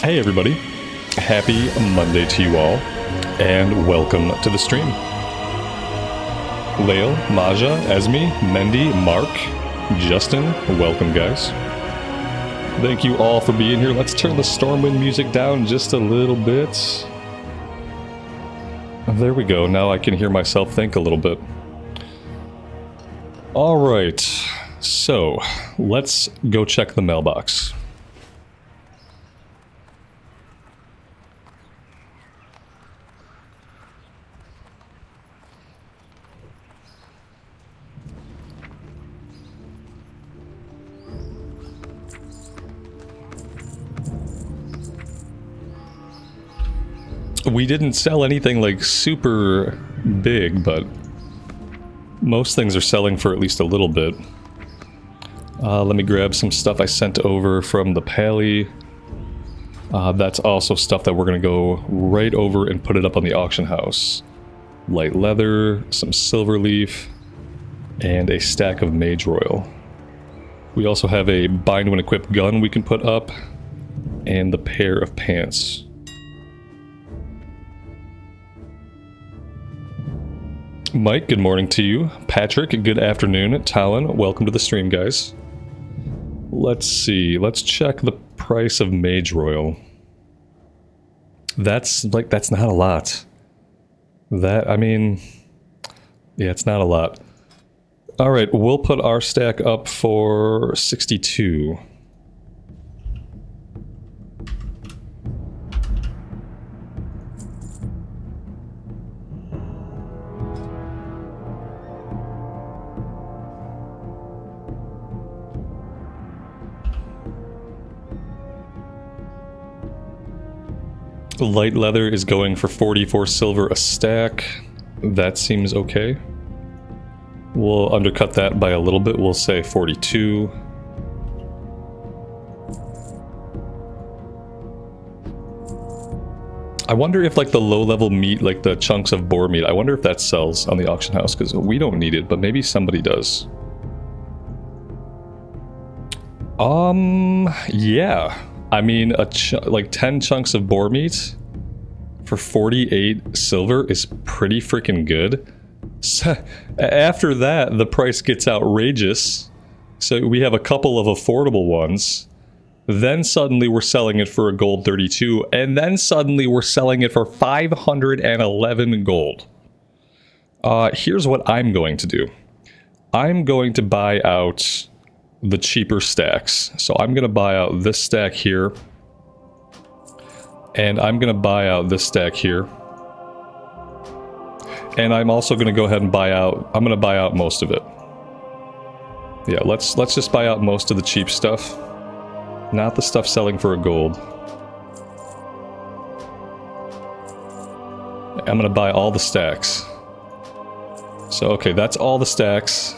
Hey everybody, happy Monday to you all, and welcome to the stream. Lael, Maja, Esme, Mendy, Mark, Justin, welcome guys. Thank you all for being here. Let's turn the Stormwind music down just a little bit. There we go, now I can hear myself think a little bit. Alright, so let's go check the mailbox. We didn't sell anything like super big, but most things are selling for at least a little bit. Let me grab some stuff I sent over from the Pally. That's also stuff that we're going to go right over and put it up on the auction house. Light leather, some silver leaf, and a stack of Mage Royal. We also have a bind when equipped gun we can put up, and the pair of pants. Mike, good morning to you. Patrick, good afternoon. Talon, welcome to the stream, guys. Let's see. Let's check the price of Mage Royal. That's not a lot. I mean, yeah, it's not a lot. All right, we'll put our stack up for 62. Light leather is going for 44 silver a stack. That seems okay. We'll undercut that by a little bit. We'll say 42. I wonder if like the low-level meat, like the chunks of boar meat, I wonder if that sells on the auction house, because we don't need it, but maybe somebody does. Yeah. I mean, like 10 chunks of boar meat for 48 silver is pretty freaking good. So, after that, the price gets outrageous. So we have a couple of affordable ones. Then suddenly we're selling it for a gold 32. And then suddenly we're selling it for 511 gold. Here's what I'm going to do. I'm going to buy out the cheaper stacks. So I'm going to buy out this stack here. And I'm going to buy out this stack here. And I'm also going to go ahead and buy out, I'm going to buy out most of it. Yeah, let's just buy out most of the cheap stuff. Not the stuff selling for a gold. I'm going to buy all the stacks. So, okay, that's all the stacks.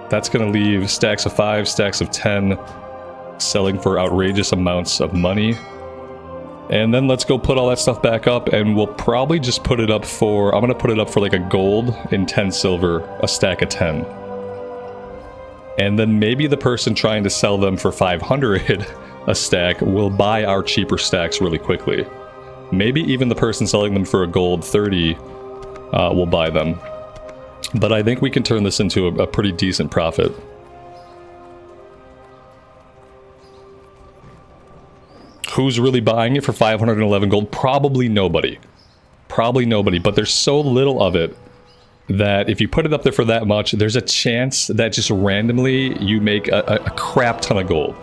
That's going to leave stacks of 5, stacks of 10, selling for outrageous amounts of money. And then let's go put all that stuff back up, and we'll probably just put it up for, I'm going to put it up for like a gold and 10 silver, a stack of 10. And then maybe the person trying to sell them for 500 a stack will buy our cheaper stacks really quickly. Maybe even the person selling them for a gold 30 will buy them. But I think we can turn this into a pretty decent profit. Who's really buying it for 511 gold? Probably nobody. Probably nobody, but there's so little of it that if you put it up there for that much, there's a chance that just randomly you make a crap ton of gold.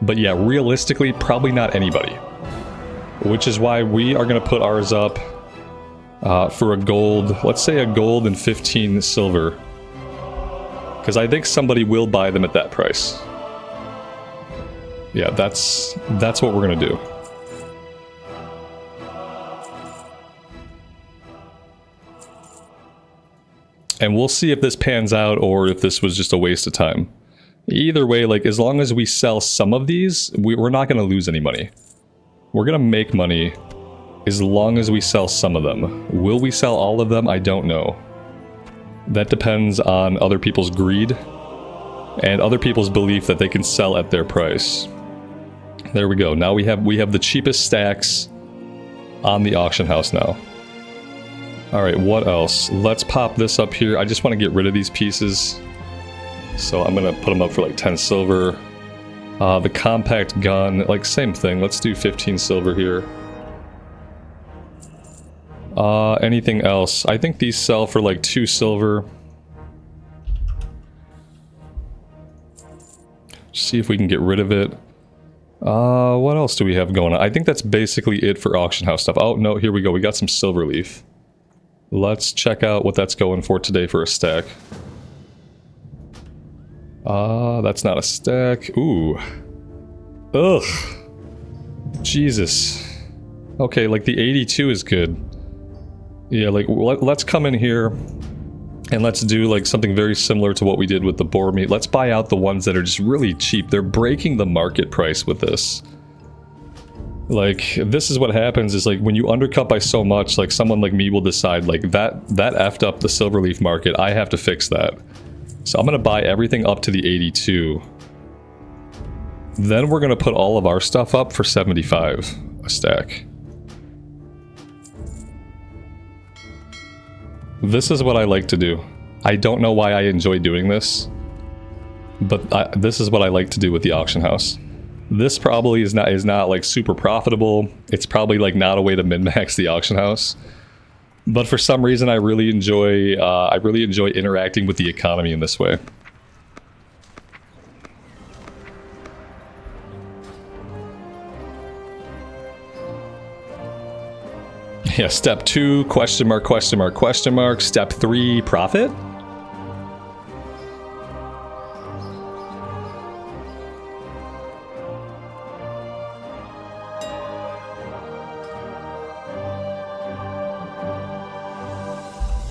But yeah, realistically, probably not anybody. Which is why we are going to put ours up for a gold, let's say a gold and 15 silver. Because I think somebody will buy them at that price. Yeah, that's what we're going to do. And we'll see if this pans out or if this was just a waste of time. Either way, like, as long as we sell some of these, we're not going to lose any money. We're going to make money as long as we sell some of them. Will we sell all of them? I don't know. That depends on other people's greed and other people's belief that they can sell at their price. There we go. Now we have the cheapest stacks on the auction house now. All right, what else? Let's pop this up here. I just want to get rid of these pieces. So I'm going to put them up for like 10 silver. The compact gun, like same thing. Let's do 15 silver here. Anything else? I think these sell for like 2 silver. See if we can get rid of it. What else do we have going on? I think that's basically it for auction house stuff. Oh, no, here we go. We got some silver leaf. Let's check out what that's going for today for a stack. That's not a stack. Ooh. Ugh. Jesus. Okay, like the 82 is good. Yeah, like, let's come in here and let's do like something very similar to what we did with the boar meat. Let's buy out the ones that are just really cheap. They're breaking the market price with this. Like, this is what happens is like when you undercut by so much, like someone like me will decide like that effed up the silverleaf market. I have to fix that. So I'm going to buy everything up to the 82. Then we're going to put all of our stuff up for 75 a stack. This is what I like to do. I don't know why I enjoy doing this, but this is what I like to do with the auction house. This probably is not like super profitable. It's probably like not a way to min-max the auction house. But for some reason, I really enjoy interacting with the economy in this way. Yeah, step 2, question mark, question mark, question mark. Step 3, profit?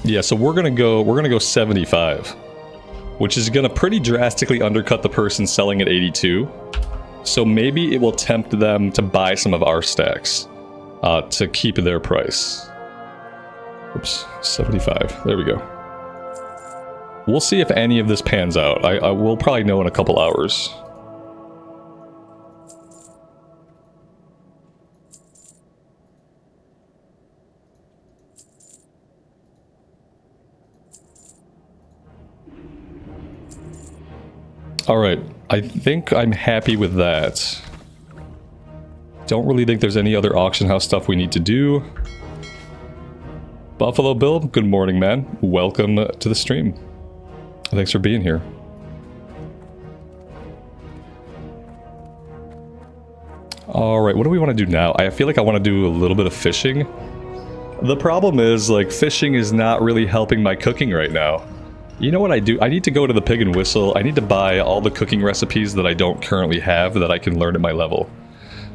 Yeah, so we're gonna go 75, which is gonna pretty drastically undercut the person selling at 82. So maybe it will tempt them to buy some of our stacks to keep their price. Oops, 75. There we go. We'll see if any of this pans out. I will probably know in a couple hours. Alright, I think I'm happy with that. Don't really think there's any other auction house stuff we need to do. Buffalo Bill, good morning, man. Welcome to the stream. Thanks for being here. Alright, what do we want to do now? I feel like I want to do a little bit of fishing. The problem is, like, fishing is not really helping my cooking right now. You know what I do? I need to go to the Pig and Whistle. I need to buy all the cooking recipes that I don't currently have that I can learn at my level.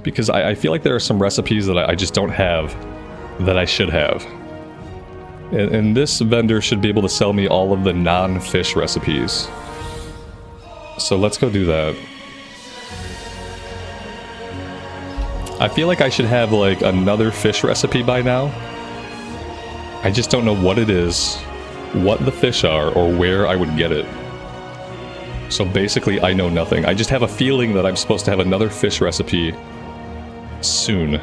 Because I feel like there are some recipes that I just don't have that I should have. And this vendor should be able to sell me all of the non-fish recipes. So let's go do that. I feel like I should have like another fish recipe by now. I just don't know what it is, what the fish are, or where I would get it. So basically, I know nothing. I just have a feeling that I'm supposed to have another fish recipe soon.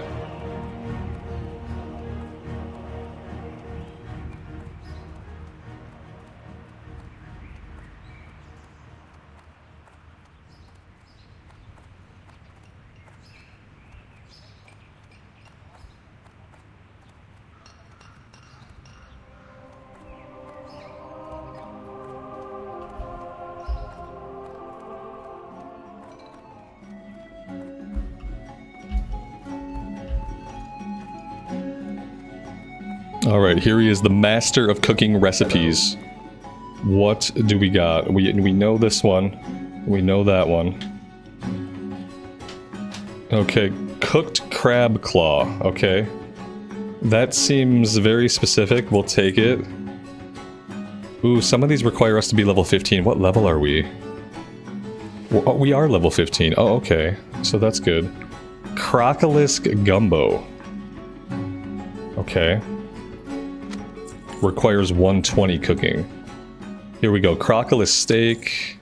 Alright, here he is, the master of cooking recipes. What do we got? We know this one. We know that one. Okay, cooked crab claw. Okay. That seems very specific. We'll take it. Ooh, some of these require us to be level 15. What level are we? We are level 15. Oh, okay. So that's good. Crocolisk gumbo. Okay. Requires 120 cooking. Here we go. Crocolisk steak.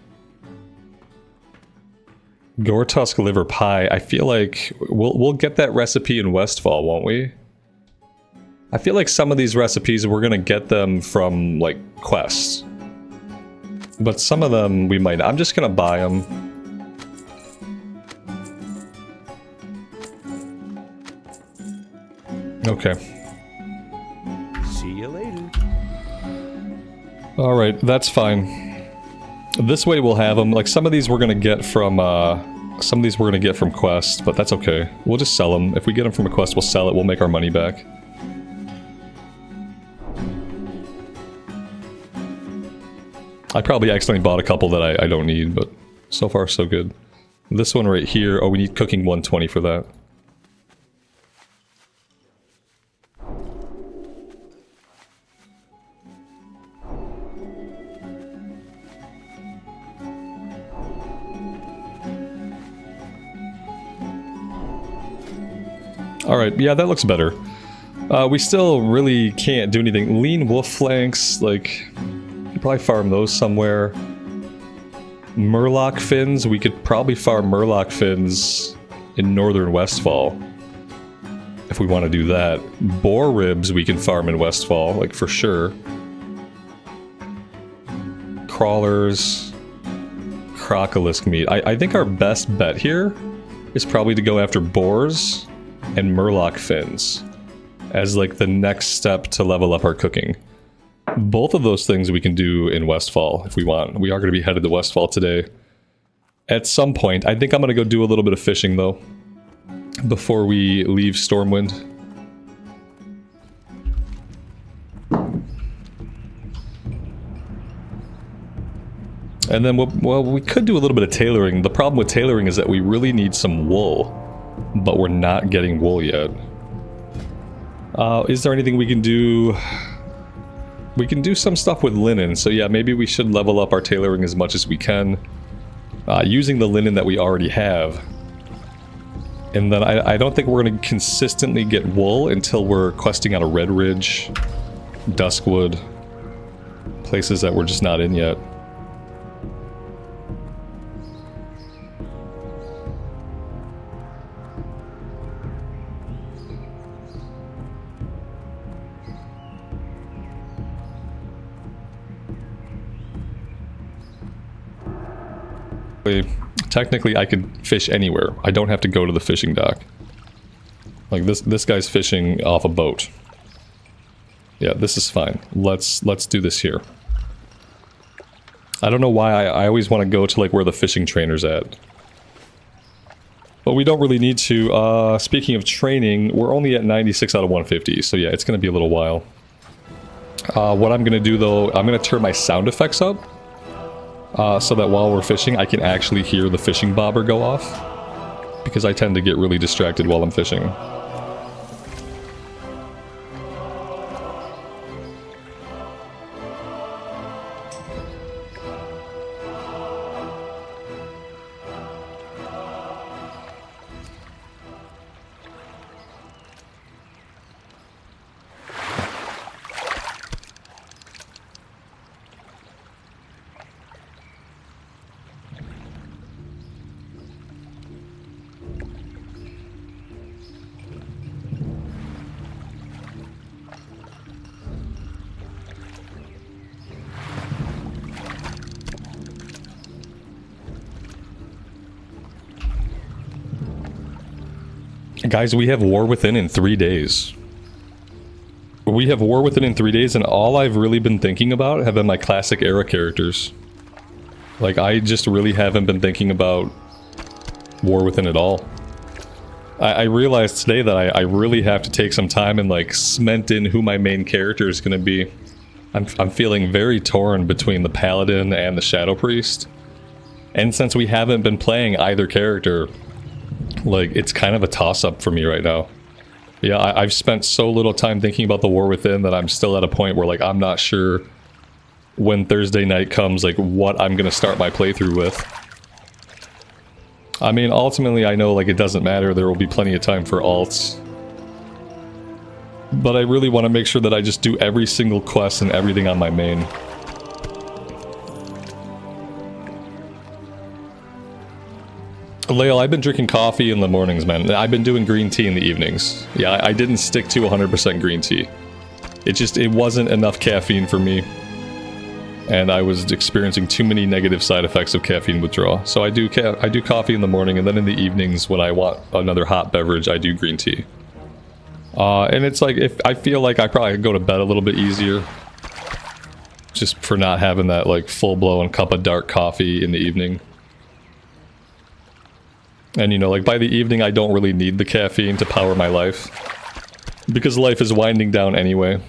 Gortusk liver pie. I feel like we'll get that recipe in Westfall, won't we? I feel like some of these recipes we're gonna get them from like quests, but some of them we might. I'm just gonna buy them. Okay. See you later. All right, that's fine. This way we'll have them. Like some of these we're gonna get from quests, but that's okay. We'll just sell them. If we get them from a quest, we'll sell it. We'll make our money back. I probably accidentally bought a couple that I don't need, but so far so good. This one right here. Oh, we need cooking 120 for that. Alright, yeah, that looks better. We still really can't do anything. Lean wolf flanks, like, you could probably farm those somewhere. Murloc fins, we could probably farm Murloc fins in northern Westfall. If we want to do that. Boar ribs we can farm in Westfall, like for sure. Crawlers. Crocolisk meat. I think our best bet here is probably to go after boars and Murloc fins as like the next step to level up our cooking. Both of those things we can do in Westfall if we want. We are going to be headed to Westfall today. At some point, I think I'm going to go do a little bit of fishing though before we leave Stormwind. And then, well, we could do a little bit of tailoring. The problem with tailoring is that we really need some wool, but we're not getting wool yet. Is there anything we can do? We can do some stuff with linen, so yeah, maybe we should level up our tailoring as much as we can, using the linen that we already have. And then I don't think we're going to consistently get wool until we're questing out of Red Ridge, Duskwood, places that we're just not in yet. Technically, I could fish anywhere. I don't have to go to the fishing dock. Like this guy's fishing off a boat. Yeah, this is fine. Let's do this here. I don't know why I always want to go to like where the fishing trainer's at. But we don't really need to. Speaking of training, we're only at 96 out of 150, so yeah, it's going to be a little while. What I'm going to do though, I'm going to turn my sound effects up. So that while we're fishing, I can actually hear the fishing bobber go off. Because I tend to get really distracted while I'm fishing. Guys, we have War Within in 3 days. We have War Within in 3 days, and all I've really been thinking about have been my classic era characters. Like, I just really haven't been thinking about War Within at all. I realized today that I really have to take some time and, like, cement in who my main character is going to be. I'm feeling very torn between the Paladin and the Shadow Priest. And since we haven't been playing either character, like, it's kind of a toss-up for me right now. Yeah, I've spent so little time thinking about the War Within that I'm still at a point where, like, I'm not sure when Thursday night comes, like, what I'm gonna start my playthrough with. I mean, ultimately, I know, like, it doesn't matter. There will be plenty of time for alts. But I really want to make sure that I just do every single quest and everything on my main. Lael, I've been drinking coffee in the mornings, man. I've been doing green tea in the evenings. Yeah, I didn't stick to 100% green tea. It wasn't enough caffeine for me. And I was experiencing too many negative side effects of caffeine withdrawal. So I do coffee in the morning, and then in the evenings when I want another hot beverage, I do green tea. And it's like, if I feel like I probably could go to bed a little bit easier. Just for not having that like full-blown cup of dark coffee in the evening. And you know, like by the evening I don't really need the caffeine to power my life. Because life is winding down anyway.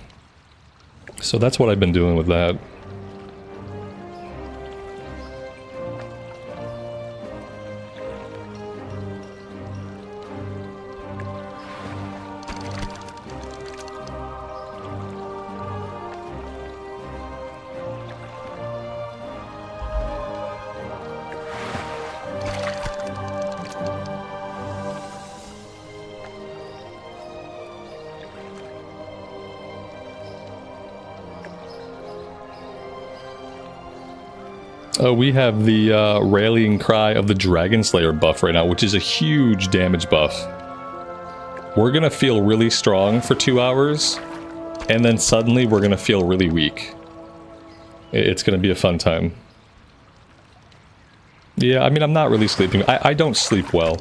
So that's what I've been doing with that. We have the Rallying Cry of the Dragon Slayer buff right now, which is a huge damage buff. We're gonna feel really strong for 2 hours, and then suddenly we're gonna feel really weak. It's gonna be a fun time. Yeah, I mean, I'm not really sleeping. I don't sleep well.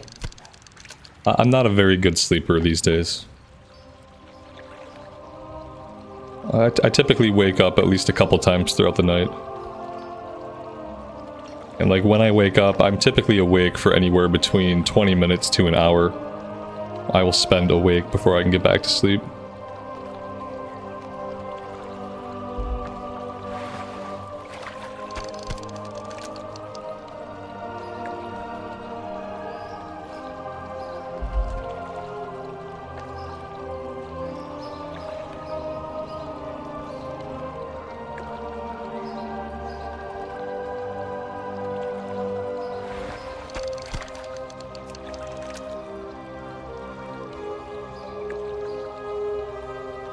I'm not a very good sleeper these days. I typically wake up at least a couple times throughout the night. And like when I wake up, I'm typically awake for anywhere between 20 minutes to an hour. I will spend awake before I can get back to sleep.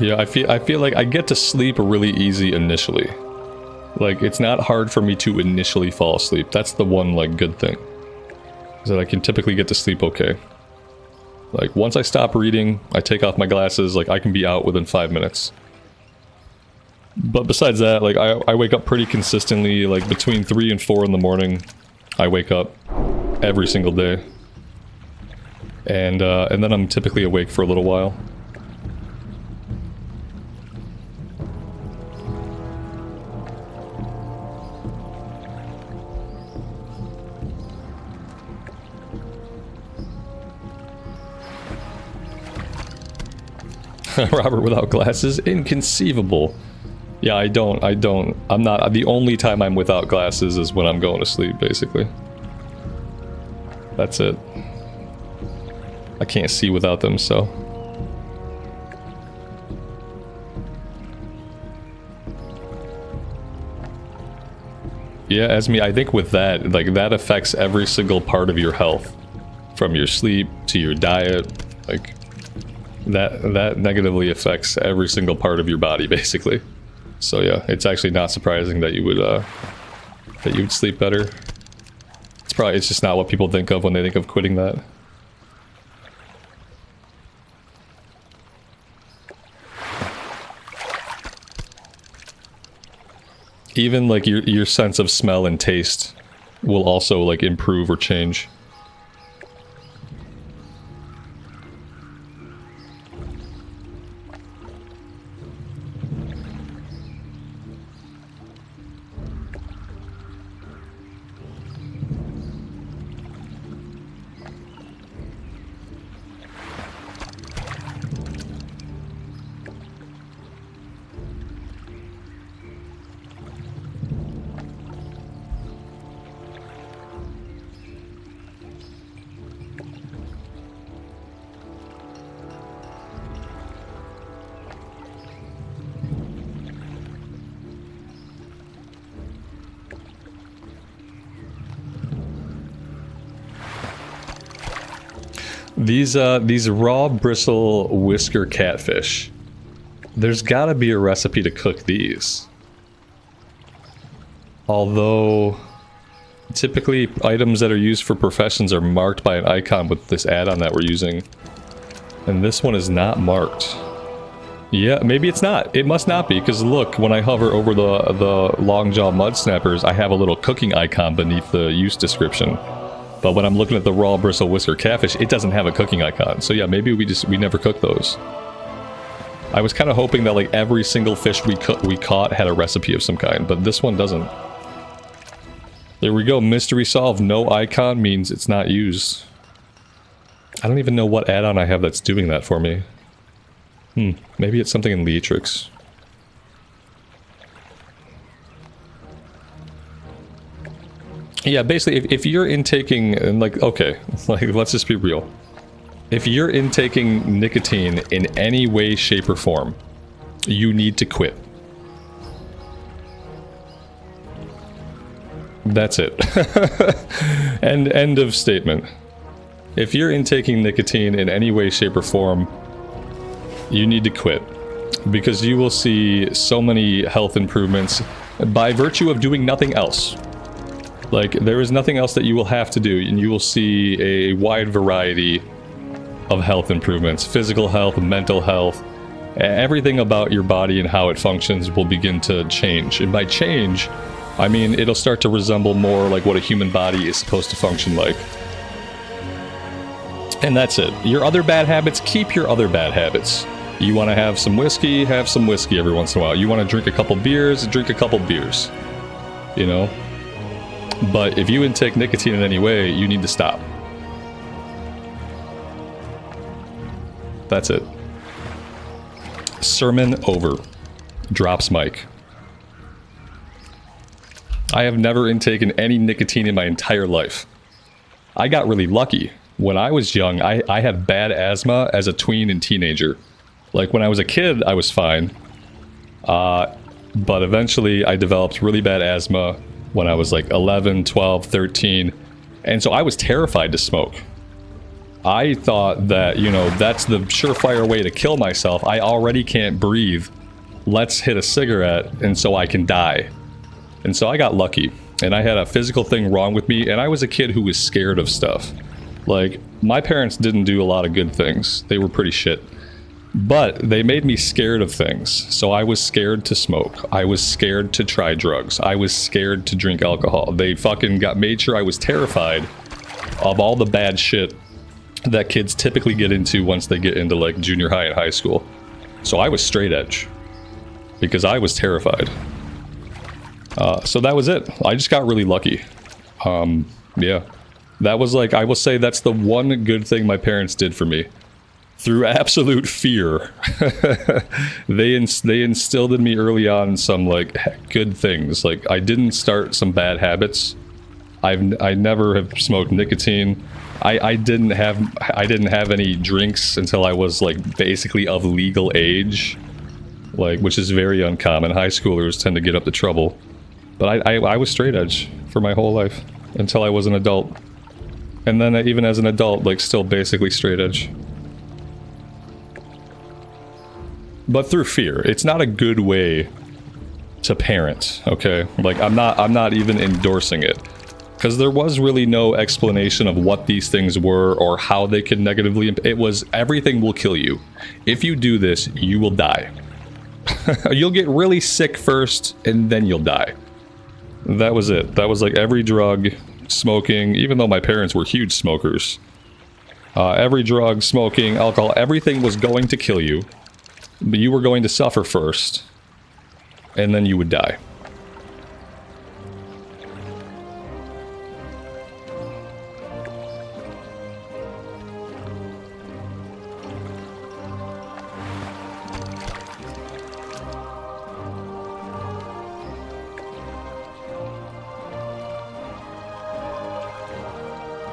Yeah, I feel like I get to sleep really easy initially. Like, it's not hard for me to initially fall asleep. That's the one, like, good thing. Is that I can typically get to sleep okay. Like, once I stop reading, I take off my glasses, like, I can be out within 5 minutes. But besides that, like, I wake up pretty consistently, like, between 3 and 4 in the morning. I wake up every single day. And then I'm typically awake for a little while. Robert without glasses? Inconceivable. Yeah, I'm not, the only time I'm without glasses is when I'm going to sleep, basically. That's it. I can't see without them, so. Yeah, Esme, I think with that, like, that affects every single part of your health. From your sleep to your diet, like... That negatively affects every single part of your body, basically. So yeah, it's actually not surprising that you would sleep better. It's just not what people think of when they think of quitting that. Even like your sense of smell and taste will also like improve or change. These raw bristle whisker catfish. There's gotta be a recipe to cook these. Although Typically, items that are used for professions are marked by an icon with this add-on that we're using. And this one is not marked. Yeah, maybe it's not. It must not be, because look, when I hover over the long-jaw mud snappers, I have a little cooking icon beneath the use description. But when I'm looking at the raw bristle whisker catfish, it doesn't have a cooking icon. So yeah, maybe we never cooked those. I was kind of hoping that like every single fish we caught had a recipe of some kind, but this one doesn't. There we go, mystery solved. No icon means it's not used. I don't even know what add-on I have that's doing that for me. Maybe it's something in Leatrix. Yeah, basically, if you're intaking, and like, okay, like, let's just be real. If you're intaking nicotine in any way, shape, or form, you need to quit. That's it. And end of statement. If you're intaking nicotine in any way, shape, or form, you need to quit. Because you will see so many health improvements by virtue of doing nothing else. Like, there is nothing else that you will have to do, and you will see a wide variety of health improvements. Physical health, mental health, everything about your body and how it functions will begin to change. And by change, I mean it'll start to resemble more like what a human body is supposed to function like. And that's it. Your other bad habits, keep your other bad habits. You want to have some whiskey every once in a while. You want to drink a couple beers, drink a couple beers. You know? But if you intake nicotine in any way, you need to stop. That's it. Sermon over. Drops mic. I have never intaken any nicotine in my entire life. I got really lucky. When I was young, I had bad asthma as a tween and teenager. Like, when I was a kid, I was fine. But eventually, I developed really bad asthma when I was like 11, 12, 13. And so I was terrified to smoke. I thought that, you know, that's the surefire way to kill myself. I already can't breathe. Let's hit a cigarette, and so I can die. And so I got lucky. And I had a physical thing wrong with me, and I was a kid who was scared of stuff. Like, my parents didn't do a lot of good things. They were pretty shit. But they made me scared of things. So I was scared to smoke. I was scared to try drugs. I was scared to drink alcohol. They fucking made sure I was terrified of all the bad shit that kids typically get into once they get into like junior high and high school. So I was straight edge because I was terrified. So that was it. I just got really lucky. Yeah. That was like, I will say that's the one good thing my parents did for me. Through absolute fear, they instilled in me early on some like good things. Like, I didn't start some bad habits. I never have smoked nicotine. I didn't have any drinks until I was like basically of legal age, like, which is very uncommon. High schoolers tend to get up to trouble, but I was straight edge for my whole life until I was an adult, and then even as an adult, like, still basically straight edge. But through fear. It's not a good way to parent, okay? Like, I'm not even endorsing it. Because there was really no explanation of what these things were or how they could negatively... It was, everything will kill you. If you do this, you will die. You'll get really sick first, and then you'll die. That was it. That was like every drug, smoking, even though my parents were huge smokers. Every drug, smoking, alcohol, everything was going to kill you. But you were going to suffer first, and then you would die.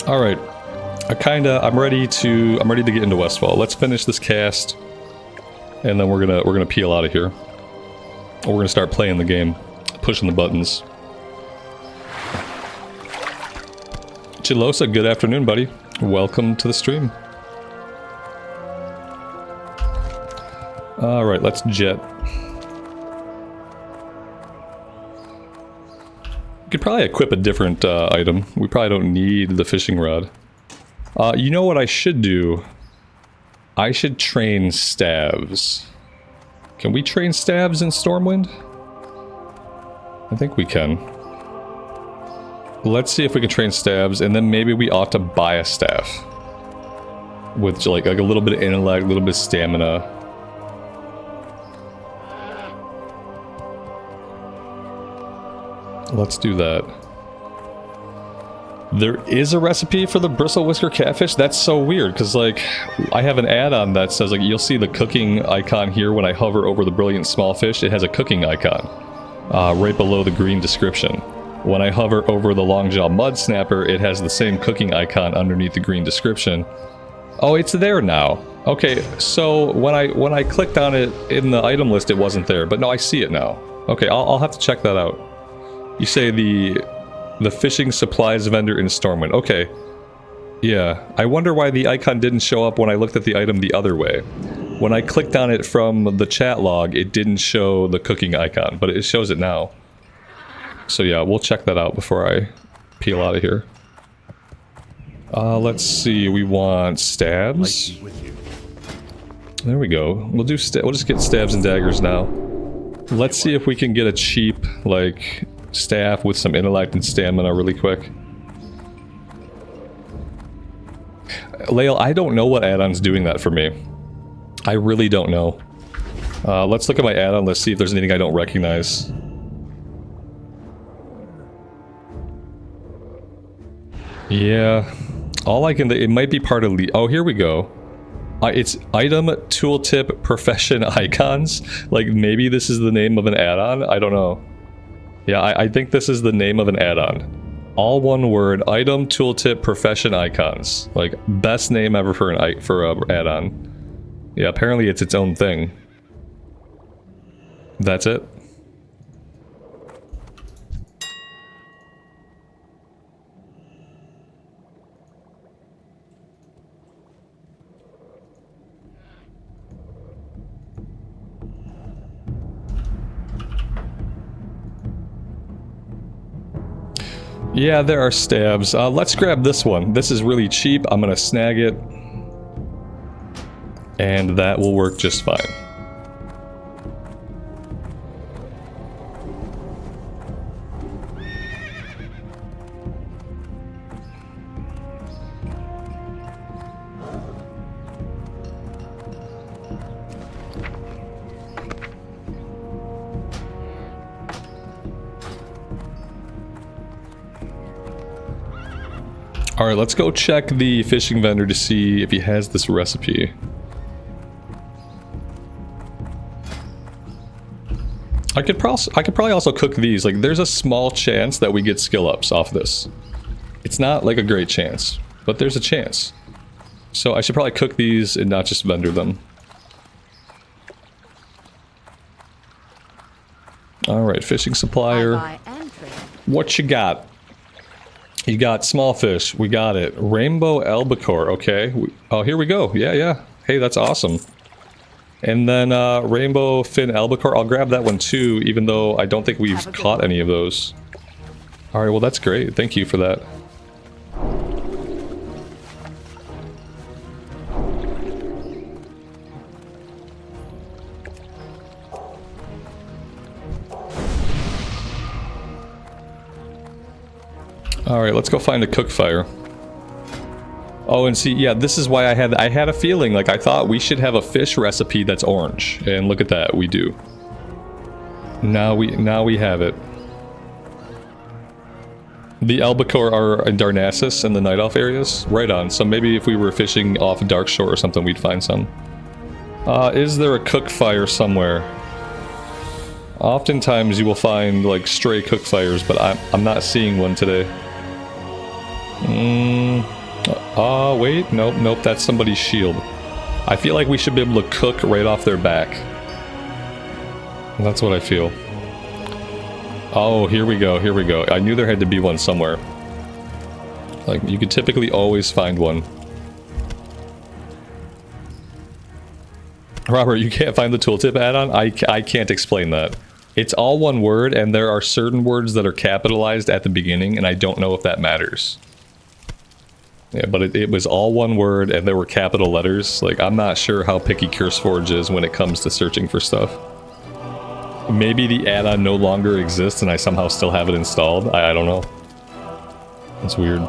All right, I'm ready to get into Westfall. Let's finish this cast. And then we're gonna peel out of here. We're gonna start playing the game, pushing the buttons. Chilosa, good afternoon, buddy. Welcome to the stream. All right, let's jet. Could probably equip a different item. We probably don't need the fishing rod. You know what I should do? I should train stabs. Can we train stabs in Stormwind? I think we can. Let's see if we can train stabs, and then maybe we ought to buy a staff. With like a little bit of intellect, a little bit of stamina. Let's do that. There is a recipe for the bristle whisker catfish? That's so weird, because like, I have an add-on that says like, you'll see the cooking icon here when I hover over the brilliant small fish. It has a cooking icon. Right below the green description. When I hover over the longjaw mud snapper, it has the same cooking icon underneath the green description. Oh, it's there now. Okay, so when I clicked on it in the item list, it wasn't there, but no, I see it now. Okay, I'll have to check that out. You say the fishing supplies vendor in Stormwind. Okay. Yeah, I wonder why the icon didn't show up when I looked at the item the other way. When I clicked on it from the chat log, it didn't show the cooking icon, but it shows it now. So yeah, we'll check that out before I peel out of here. Let's see, we want stabs. There we go. We'll just get stabs and daggers now. Let's see if we can get a cheap, like, staff with some intellect and stamina really quick. Lael, I don't know what add-on's doing that for me. I really don't know. Let's look at my add-on list, see if there's anything I don't recognize. Yeah. All I can... It might be part of... Oh, here we go. It's item, tooltip, profession, icons. Like, maybe this is the name of an add-on? I don't know. Yeah, I think this is the name of an add-on. All one word, item, tooltip, profession, icons. Like, best name ever for an add-on. Yeah, apparently it's its own thing. That's it. Yeah, there are stabs. Let's grab this one. This is really cheap. I'm gonna snag it. And that will work just fine. Alright, let's go check the fishing vendor to see if he has this recipe. I could probably also cook these. Like, there's a small chance that we get skill ups off this. It's not like a great chance, but there's a chance. So I should probably cook these and not just vendor them. Alright, fishing supplier. What you got? You got small fish. We got it. Rainbow albacore. Okay. Oh, here we go. Yeah, yeah. Hey, that's awesome. And then rainbow fin albacore. I'll grab that one too, even though I don't think we've caught any of those. Alright, well that's great. Thank you for that. Alright, let's go find a cook fire. Oh, and see, yeah, this is why I had a feeling, like, I thought we should have a fish recipe that's orange. And look at that, we do. Now we have it. The albacore are in Darnassus and the Night Elf areas? Right on, so maybe if we were fishing off Darkshore or something, we'd find some. Is there a cook fire somewhere? Oftentimes you will find, like, stray cook fires, but I'm not seeing one today. Wait, nope, that's somebody's shield. I feel like we should be able to cook right off their back. That's what I feel. Oh, here we go. I knew there had to be one somewhere. Like, you could typically always find one. Robert, you can't find the tooltip add-on? I can't explain that. It's all one word, and there are certain words that are capitalized at the beginning, and I don't know if that matters. Yeah, but it was all one word, and there were capital letters. Like, I'm not sure how picky CurseForge is when it comes to searching for stuff. Maybe the add-on no longer exists, and I somehow still have it installed. I don't know. It's weird.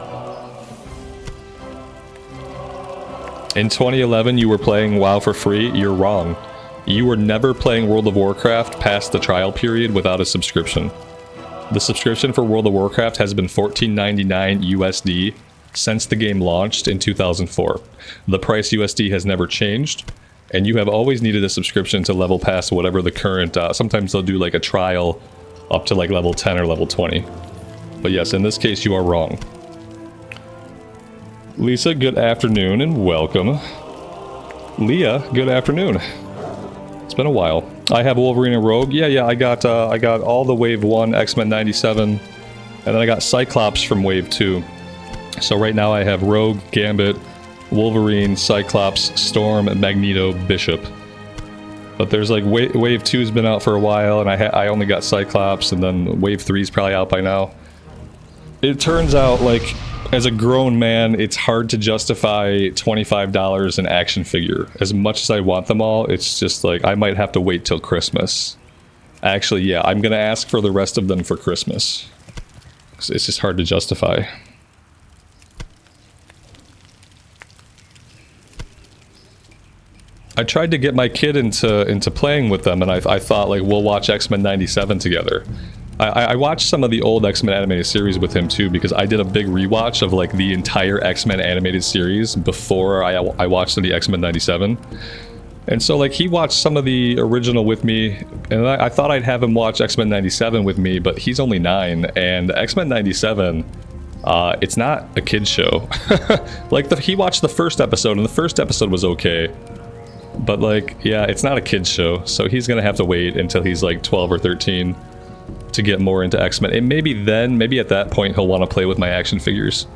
In 2011, you were playing WoW for free? You're wrong. You were never playing World of Warcraft past the trial period without a subscription. The subscription for World of Warcraft has been $14.99 USD since the game launched in 2004. The price USD has never changed, and you have always needed a subscription to level past whatever the current... sometimes they'll do like a trial up to like level 10 or level 20. But yes, in this case, you are wrong. Lisa, good afternoon and welcome. Leah, good afternoon. It's been a while. I have Wolverine and Rogue. Yeah, I got all the Wave 1 X-Men 97, and then I got Cyclops from Wave 2. So right now I have Rogue, Gambit, Wolverine, Cyclops, Storm, Magneto, Bishop. But there's like Wave 2's been out for a while, and I only got Cyclops, and then Wave 3's probably out by now. It turns out, like, as a grown man, it's hard to justify $25 an action figure. As much as I want them all, it's just like, I might have to wait till Christmas. Actually, yeah, I'm gonna ask for the rest of them for Christmas. It's just hard to justify. I tried to get my kid into playing with them, and I thought, like, we'll watch X-Men 97 together. I watched some of the old X-Men animated series with him too, because I did a big rewatch of like the entire X-Men animated series before I watched the X-Men 97. And so like he watched some of the original with me, and I thought I'd have him watch X-Men 97 with me, but he's only 9, and X-Men 97, it's not a kid's show. Like he watched the first episode, and the first episode was okay. But like, yeah, it's not a kid's show, so he's gonna have to wait until he's like 12 or 13 to get more into X-Men. And maybe at that point he'll want to play with my action figures.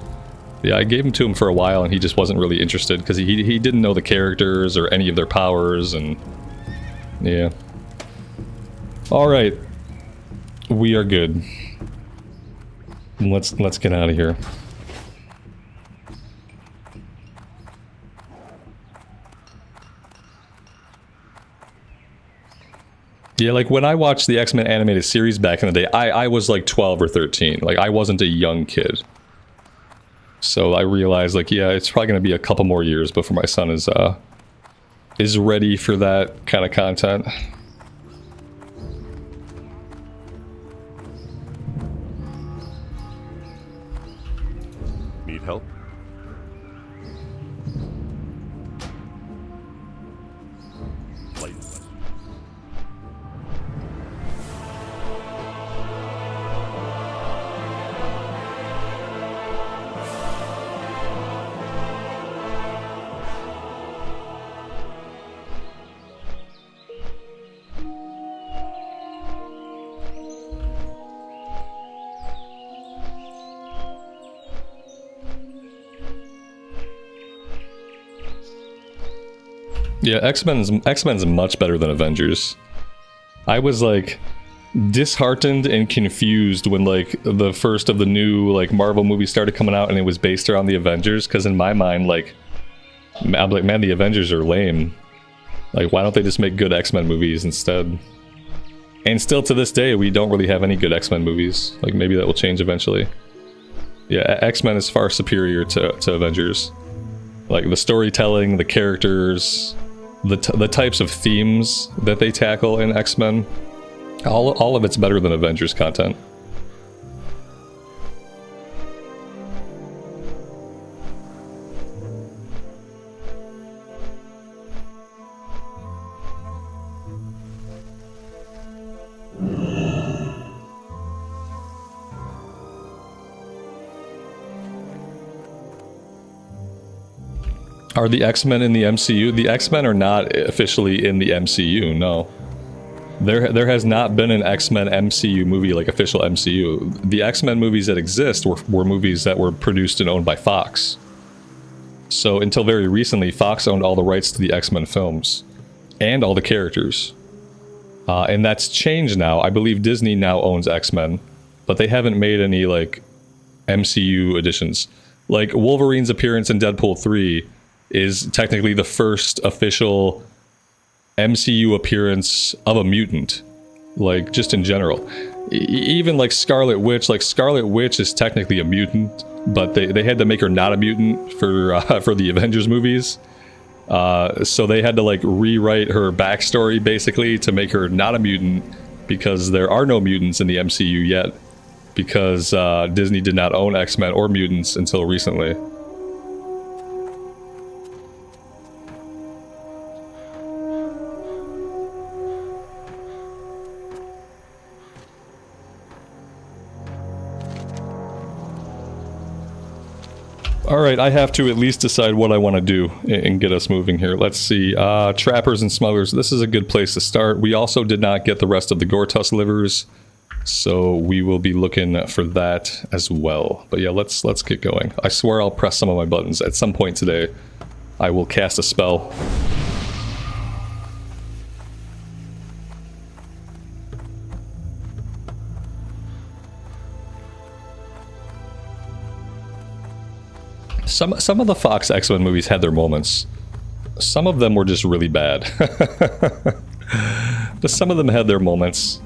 Yeah, I gave them to him for a while and he just wasn't really interested because he didn't know the characters or any of their powers, and yeah. Alright. We are good. Let's get out of here. Yeah, like when I watched the X-Men animated series back in the day, I was like 12 or 13. Like I wasn't a young kid. So I realized like, yeah, it's probably going to be a couple more years before my son is ready for that kind of content. Need help? Yeah, X-Men's much better than Avengers. I was like disheartened and confused when like the first of the new like Marvel movies started coming out and it was based around the Avengers, because in my mind like I'm like, man, the Avengers are lame. Like, why don't they just make good X-Men movies instead? And still to this day we don't really have any good X-Men movies. Like maybe that will change eventually. Yeah, X-Men is far superior to Avengers. Like the storytelling, the characters, the types of themes that they tackle in X-Men, all of it's better than Avengers content. Are the X-Men in the MCU? The X-Men are not officially in the MCU, no. There has not been an X-Men MCU movie, like official MCU. The X-Men movies that exist were movies that were produced and owned by Fox. So until very recently, Fox owned all the rights to the X-Men films. And all the characters. And that's changed now. I believe Disney now owns X-Men, but they haven't made any, like, MCU editions. Like, Wolverine's appearance in Deadpool 3 is technically the first official MCU appearance of a mutant. Like, just in general. Even, like, Scarlet Witch is technically a mutant, but they had to make her not a mutant for the Avengers movies. So they had to, like, rewrite her backstory, basically, to make her not a mutant, because there are no mutants in the MCU yet, because Disney did not own X-Men or mutants until recently. Alright, I have to at least decide what I want to do and get us moving here. Let's see. Trappers and smugglers. This is a good place to start. We also did not get the rest of the Gortus livers, so we will be looking for that as well. But yeah, let's get going. I swear I'll press some of my buttons. At some point today, I will cast a spell. Some of the Fox X-Men movies had their moments. Some of them were just really bad. But some of them had their moments.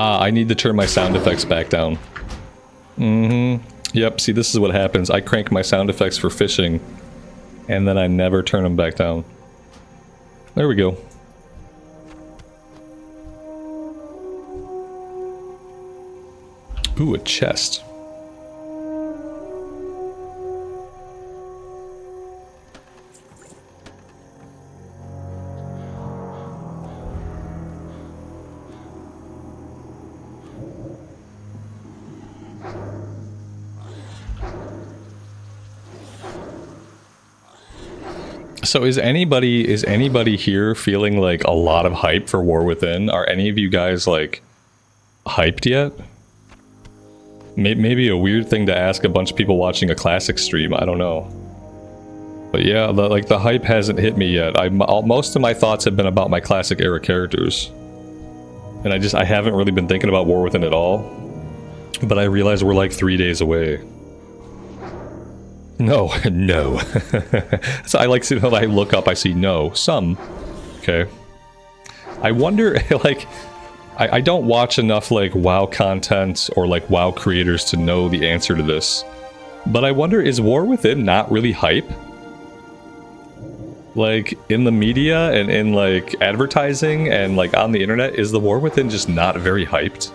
I need to turn my sound effects back down. Yep, see, this is what happens. I crank my sound effects for fishing, and then I never turn them back down. There we go. Ooh, a chest. So is anybody here feeling like a lot of hype for War Within? Are any of you guys like hyped yet? Maybe a weird thing to ask a bunch of people watching a classic stream, I don't know. But yeah, the hype hasn't hit me yet. Most of my thoughts have been about my classic era characters. And I haven't really been thinking about War Within at all. But I realize we're like 3 days away. No, no. So I like to know that I look up, I see no, some. Okay. I wonder, like, I don't watch enough, like, WoW content or, like, WoW creators to know the answer to this. But I wonder, is War Within not really hype? Like, in the media and in, like, advertising and, like, on the internet, is the War Within just not very hyped?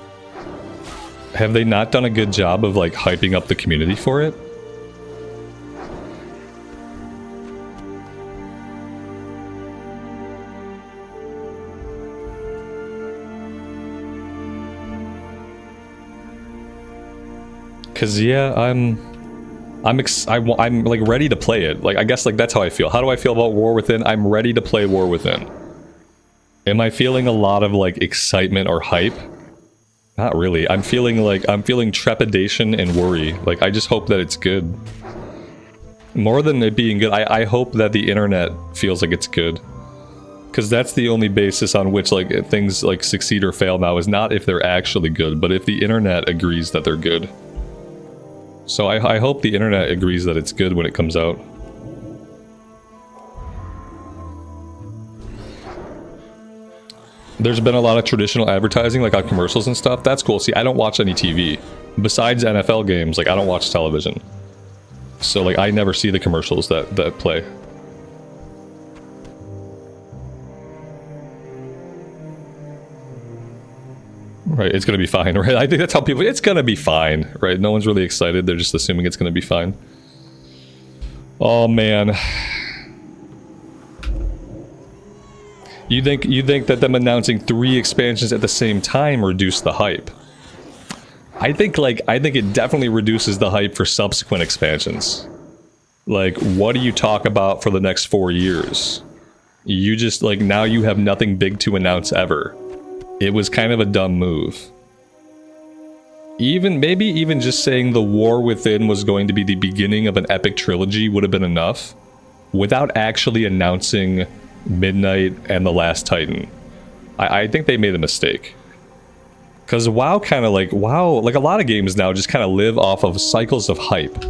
Have they not done a good job of, like, hyping up the community for it? Cause yeah, I'm like ready to play it. Like, I guess like that's how I feel. How do I feel about War Within? I'm ready to play War Within. Am I feeling a lot of like excitement or hype? Not really. I'm feeling trepidation and worry. Like, I just hope that it's good. More than it being good, I hope that the internet feels like it's good. Because that's the only basis on which like things like succeed or fail now, is not if they're actually good, but if the internet agrees that they're good. So I hope the internet agrees that it's good when it comes out. There's been a lot of traditional advertising, like on commercials and stuff. That's cool. See, I don't watch any TV. Besides NFL games, like, I don't watch television. So, like, I never see the commercials that play. Right, it's gonna be fine, right? I think that's how people, it's gonna be fine, right? No one's really excited, they're just assuming it's gonna be fine. Oh man. You think that them announcing 3 expansions at the same time reduced the hype? I think it definitely reduces the hype for subsequent expansions. Like, what do you talk about for the next 4 years? You just, like, now you have nothing big to announce ever. It was kind of a dumb move. Maybe even just saying the War Within was going to be the beginning of an epic trilogy would have been enough, without actually announcing Midnight and The Last Titan. I think they made a mistake. Because WoW kind of like a lot of games now just kind of live off of cycles of hype.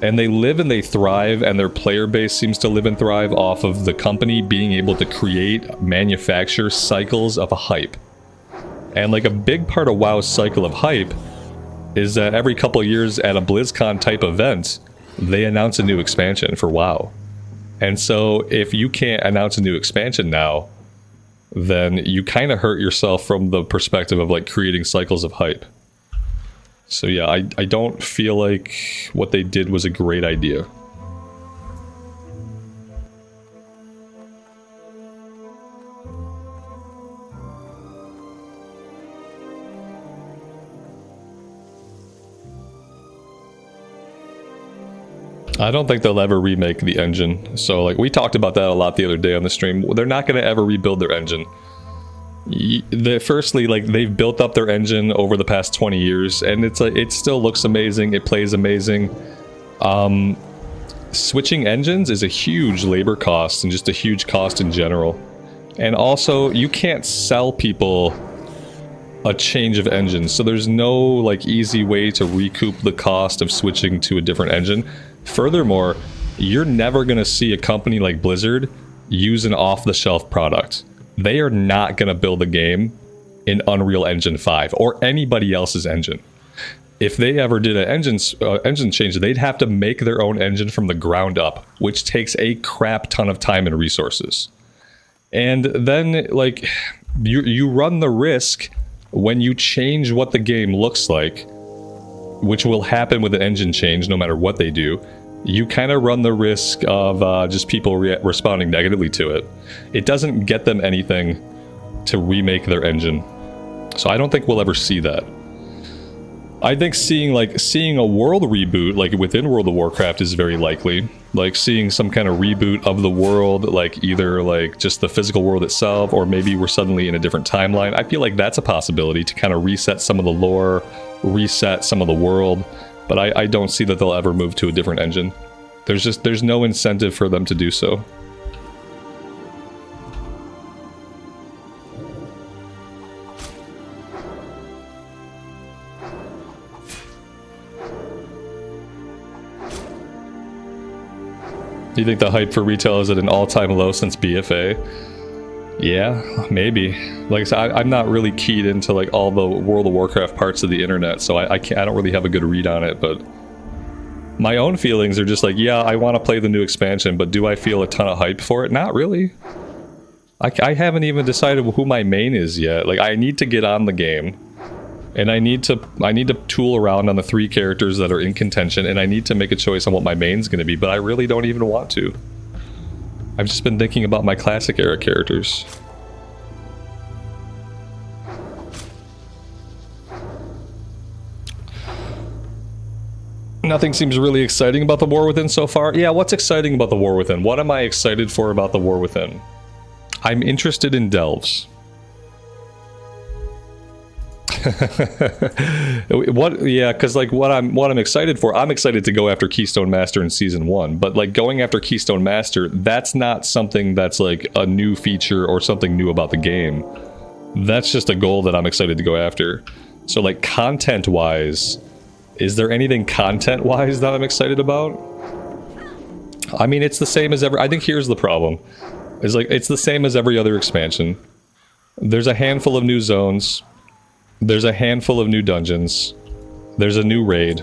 And they live and they thrive, and their player base seems to live and thrive off of the company being able to create, manufacture cycles of hype. And like a big part of WoW's cycle of hype is that every couple of years at a BlizzCon type event, they announce a new expansion for WoW. And so if you can't announce a new expansion now, then you kind of hurt yourself from the perspective of like creating cycles of hype. So yeah, I don't feel like what they did was a great idea. I don't think they'll ever remake the engine. So like we talked about that a lot the other day on the stream. They're not going to ever rebuild their engine. Firstly, like they've built up their engine over the past 20 years, and it's like it still looks amazing. It plays amazing. Switching engines is a huge labor cost and just a huge cost in general. And also, you can't sell people a change of engines, so there's no like easy way to recoup the cost of switching to a different engine. Furthermore, you're never going to see a company like Blizzard use an off-the-shelf product. They are not going to build a game in Unreal Engine 5 or anybody else's engine. If they ever did an engine change, they'd have to make their own engine from the ground up, which takes a crap ton of time and resources. And then, like, you run the risk when you change what the game looks like, which will happen with an engine change no matter what they do. You kind of run the risk of just people responding negatively to it. It doesn't get them anything to remake their engine. So I don't think we'll ever see that. I think seeing a world reboot, like within World of Warcraft, is very likely. Like seeing some kind of reboot of the world, like either like just the physical world itself, or maybe we're suddenly in a different timeline. I feel like that's a possibility to kind of reset some of the lore, reset some of the world. But I don't see that they'll ever move to a different engine. There's no incentive for them to do so. You think the hype for retail is at an all-time low since BFA? Yeah, maybe. Like I said, I'm not really keyed into like all the World of Warcraft parts of the internet, so I don't really have a good read on it, but my own feelings are just like, yeah, I want to play the new expansion, but do I feel a ton of hype for it? Not really. I haven't even decided who my main is yet. Like, I need to get on the game, and I need to tool around on the 3 characters that are in contention, and I need to make a choice on what my main's going to be, but I really don't even want to. I've just been thinking about my classic era characters. Nothing seems really exciting about the War Within so far. Yeah, what's exciting about the War Within? What am I excited for about the War Within? I'm interested in delves. Yeah, because like what I'm excited for, I'm excited to go after Keystone Master in Season 1, but like going after Keystone Master, that's not something that's like a new feature or something new about the game. That's just a goal that I'm excited to go after. So like content-wise, is there anything content-wise that I'm excited about? I mean, it's the same as I think here's the problem. It's like, it's the same as every other expansion. There's a handful of new zones. There's a handful of new dungeons. There's a new raid.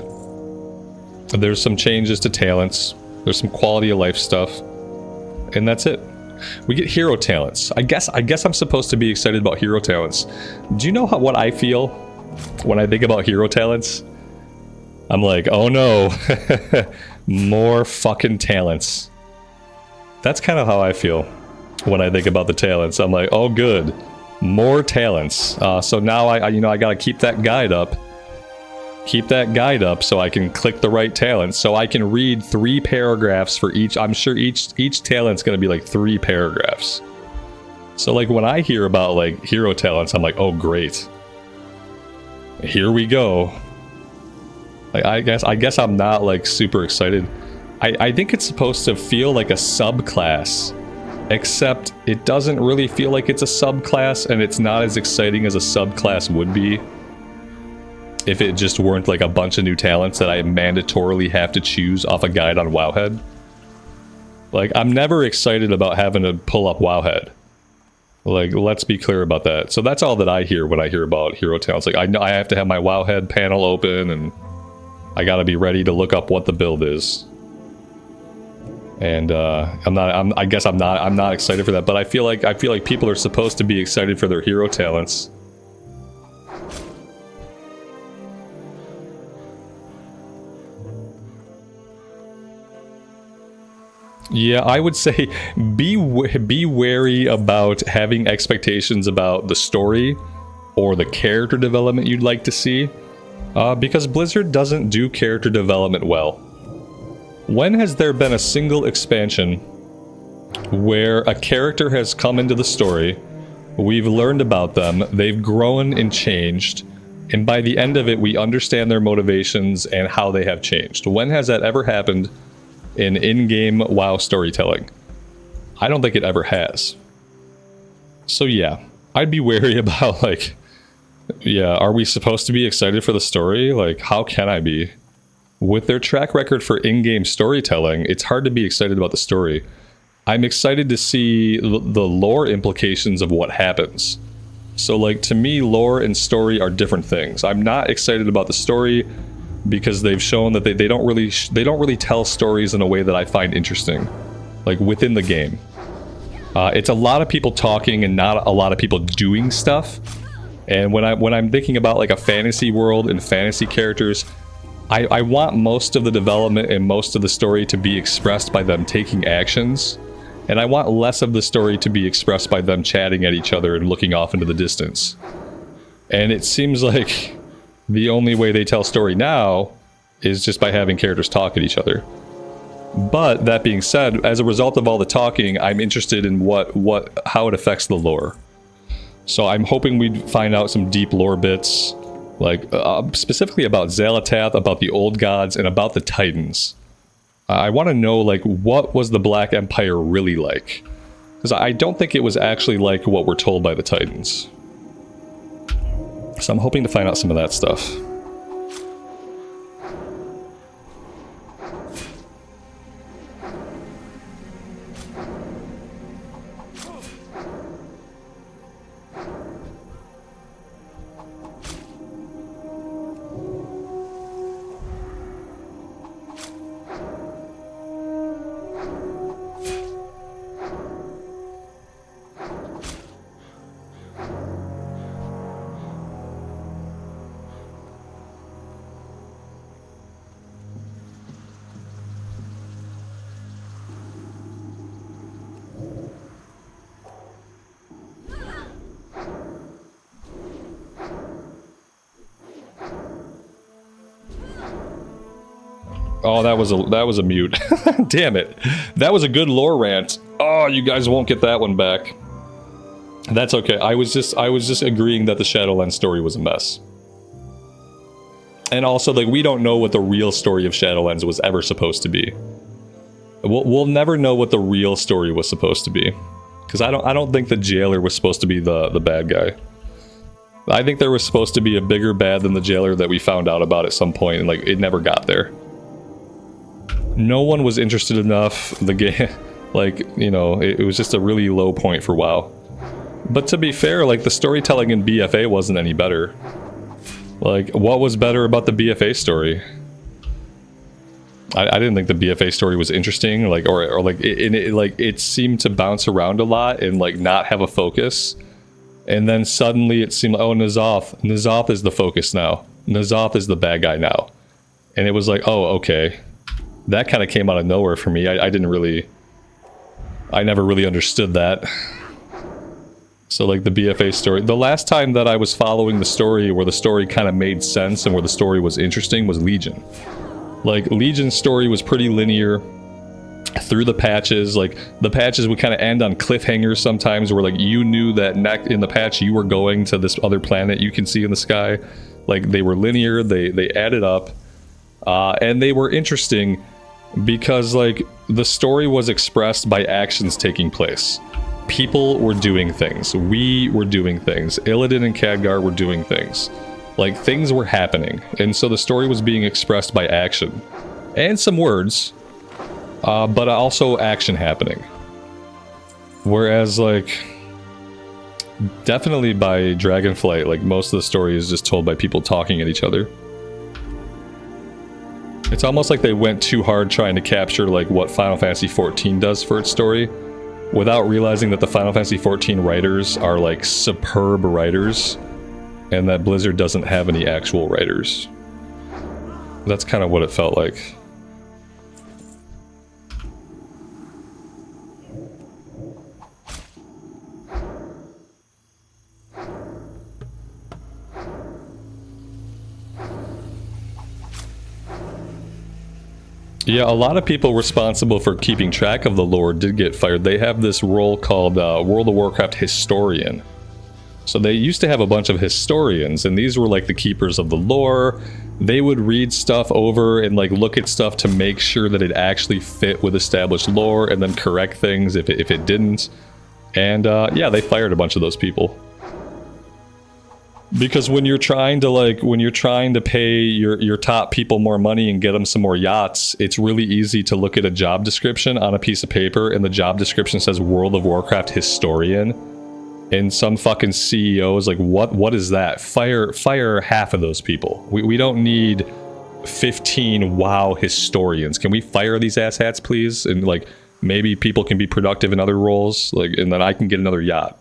There's some changes to talents. There's some quality of life stuff. And that's it. We get hero talents. I guess I'm supposed to be excited about hero talents. Do you know what I feel when I think about hero talents? I'm like, oh no, more fucking talents. That's kind of how I feel when I think about the talents. I'm like, oh good, more talents. So now I gotta keep that guide up. Keep that guide up so I can click the right talents, so I can read 3 paragraphs for each. I'm sure each talent's gonna be like 3 paragraphs. So like when I hear about like hero talents, I'm like, oh great, here we go. Like I guess I'm not like super excited. I think it's supposed to feel like a subclass, except it doesn't really feel like it's a subclass, and it's not as exciting as a subclass would be if it just weren't like a bunch of new talents that I mandatorily have to choose off a guide on Wowhead. Like, I'm never excited about having to pull up Wowhead. Like, let's be clear about that. So that's all that I hear when I hear about hero talents. Like, I know I have to have my Wowhead panel open, and I gotta be ready to look up what the build is. And I guess I'm not excited for that, but I feel like people are supposed to be excited for their hero talents. Yeah, I would say be wary about having expectations about the story or the character development you'd like to see, because Blizzard doesn't do character development well. When has there been a single expansion where a character has come into the story, we've learned about them, they've grown and changed, and by the end of it we understand their motivations and how they have changed? When has that ever happened in in-game WoW storytelling? I don't think it ever has. So yeah, I'd be wary about like, yeah, are we supposed to be excited for the story? Like, how can I be? With their track record for in-game storytelling, it's hard to be excited about the story. I'm excited to see the lore implications of what happens. So like, to me, lore and story are different things. I'm not excited about the story because they've shown that they don't really tell stories in a way that I find interesting, like within the game. It's a lot of people talking and not a lot of people doing stuff. And when I'm thinking about like a fantasy world and fantasy characters, I want most of the development and most of the story to be expressed by them taking actions, and I want less of the story to be expressed by them chatting at each other and looking off into the distance. And it seems like the only way they tell story now is just by having characters talk at each other. But that being said, as a result of all the talking, I'm interested in how it affects the lore. So I'm hoping we'd find out some deep lore bits, like specifically about Xalatath, about the old gods, and about the Titans. I want to know, like, what was the Black Empire really like? Because I don't think it was actually like what we're told by the Titans. So I'm hoping to find out some of that stuff. Oh, that was a mute. Damn it. That was a good lore rant. Oh, you guys won't get that one back. That's okay. I was just agreeing that the Shadowlands story was a mess. And also, like, we don't know what the real story of Shadowlands was ever supposed to be. We'll never know what the real story was supposed to be, because I don't think the jailer was supposed to be the bad guy. I think there was supposed to be a bigger bad than the jailer that we found out about at some point, and like, it never got there. No one was interested enough. The game, like, you know, it was just a really low point for WoW. But to be fair, like, the storytelling in BFA wasn't any better. Like, what was better about the BFA story? I didn't think the BFA story was interesting, like, or like it seemed to bounce around a lot and like not have a focus. And then suddenly it seemed like, oh, N'Zoth is the focus now. N'Zoth is the bad guy now. And it was like, oh, okay. That kind of came out of nowhere for me. I never really understood that. So like the BFA story, the last time that I was following the story where the story kind of made sense and where the story was interesting was Legion. Like Legion's story was pretty linear through the patches. Like the patches would kind of end on cliffhangers sometimes where like you knew that in the patch you were going to this other planet you can see in the sky. Like they were linear, they added up, and they were interesting because like the story was expressed by actions taking place. People were doing things, we were doing things, Illidan and Khadgar were doing things. Like things were happening, and so the story was being expressed by action and some words, but also action happening. Whereas like definitely by Dragonflight, like most of the story is just told by people talking at each other. It's almost like they went too hard trying to capture like what Final Fantasy XIV does for its story, without realizing that the Final Fantasy XIV writers are like superb writers, and that Blizzard doesn't have any actual writers. That's kind of what it felt like. Yeah, a lot of people responsible for keeping track of the lore did get fired. They have this role called World of Warcraft Historian. So they used to have a bunch of historians, and these were like the keepers of the lore. They would read stuff over and like look at stuff to make sure that it actually fit with established lore, and then correct things if it didn't. And yeah, they fired a bunch of those people. Because when you're trying to pay your top people more money and get them some more yachts, it's really easy to look at a job description on a piece of paper and the job description says World of Warcraft Historian. And some fucking CEO is like, what is that? Fire half of those people. We don't need 15 WoW historians. Can we fire these asshats, please? And like, maybe people can be productive in other roles, like, and then I can get another yacht.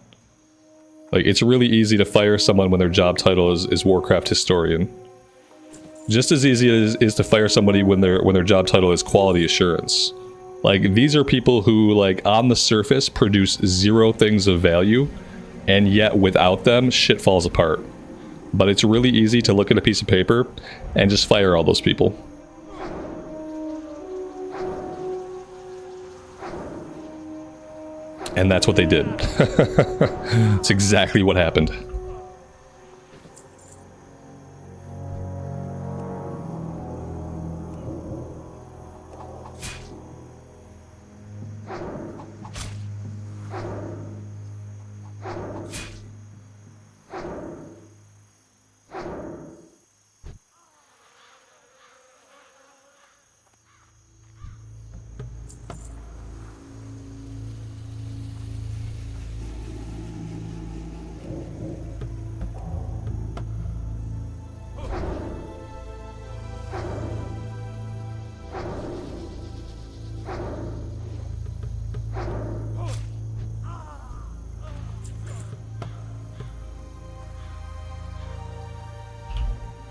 Like, it's really easy to fire someone when their job title is Warcraft Historian. Just as easy as is to fire somebody when their job title is Quality Assurance. Like, these are people who, like, on the surface produce zero things of value, and yet without them, shit falls apart. But it's really easy to look at a piece of paper and just fire all those people. And that's what they did. It's exactly what happened.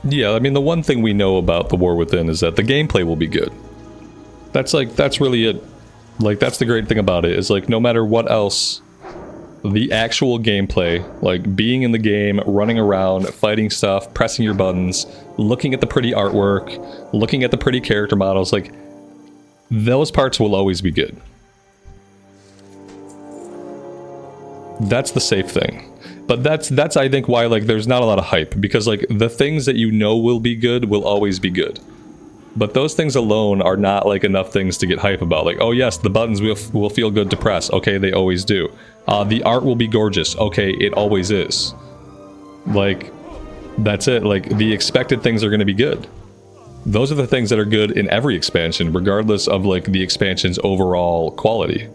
Yeah, I mean, the one thing we know about The War Within is that the gameplay will be good. That's really it. Like, that's the great thing about it, is like, no matter what else, the actual gameplay, like being in the game, running around, fighting stuff, pressing your buttons, looking at the pretty artwork, looking at the pretty character models, like, those parts will always be good. That's the safe thing. But that's I think why, like, there's not a lot of hype, because like the things that you know will be good will always be good. But those things alone are not like enough things to get hype about. Like, oh yes, the buttons will feel good to press. Okay, they always do. The art will be gorgeous. Okay, it always is. Like, that's it. Like, the expected things are going to be good. Those are the things that are good in every expansion, regardless of like the expansion's overall quality.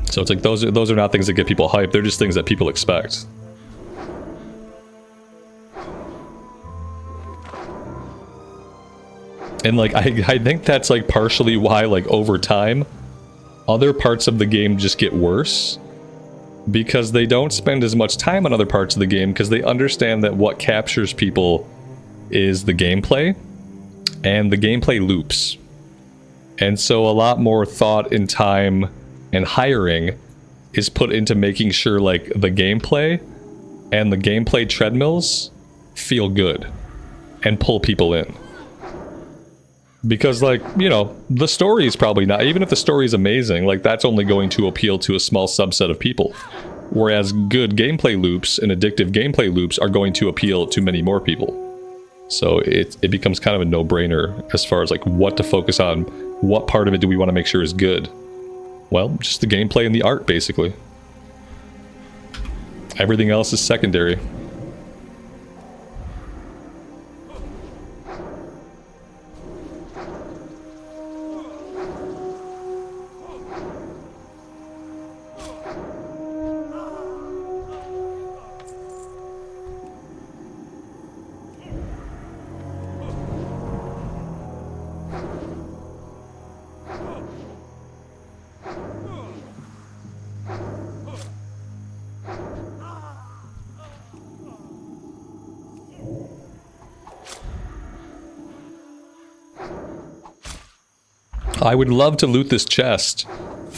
So it's like those are not things that get people hyped. They're just things that people expect. And like I think that's like partially why like over time other parts of the game just get worse, because they don't spend as much time on other parts of the game because they understand that what captures people is the gameplay, and the gameplay loops. And so a lot more thought and time and hiring is put into making sure like the gameplay and the gameplay treadmills feel good and pull people in. Because like, you know, the story is probably not, even if the story is amazing, like that's only going to appeal to a small subset of people. Whereas good gameplay loops and addictive gameplay loops are going to appeal to many more people. So it becomes kind of a no-brainer as far as like what to focus on. What part of it do we want to make sure is good? Well, just the gameplay and the art, basically. Everything else is secondary. I would love to loot this chest,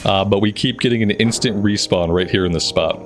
but we keep getting an instant respawn right here in this spot.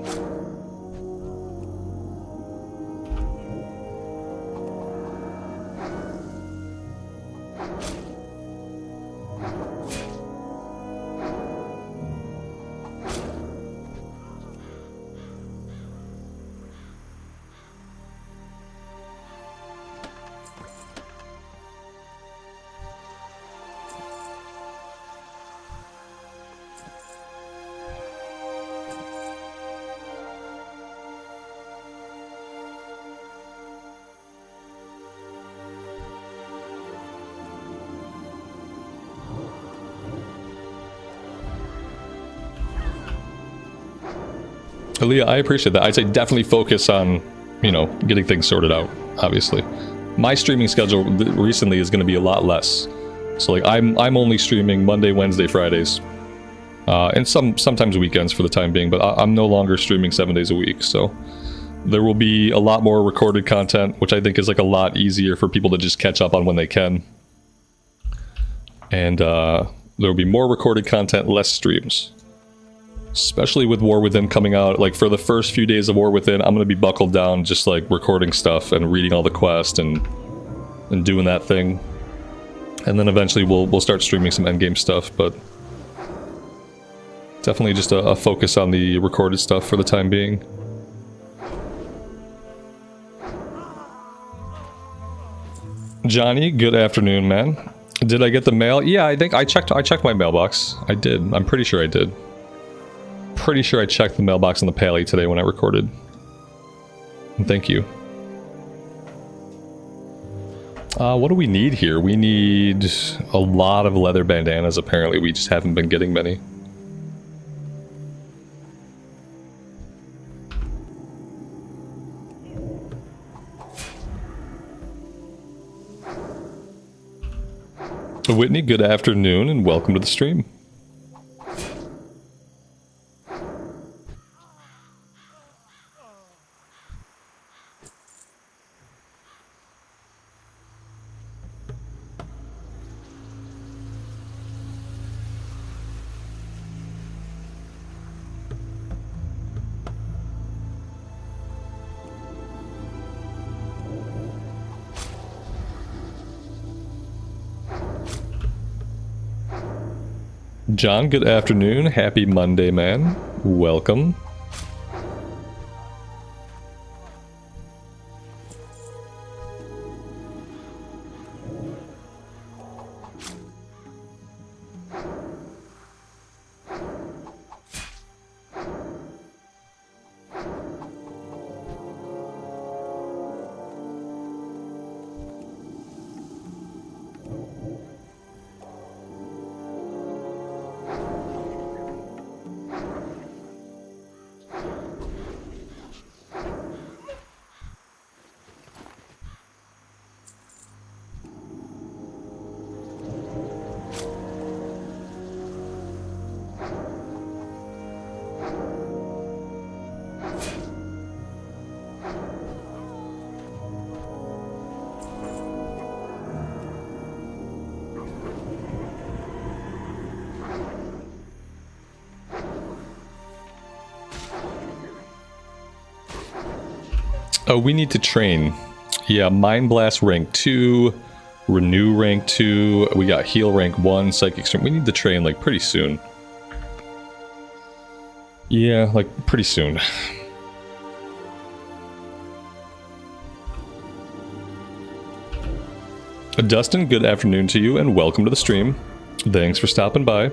Aaliyah, I appreciate that. I'd say definitely focus on, you know, getting things sorted out, obviously. My streaming schedule recently is going to be a lot less. So, like, I'm only streaming Monday, Wednesday, Fridays. And sometimes weekends for the time being, but I'm no longer streaming 7 days a week, so... There will be a lot more recorded content, which I think is, like, a lot easier for people to just catch up on when they can. And, there will be more recorded content, less streams. Especially with War Within coming out, like for the first few days of War Within, I'm gonna be buckled down just like recording stuff and reading all the quests and doing that thing. And then eventually we'll start streaming some endgame stuff, but definitely just a focus on the recorded stuff for the time being. Johnny, good afternoon, man. Did I get the mail? Yeah, I think I checked my mailbox. I did. I'm pretty sure I did. Pretty sure I checked the mailbox on the Pally today when I recorded. And thank you. What do we need here? We need a lot of leather bandanas, apparently. We just haven't been getting many. Whitney, good afternoon and welcome to the stream. John, good afternoon. Happy Monday, man. Welcome. Oh, we need to train. Yeah, Mind Blast rank 2, Renew rank 2, we got Heal rank 1, Psychic Strength. We need to train like pretty soon. Yeah, like pretty soon. Dustin, good afternoon to you and welcome to the stream. Thanks for stopping by.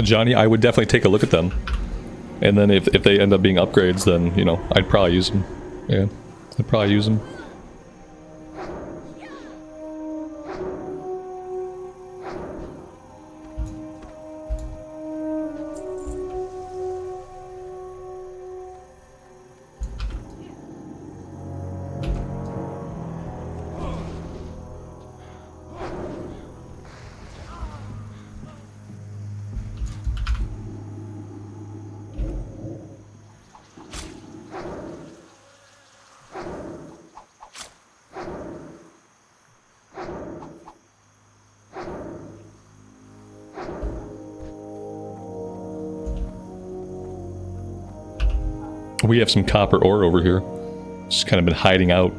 Johnny, I would definitely take a look at them. And then if they end up being upgrades, then, you know, I'd probably use them. Yeah, I'd probably use them. We have some copper ore over here. Just kind of been hiding out.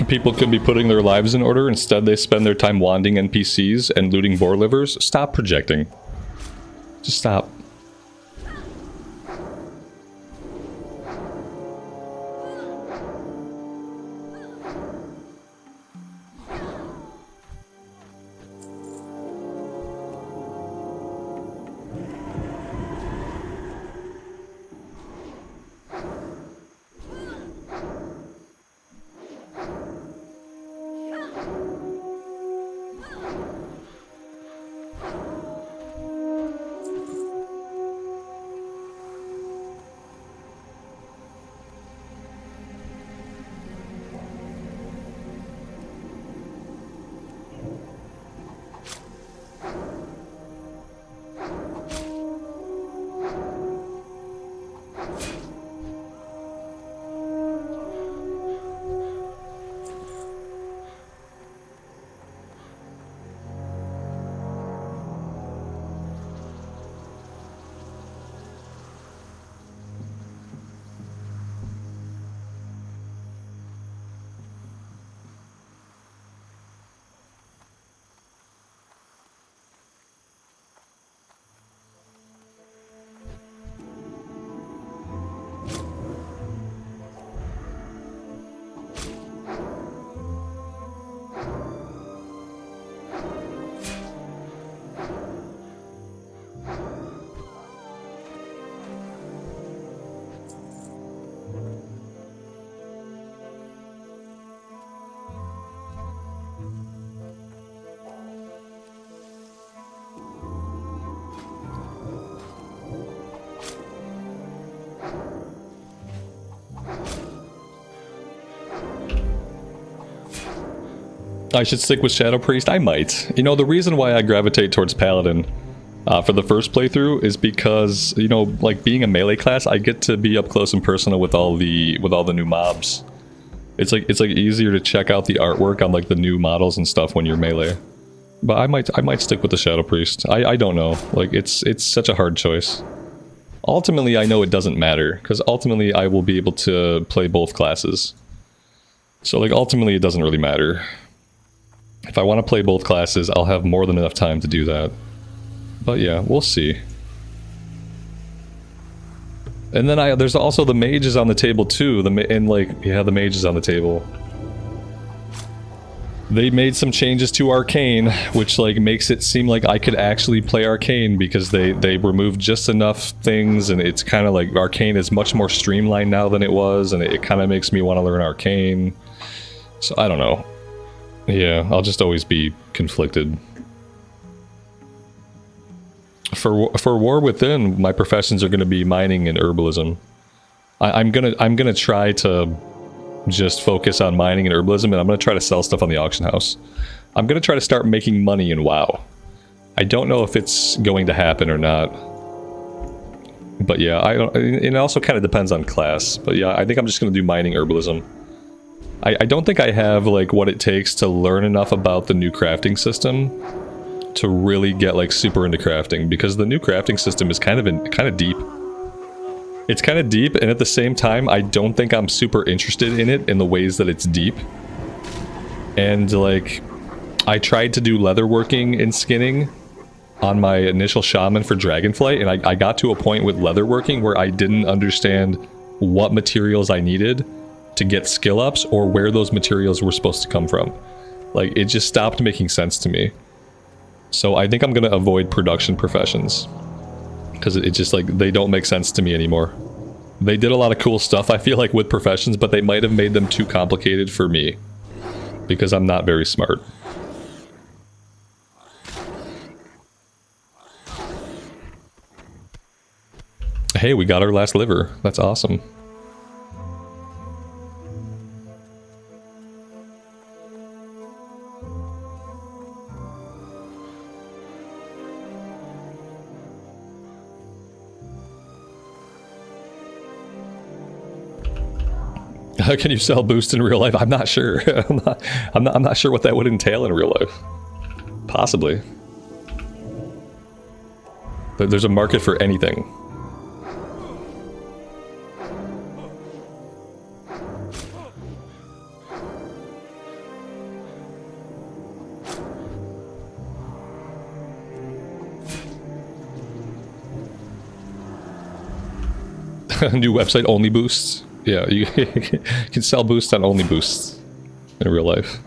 People could be putting their lives in order. Instead, they spend their time wanding NPCs and looting boar livers. Stop projecting. Just stop. I should stick with Shadow Priest? I might. You know, the reason why I gravitate towards Paladin for the first playthrough is because, you know, like being a melee class, I get to be up close and personal with all the new mobs. It's like easier to check out the artwork on like the new models and stuff when you're melee. But I might stick with the Shadow Priest. I don't know. Like it's such a hard choice. Ultimately, I know it doesn't matter because ultimately I will be able to play both classes. So like ultimately it doesn't really matter. If I want to play both classes, I'll have more than enough time to do that. But yeah, we'll see. And then there's also the mages on the table too. The mage is on the table. They made some changes to Arcane, which like makes it seem like I could actually play Arcane because they removed just enough things, and it's kind of like Arcane is much more streamlined now than it was, and it kind of makes me want to learn Arcane. So I don't know. Yeah, I'll just always be conflicted. For War Within, my professions are going to be mining and herbalism. I'm gonna try to just focus on mining and herbalism, and I'm gonna try to sell stuff on the auction house. I'm gonna try to start making money in WoW. I don't know if it's going to happen or not, but yeah, I don't. It also kind of depends on class. But yeah, I think I'm just gonna do mining herbalism. I don't think I have like what it takes to learn enough about the new crafting system to really get like super into crafting, because the new crafting system is kind of deep. It's kind of deep, and at the same time, I don't think I'm super interested in it in the ways that it's deep. And like, I tried to do leatherworking and skinning on my initial shaman for Dragonflight, and I got to a point with leatherworking where I didn't understand what materials I needed to get skill ups or where those materials were supposed to come from. Like, it just stopped making sense to me. So I think I'm gonna avoid production professions, because it just like, they don't make sense to me anymore. They did a lot of cool stuff, I feel like, with professions, but they might have made them too complicated for me, because I'm not very smart. Hey, we got our last liver. That's awesome. Can you sell boost in real life? I'm not sure. I'm not sure what that would entail in real life. Possibly. There's a market for anything. New website, only boosts. Yeah, you can sell boosts on only boosts in real life.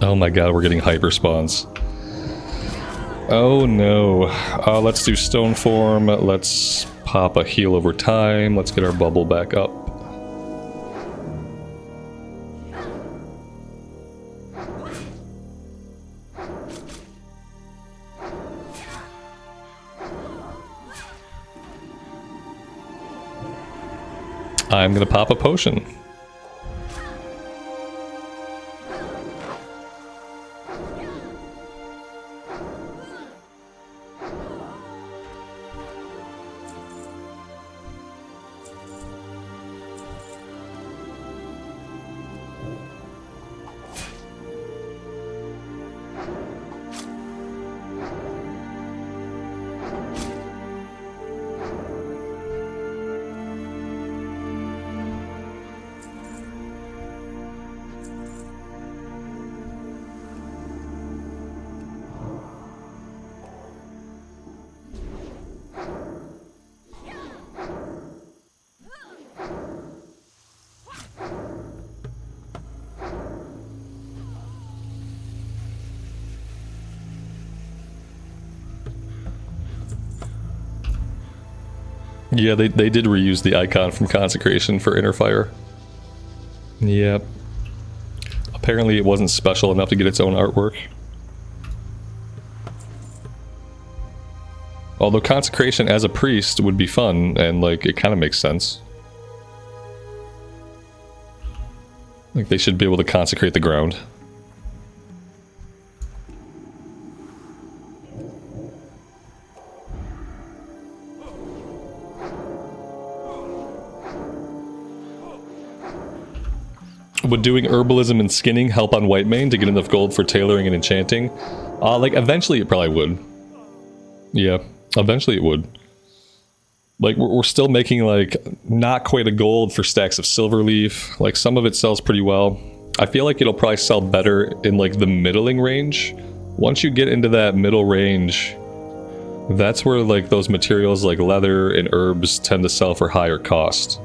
Oh my god, we're getting hyper spawns. Oh no. Let's do stone form. Let's pop a heal over time. Let's get our bubble back up. I'm gonna pop a potion. Yeah, they did reuse the icon from Consecration for Inner Fire. Yep. Apparently it wasn't special enough to get its own artwork. Although Consecration as a priest would be fun, and like, it kind of makes sense. Like, they should be able to consecrate the ground. Would doing herbalism and skinning help on Whitemane to get enough gold for tailoring and enchanting? Like, eventually it probably would. Yeah, eventually it would. Like, we're still making, like, not quite a gold for stacks of silver leaf. Like, some of it sells pretty well. I feel like it'll probably sell better in, like, the middling range. Once you get into that middle range, that's where, like, those materials like leather and herbs tend to sell for higher cost.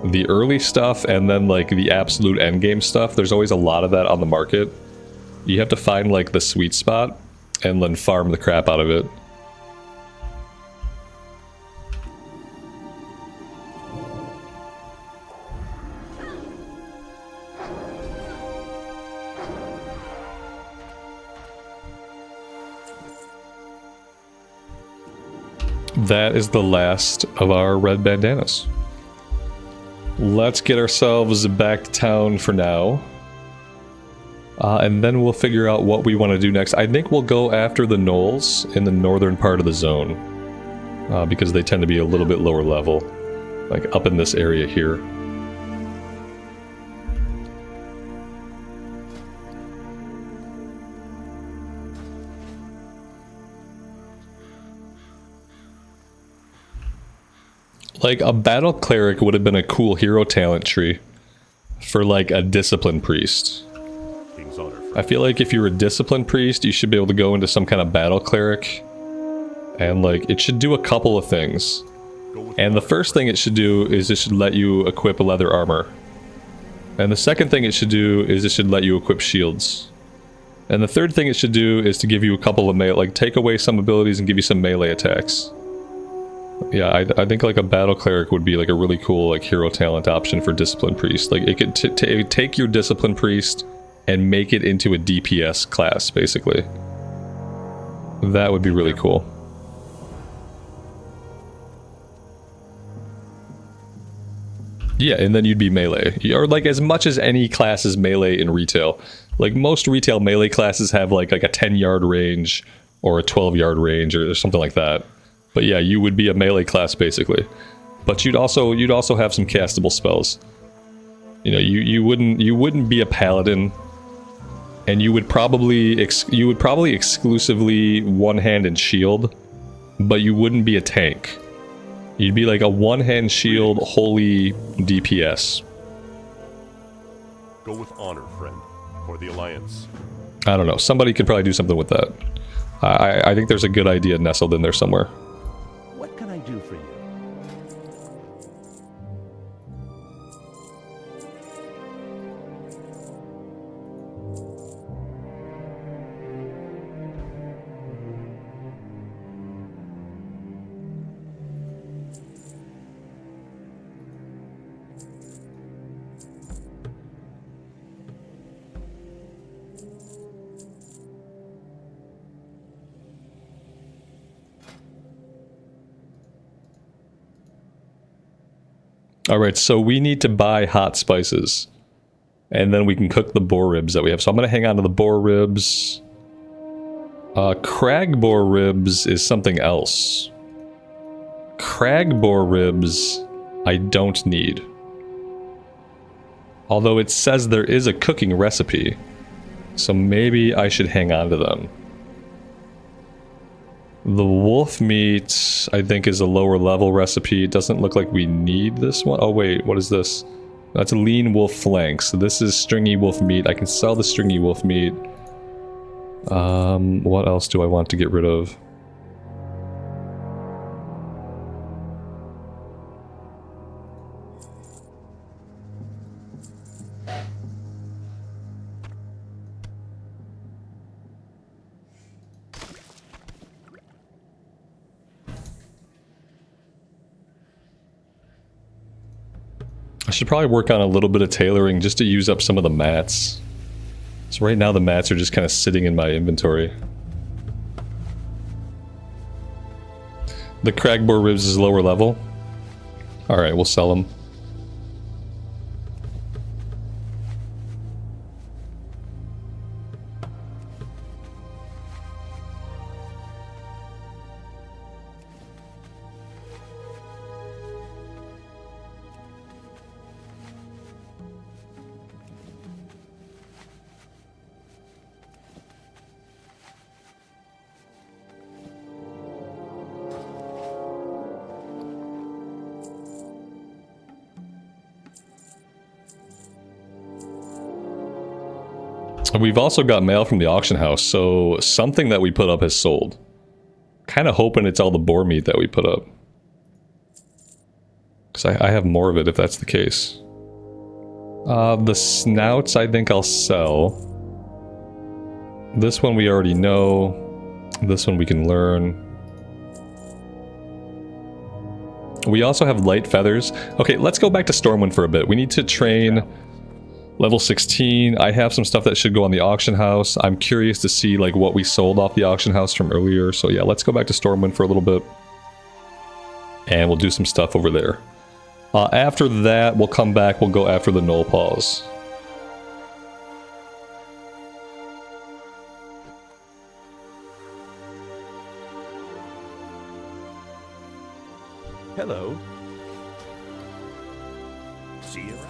The early stuff and then like the absolute endgame stuff, there's always a lot of that on the market. You have to find like the sweet spot and then farm the crap out of it. That is the last of our red bandanas. Let's get ourselves back to town for now. And then we'll figure out what we want to do next. I think we'll go after the gnolls in the northern part of the zone. Because they tend to be a little bit lower level. Like up in this area here. Like, a battle cleric would have been a cool hero talent tree for, like, a discipline priest. I feel like if you're a discipline priest, you should be able to go into some kind of battle cleric. And, like, it should do a couple of things. And the first thing it should do is it should let you equip leather armor. And the second thing it should do is it should let you equip shields. And the third thing it should do is to give you a couple of melee, like, take away some abilities and give you some melee attacks. Yeah, I think like a battle cleric would be like a really cool like hero talent option for discipline priest. Like it could take your discipline priest and make it into a DPS class, basically. That would be really cool. Yeah, and then you'd be melee. Or like as much as any class is melee in retail. Like most retail melee classes have like a 10-yard range or a 12-yard range or something like that. But yeah, you would be a melee class basically. But you'd also have some castable spells. You know, you wouldn't be a paladin, and you would probably exclusively one-hand and shield, but you wouldn't be a tank. You'd be like a one-hand shield holy DPS. Go with honor, friend, for the Alliance. I don't know. Somebody could probably do something with that. I think there's a good idea nestled in there somewhere. What can I do for you? Alright, so we need to buy hot spices. And then we can cook the boar ribs that we have. So I'm going to hang on to the boar ribs. Crag boar ribs is something else. Crag boar ribs I don't need. Although it says there is a cooking recipe. So maybe I should hang on to them. The wolf meat, I think, is a lower level recipe. It doesn't look like we need this one. Oh wait, what is this? That's a lean wolf flank. So this is stringy wolf meat. I can sell the stringy wolf meat. What else do I want to get rid of? I should probably work on a little bit of tailoring just to use up some of the mats. So right now the mats are just kind of sitting in my inventory. The cragboar ribs is lower level. Alright, we'll sell them. We've also got mail from the auction house, so something that we put up has sold. Kind of hoping it's all the boar meat that we put up. Because I have more of it if that's the case. The snouts I think I'll sell. This one we already know. This one we can learn. We also have light feathers. Okay, let's go back to Stormwind for a bit. We need to train... Level 16, I have some stuff that should go on the auction house. I'm curious to see like what we sold off the auction house from earlier. So yeah, let's go back to Stormwind for a little bit. And we'll do some stuff over there. After that, we'll come back, we'll go after the Knoll Paws. Hello. See you around.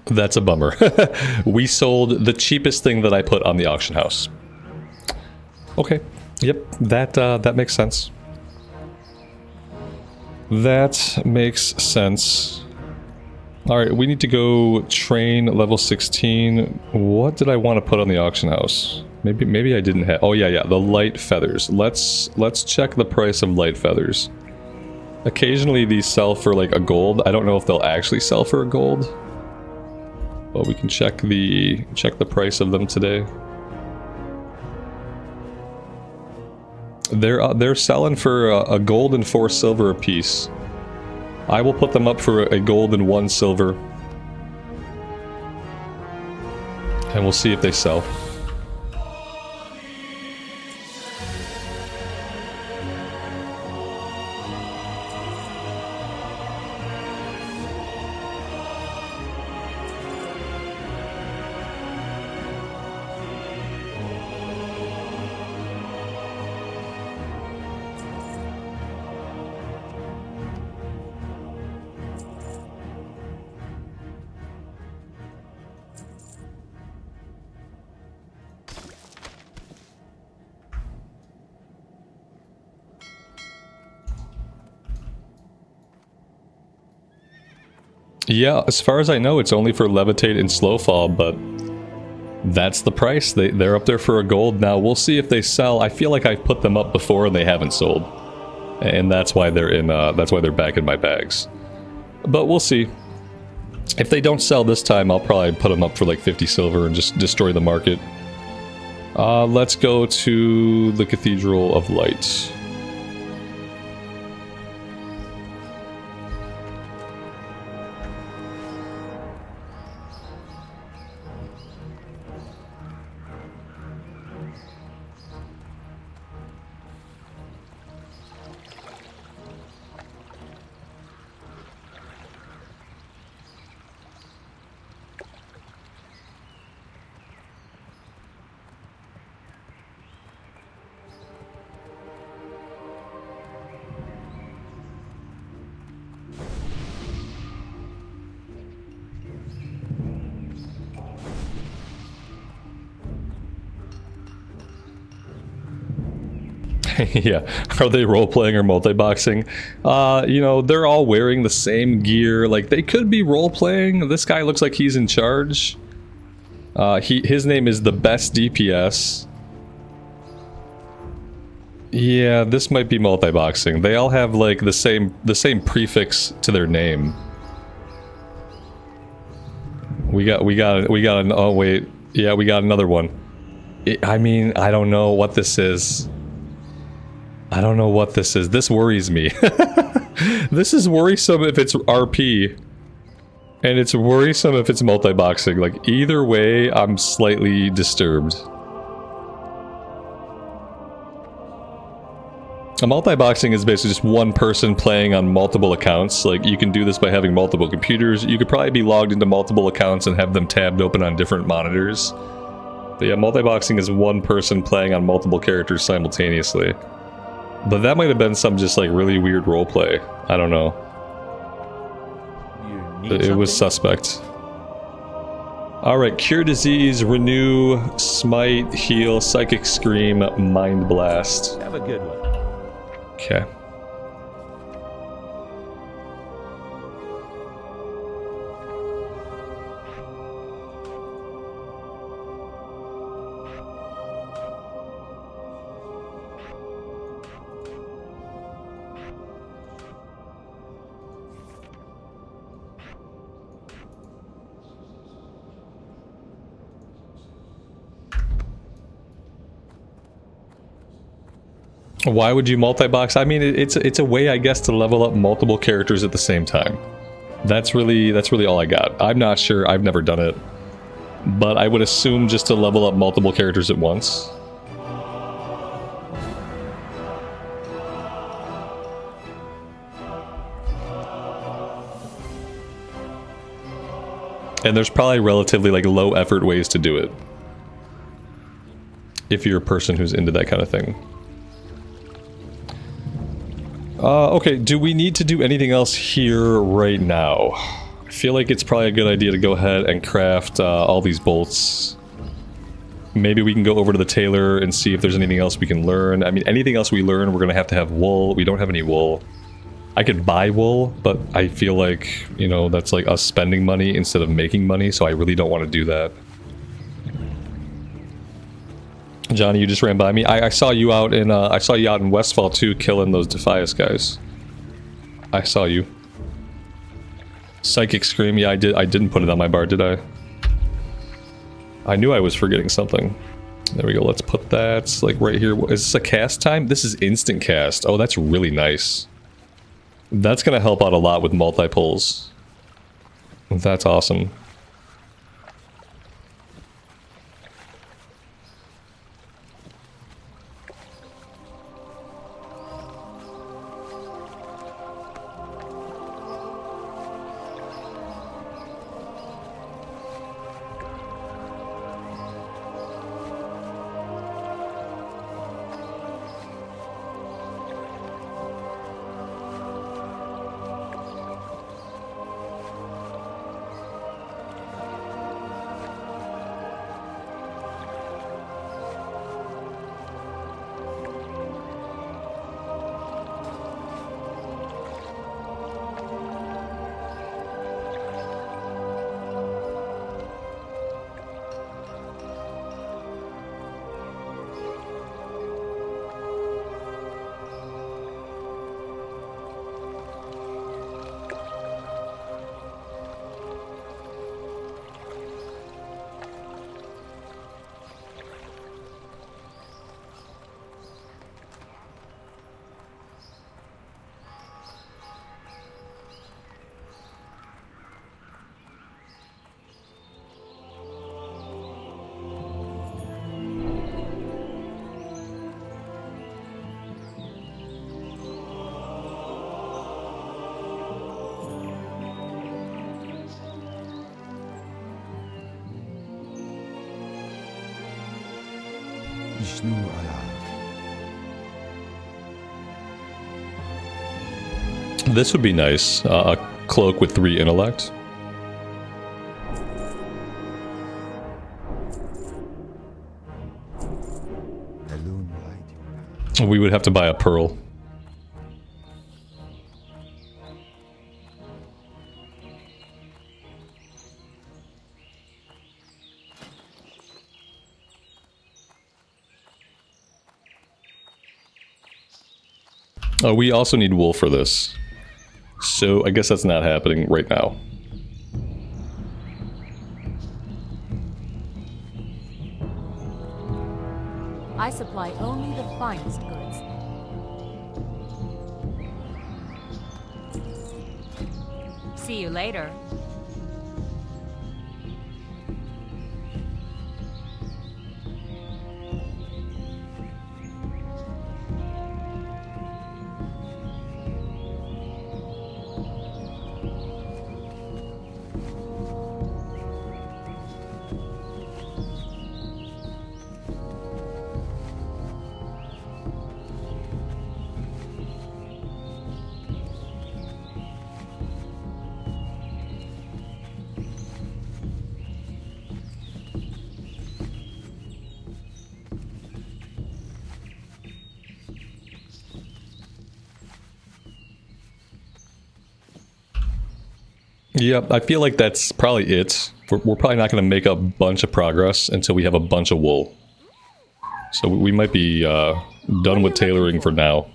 That's a bummer. We sold the cheapest thing that I put on the auction house. Okay. Yep. That makes sense. That makes sense. Alright, we need to go train level 16. What did I want to put on the auction house? Maybe I didn't have... Oh yeah, the light feathers. Let's check the price of light feathers. Occasionally these sell for like a gold. I don't know if they'll actually sell for a gold. But we can check the price of them today. They're selling for a gold and 4 silver a piece. I will put them up for a gold and 1 silver. And we'll see if they sell. Yeah, as far as I know, it's only for Levitate and Slowfall, but that's the price. They're up there for a gold. Now, we'll see if they sell. I feel like I've put them up before and they haven't sold. And that's why they're in, that's why they're back in my bags. But we'll see. If they don't sell this time, I'll probably put them up for like 50 silver and just destroy the market. Let's go to the Cathedral of Light. Yeah, are they role-playing or multi-boxing? You know, they're all wearing the same gear. Like, they could be role-playing. This guy looks like he's in charge. His name is the best DPS. Yeah, this might be multi-boxing. They all have like the same prefix to their name. We got an, oh wait, yeah, we got another one. I mean, I don't know what this is. I don't know what this is. This worries me. This is worrisome if it's RP. And it's worrisome if it's multi-boxing. Like, either way, I'm slightly disturbed. A multi-boxing is basically just one person playing on multiple accounts. Like, you can do this by having multiple computers. You could probably be logged into multiple accounts and have them tabbed open on different monitors. But yeah, multi-boxing is one person playing on multiple characters simultaneously. But that might have been some just like really weird roleplay. I don't know. It was suspect. Alright, Cure Disease, Renew, Smite, Heal, Psychic Scream, Mind Blast. Have a good one. Okay. Why would you multi-box? I mean, it's a way, I guess, to level up multiple characters at the same time. That's really all I got. I'm not sure. I've never done it, but I would assume just to level up multiple characters at once. And there's probably relatively like low effort ways to do it, if you're a person who's into that kind of thing. Okay, do we need to do anything else here right now? I feel like it's probably a good idea to go ahead and craft all these bolts. Maybe we can go over to the tailor and see if there's anything else we can learn. I mean, anything else we learn, we're going to have wool. We don't have any wool. I could buy wool, but I feel like, you know, that's like us spending money instead of making money, so I really don't want to do that. Johnny, you just ran by me. I saw you out in Westfall too, killing those Defias guys. I saw you. Psychic Scream, yeah, I didn't put it on my bar, did I? I knew I was forgetting something. There we go, let's put that like right here. Is this a cast time? This is instant cast. Oh, that's really nice. That's gonna help out a lot with multi-pulls. That's awesome. This would be nice. A cloak with 3 intellect. We would have to buy a pearl. Oh, we also need wool for this. So I guess that's not happening right now. I supply only the finest goods. See you later. Yeah, I feel like that's probably it. We're probably not going to make a bunch of progress until we have a bunch of wool. So we might be done with tailoring for now.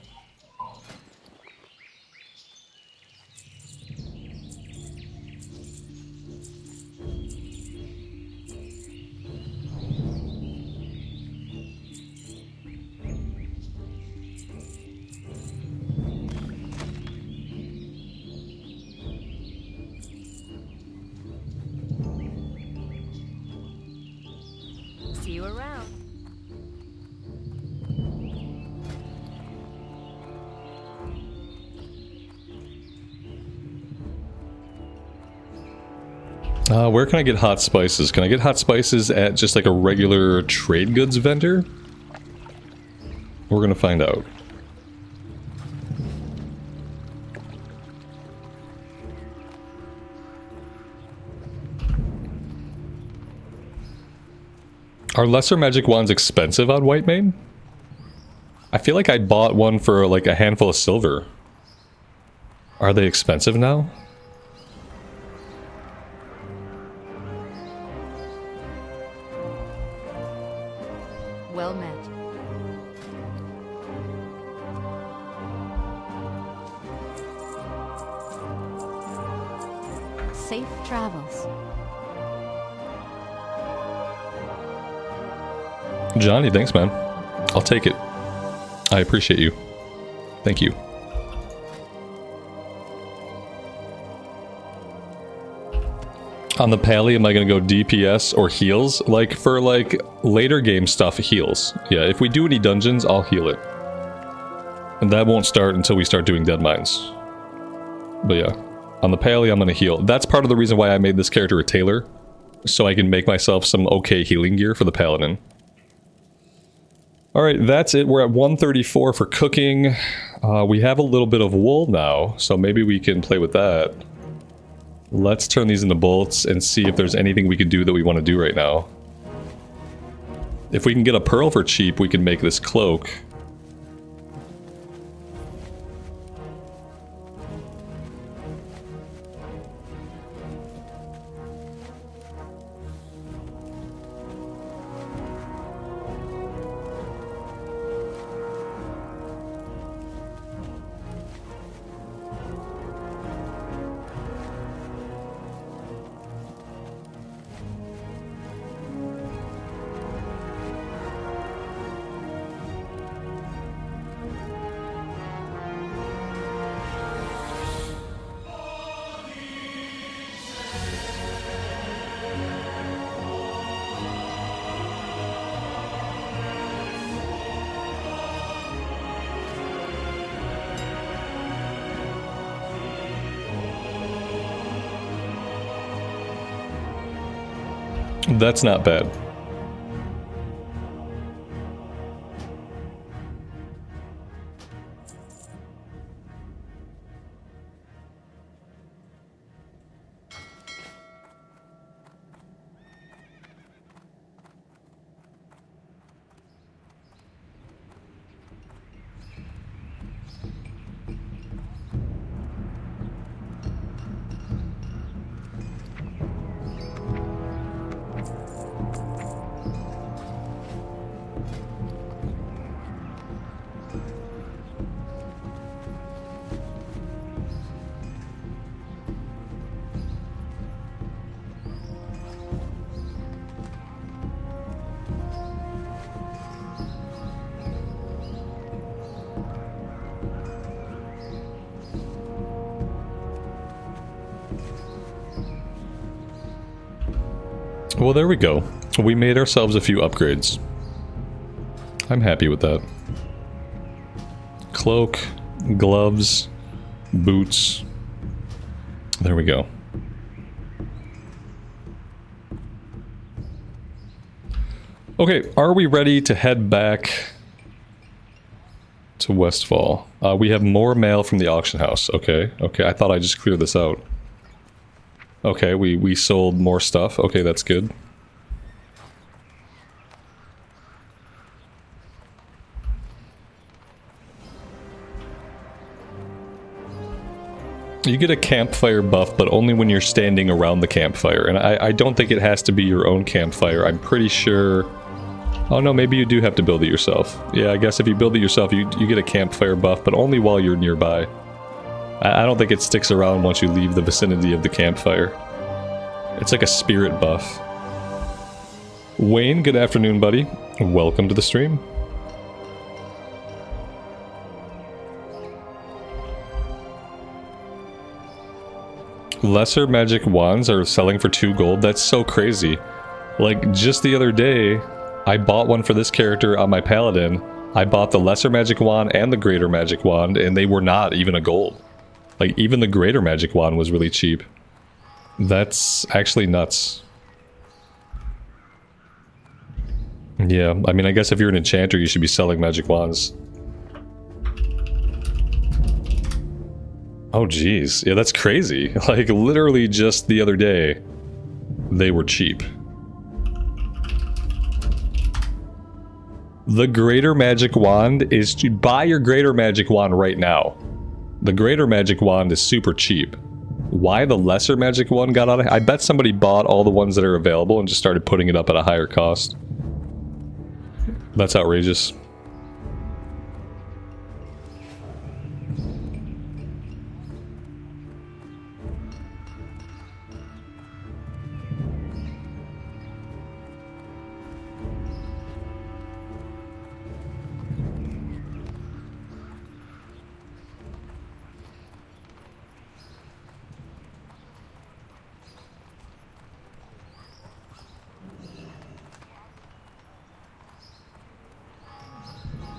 See you around. Where can I get hot spices? Can I get hot spices at just like a regular trade goods vendor? We're gonna find out. Are lesser magic wands expensive on Whitemane? I feel like I bought one for like a handful of silver. Are they expensive now? Well met. Safe travels. Johnny, thanks, man. I'll take it. I appreciate you. Thank you. On the pally, am I going to go DPS or heals? Like, for, like, later game stuff, heals. Yeah, if we do any dungeons, I'll heal it. And that won't start until we start doing dead mines. But yeah, on the pally, I'm going to heal. That's part of the reason why I made this character a tailor. So I can make myself some okay healing gear for the paladin. Alright, that's it. We're at 134 for cooking. We have a little bit of wool now, so maybe we can play with that. Let's turn these into bolts and see if there's anything we can do that we want to do right now. If we can get a pearl for cheap, we can make this cloak. That's not bad. Well, there we go. We made ourselves a few upgrades. I'm happy with that. Cloak, gloves, boots. There we go. Okay, are we ready to head back to Westfall? We have more mail from the auction house. Okay, okay, I thought I just cleared this out. Okay, we sold more stuff. Okay, that's good. You get a campfire buff, but only when you're standing around the campfire. And I don't think it has to be your own campfire. I'm pretty sure... Oh no, maybe you do have to build it yourself. Yeah, I guess if you build it yourself, you get a campfire buff, but only while you're nearby. I don't think it sticks around once you leave the vicinity of the campfire. It's like a spirit buff. Wayne, good afternoon, buddy. Welcome to the stream. Lesser magic wands are selling for 2 gold. That's so crazy. Like, just the other day, I bought one for this character on my paladin. I bought the lesser magic wand and the greater magic wand, and they were not even a gold. Like, even the greater magic wand was really cheap. That's actually nuts. Yeah, I mean, I guess if you're an enchanter, you should be selling magic wands. Oh, geez. Yeah, that's crazy. Like, literally just the other day, they were cheap. The greater magic wand is to buy your greater magic wand right now. The greater magic wand is super cheap. Why the lesser magic one got on it? I bet somebody bought all the ones that are available and just started putting it up at a higher cost. That's outrageous.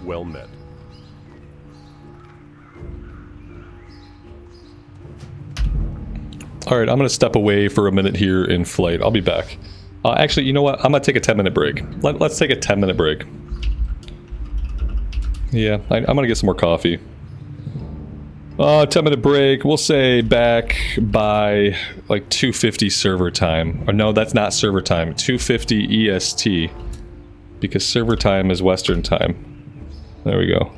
Well met. Alright, I'm gonna step away for a minute here in flight. I'll be back. Actually, you know what? I'm gonna take a 10-minute break. Let's take a 10-minute break. Yeah, I'm gonna get some more coffee. 10-minute break. We'll say back by like 2:50 server time. Or no, that's not server time. 2:50 EST. Because server time is Western time. There we go.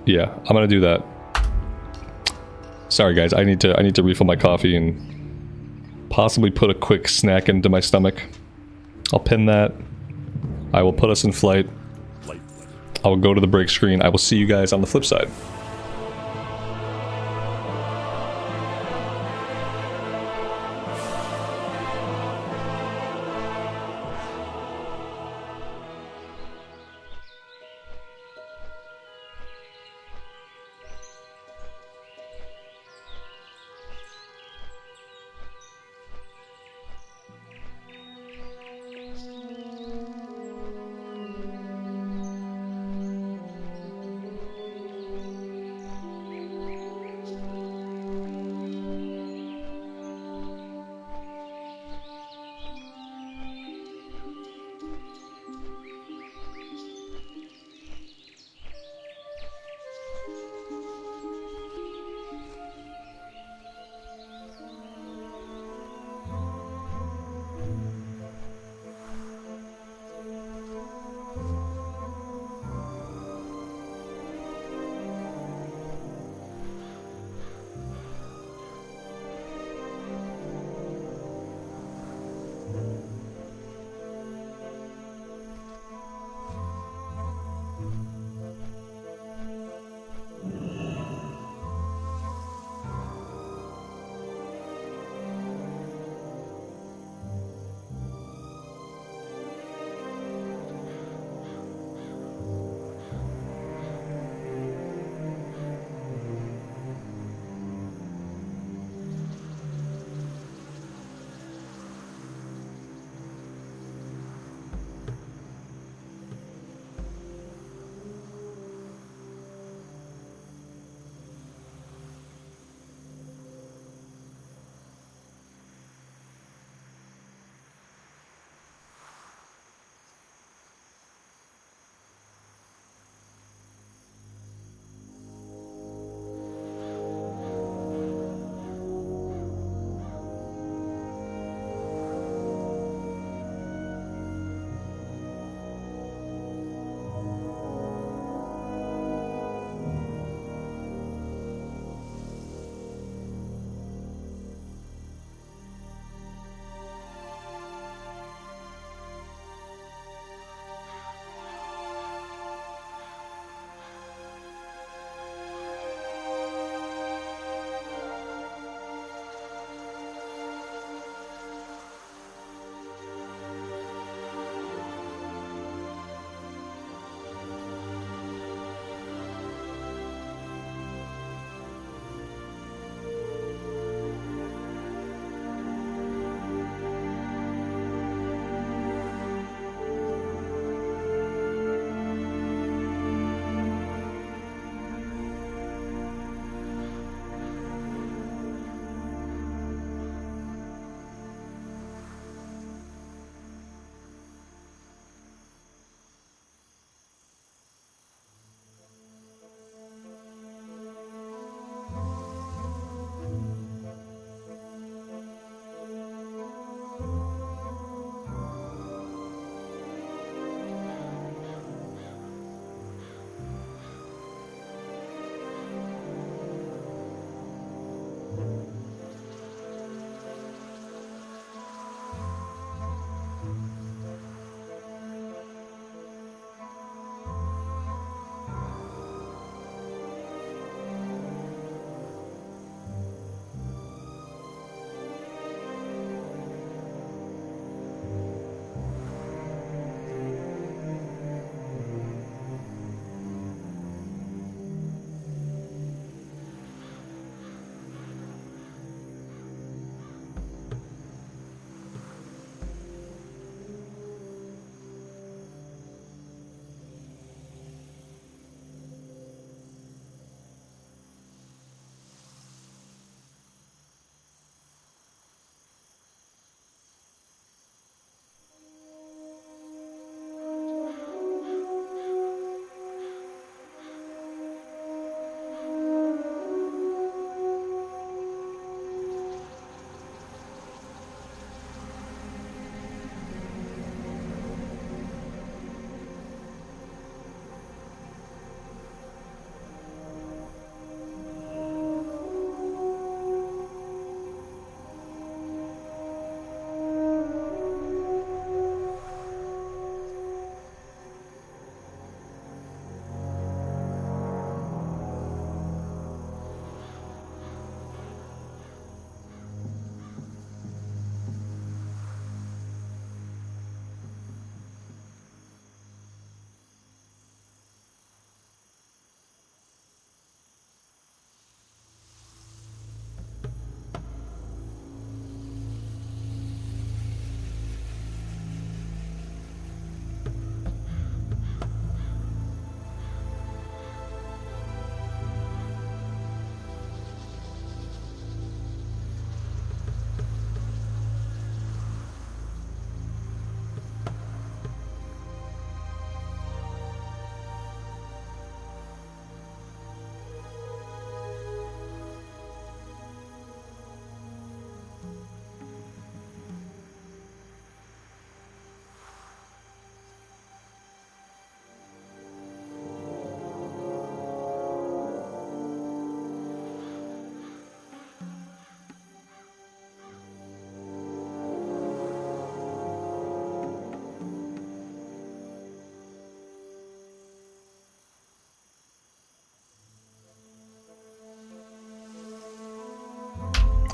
Yeah, I'm gonna do that. Sorry guys, I need to refill my coffee and possibly put a quick snack into my stomach. I'll pin that. I will put us in flight. I will go to the break screen. I will see you guys on the flip side.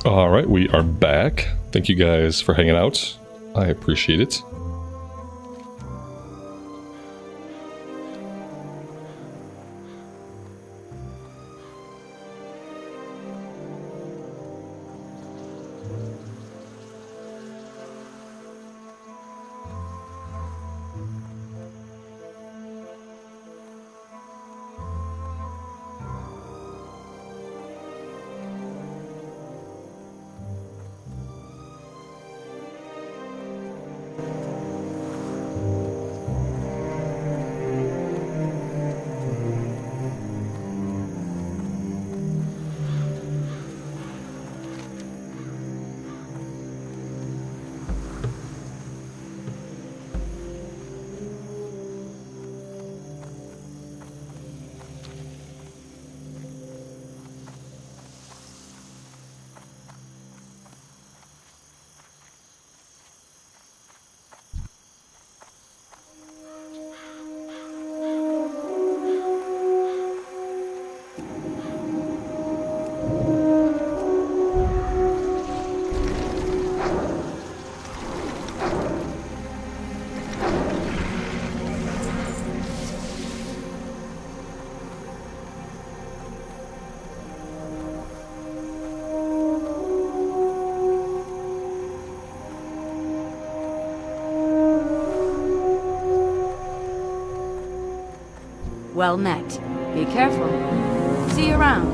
Alright, we are back. Thank you guys for hanging out. I appreciate it. Well met. Be careful. See you around.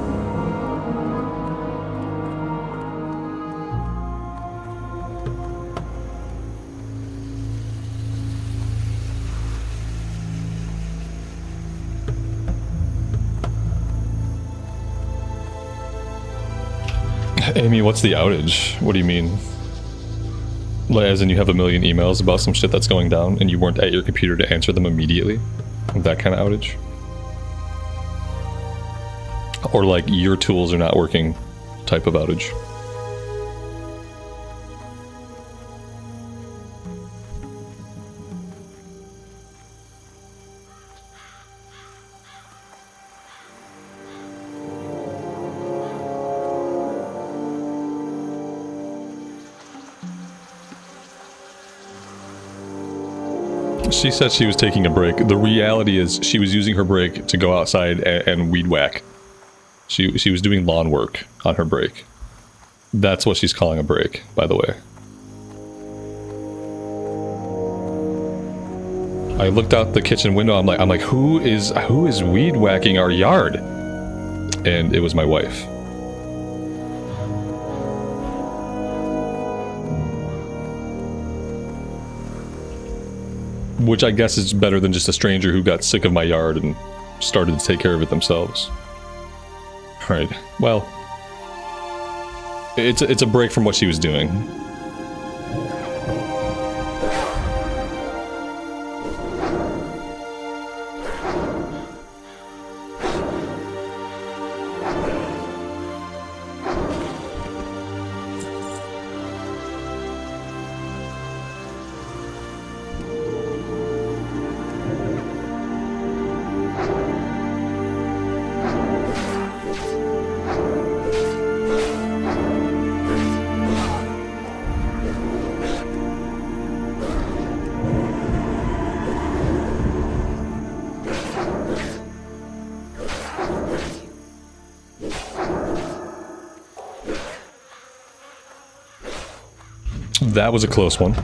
Amy, what's the outage? What do you mean? Like, as in you have a million emails about some shit that's going down and you weren't at your computer to answer them immediately? That kind of outage? Or like your tools are not working type of outage? She said she was taking a break. The reality is she was using her break to go outside and weed whack. She was doing lawn work on her break. That's what she's calling a break, by the way. I looked out the kitchen window. I'm like, who is weed whacking our yard? And it was my wife. Which I guess is better than just a stranger who got sick of my yard and started to take care of it themselves. Alright, well, it's a break from what she was doing. That was a close one.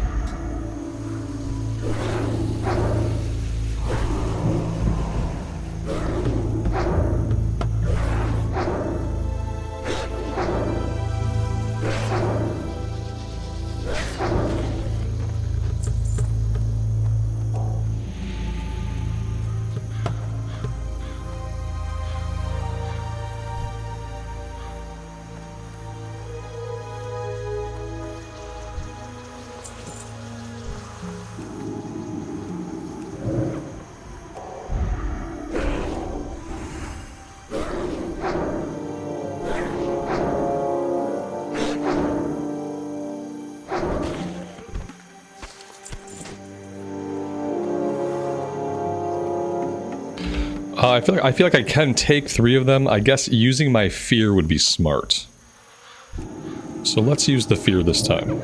I feel like I can take 3 of them. I guess using my fear would be smart. So let's use the fear this time.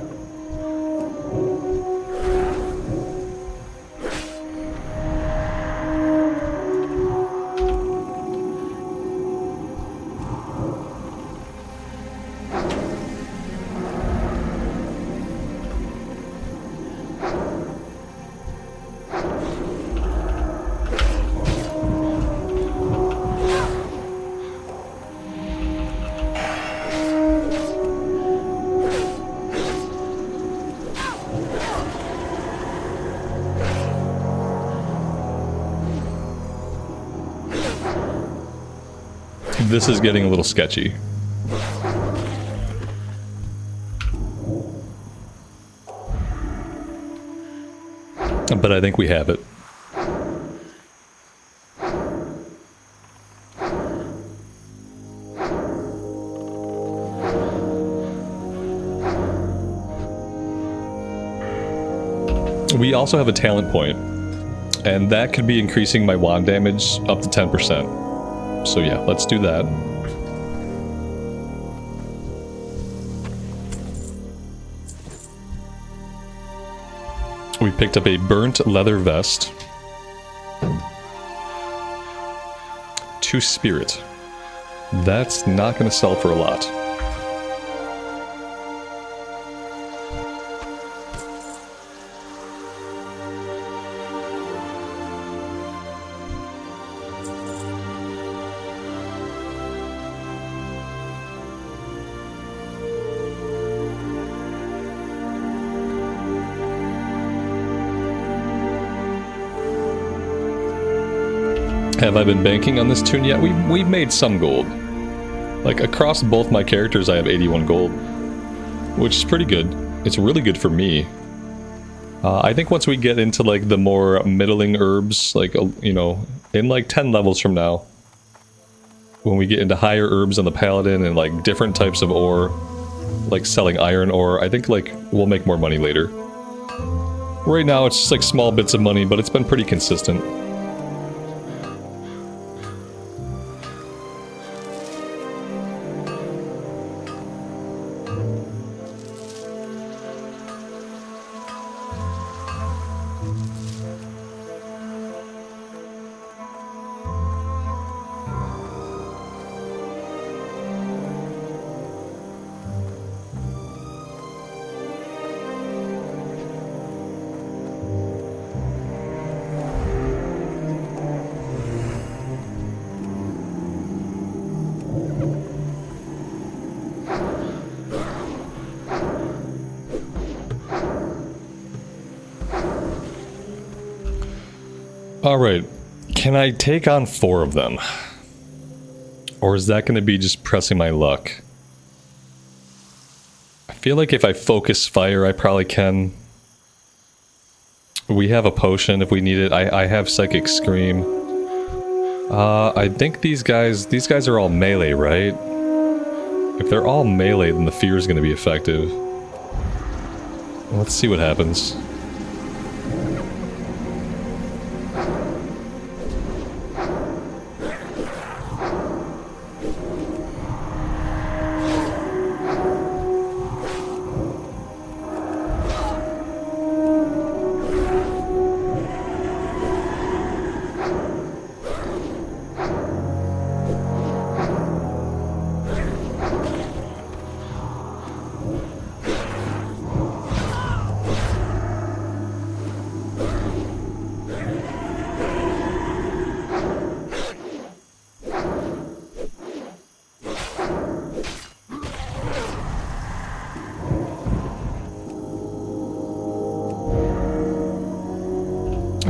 This is getting a little sketchy. But I think we have it. We also have a talent point, and that could be increasing my wand damage up to 10%. So yeah, let's do that. We picked up a burnt leather vest. 2 spirit. That's not going to sell for a lot. Have I been banking on this Toon yet? We've made some gold. Like, across both my characters I have 81 gold. Which is pretty good. It's really good for me. I think once we get into, like, the more middling herbs, like, you know, in, like, 10 levels from now, when we get into higher herbs on the Paladin and, like, different types of ore, like selling iron ore, I think, like, we'll make more money later. Right now, it's just, like, small bits of money, but it's been pretty consistent. Alright, can I take on 4 of them? Or is that going to be just pressing my luck? I feel like if I focus fire, I probably can. We have a potion if we need it. I have Psychic Scream. I think these guys are all melee, right? If they're all melee, then the fear is going to be effective. Let's see what happens.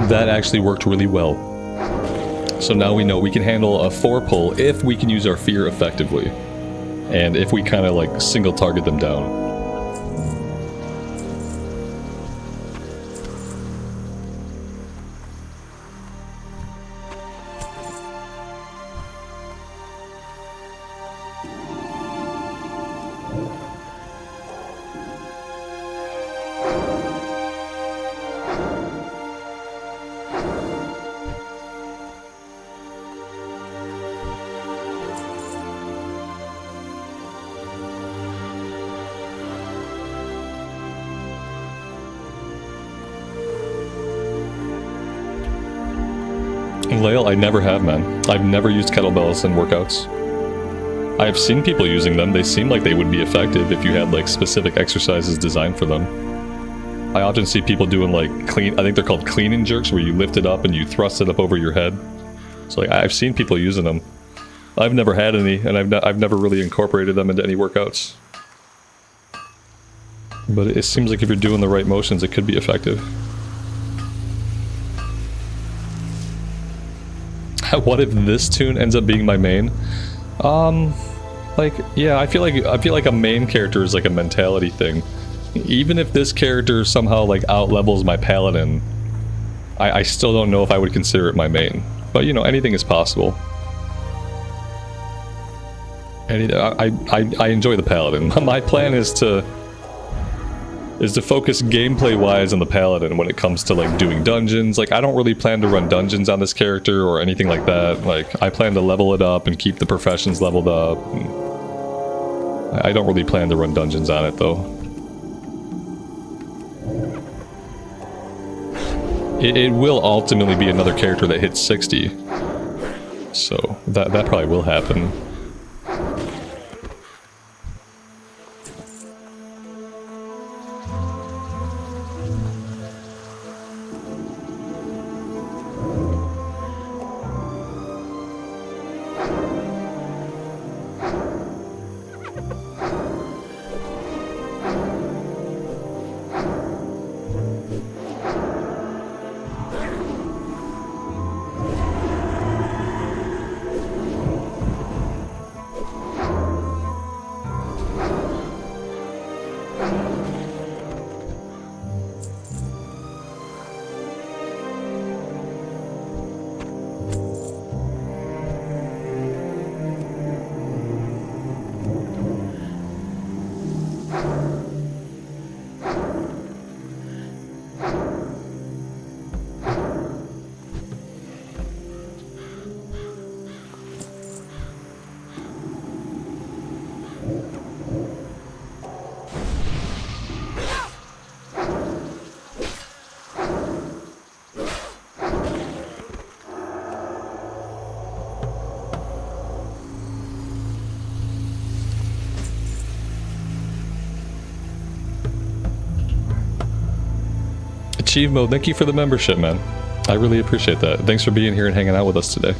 That actually worked really well. So now we know we can handle a 4 pull if we can use our fear effectively. And if we kind of like single target them down. Lael, I never have, man. I've never used kettlebells in workouts. I've seen people using them. They seem like they would be effective if you had like specific exercises designed for them. I often see people doing like I think they're called clean and jerks, where you lift it up and you thrust it up over your head. So like I've seen people using them. I've never had any, and I've never really incorporated them into any workouts. But it seems like if you're doing the right motions, it could be effective. What if this Toon ends up being my main? Like, yeah, I feel like a main character is like a mentality thing. Even if this character somehow like outlevels my paladin, I still don't know if I would consider it my main. But you know, anything is possible. I enjoy the paladin. My plan is to focus gameplay wise on the paladin when it comes to like doing dungeons. Like I don't really plan to run dungeons on this character or anything like that. Like I plan to level it up and keep the professions leveled up. I don't really plan to run dungeons on it though. It will ultimately be another character that hits 60. So that probably will happen. Achieve Mode, thank you for the membership, man. I really appreciate that. Thanks for being here and hanging out with us today.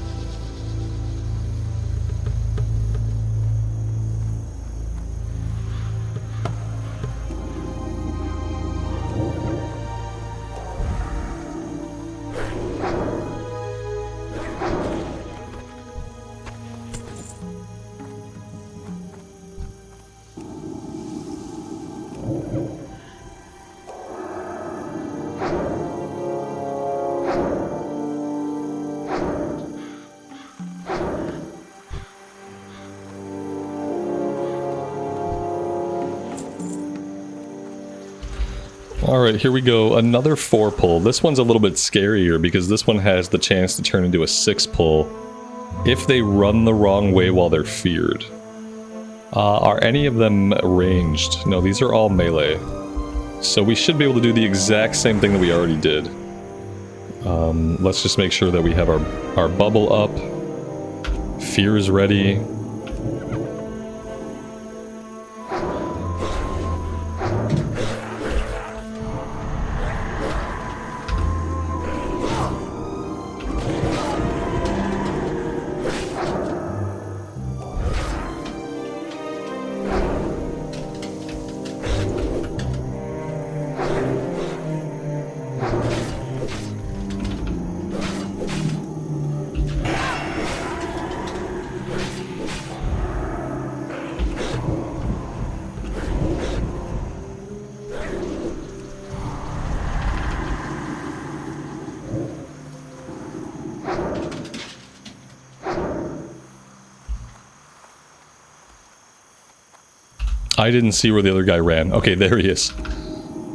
Alright, here we go. Another 4 pull. This one's a little bit scarier because this one has the chance to turn into a 6 pull if they run the wrong way while they're feared. Are any of them ranged? No, these are all melee. So we should be able to do the exact same thing that we already did. Let's just make sure that we have our bubble up. Fear is ready. I didn't see where the other guy ran. Okay, there he is.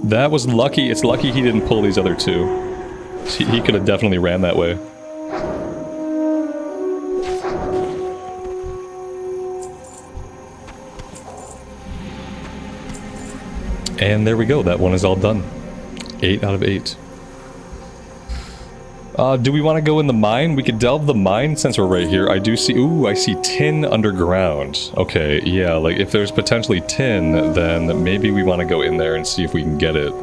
That was lucky. It's lucky he didn't pull these other two. He could have definitely ran that way. And there we go. That one is all done. 8 out of 8. Do we want to go in the mine? We could delve the mine since we're right here. I do see... Ooh, I see tin underground. Okay, yeah, like if there's potentially tin, then maybe we want to go in there and see if we can get it.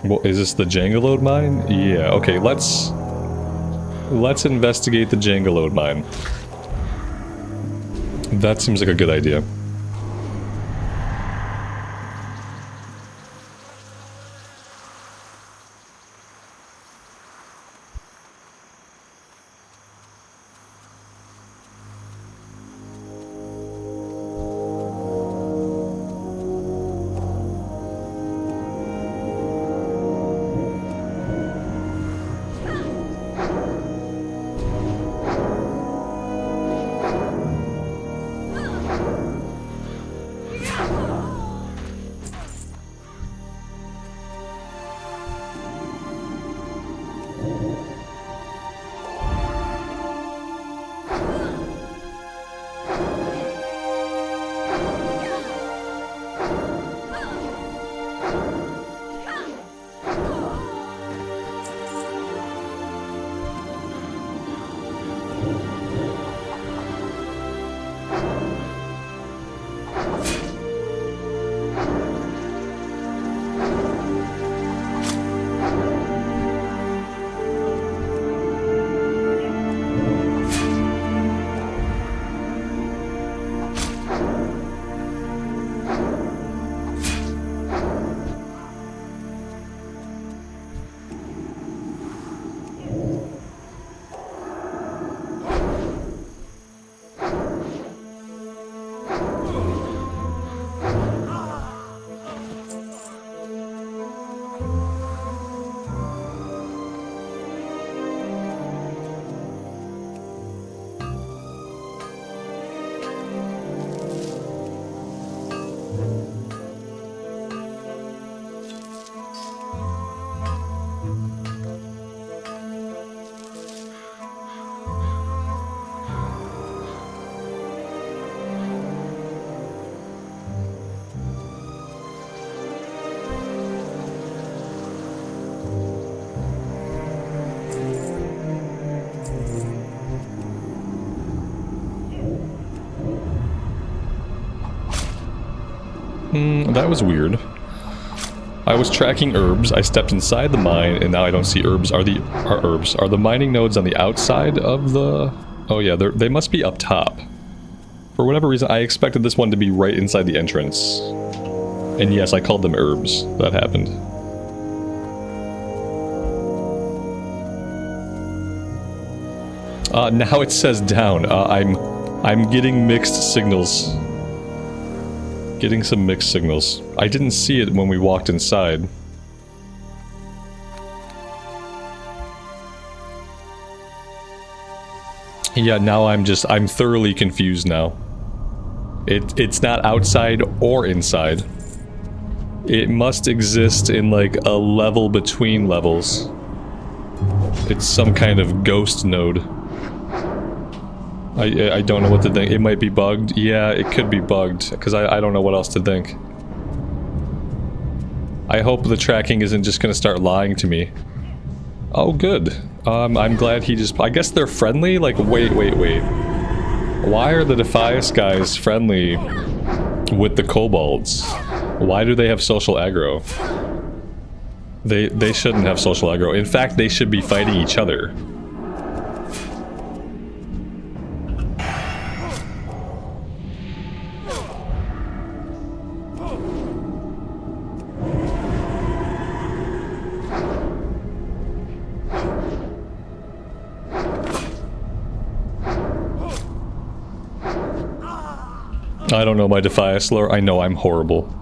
Well, is this the Jangalode mine? Yeah, okay, let's investigate the Jangalode mine. That seems like a good idea. That was weird. I was tracking herbs, I stepped inside the mine, and now I don't see herbs. Are the mining nodes on the outside of the... Oh yeah, they must be up top. For whatever reason, I expected this one to be right inside the entrance. And yes, I called them herbs. That happened. Now it says down. I'm getting mixed signals. Getting some mixed signals. I didn't see it when we walked inside. Yeah, now I'm thoroughly confused now. It's not outside or inside. It must exist in like a level between levels. It's some kind of ghost node. I don't know what to think. It might be bugged. Yeah, it could be bugged, because I don't know what else to think. I hope the tracking isn't just gonna start lying to me. Oh, good. I'm glad he just... I guess they're friendly? Like, wait. Why are the Defias guys friendly with the kobolds? Why do they have social aggro? They shouldn't have social aggro. In fact, they should be fighting each other. I don't know my Defias lore. I know I'm horrible.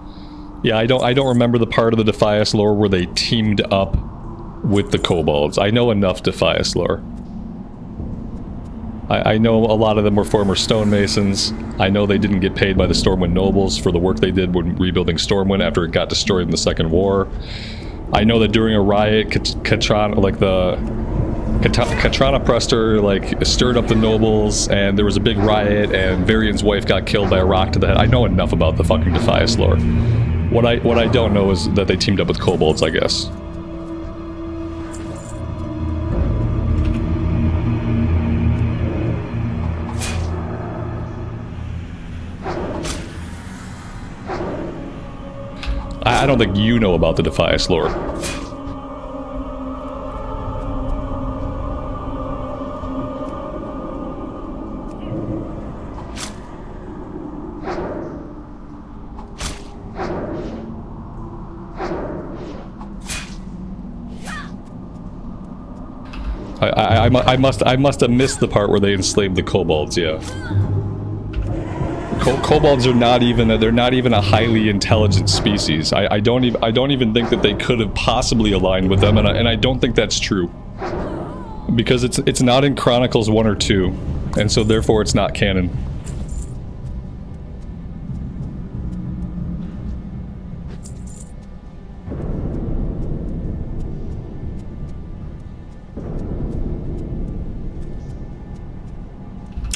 Yeah, I don't remember the part of the Defias lore where they teamed up with the kobolds. I know enough Defias lore. I know a lot of them were former stonemasons. I know they didn't get paid by the Stormwind nobles for the work they did when rebuilding Stormwind after it got destroyed in the Second War. I know that during a riot, Katrana Prester, like, stirred up the nobles, and there was a big riot, and Varian's wife got killed by a rock to the head. I know enough about the fucking Defias lore. What I don't know is that they teamed up with kobolds, I guess. I don't think you know about the Defias lore. I must have missed the part where they enslaved the kobolds. Yeah, kobolds are not even a highly intelligent species. I don't even think that they could have possibly aligned with them, and I don't think that's true because it's not in Chronicles 1 or 2, and so therefore it's not canon.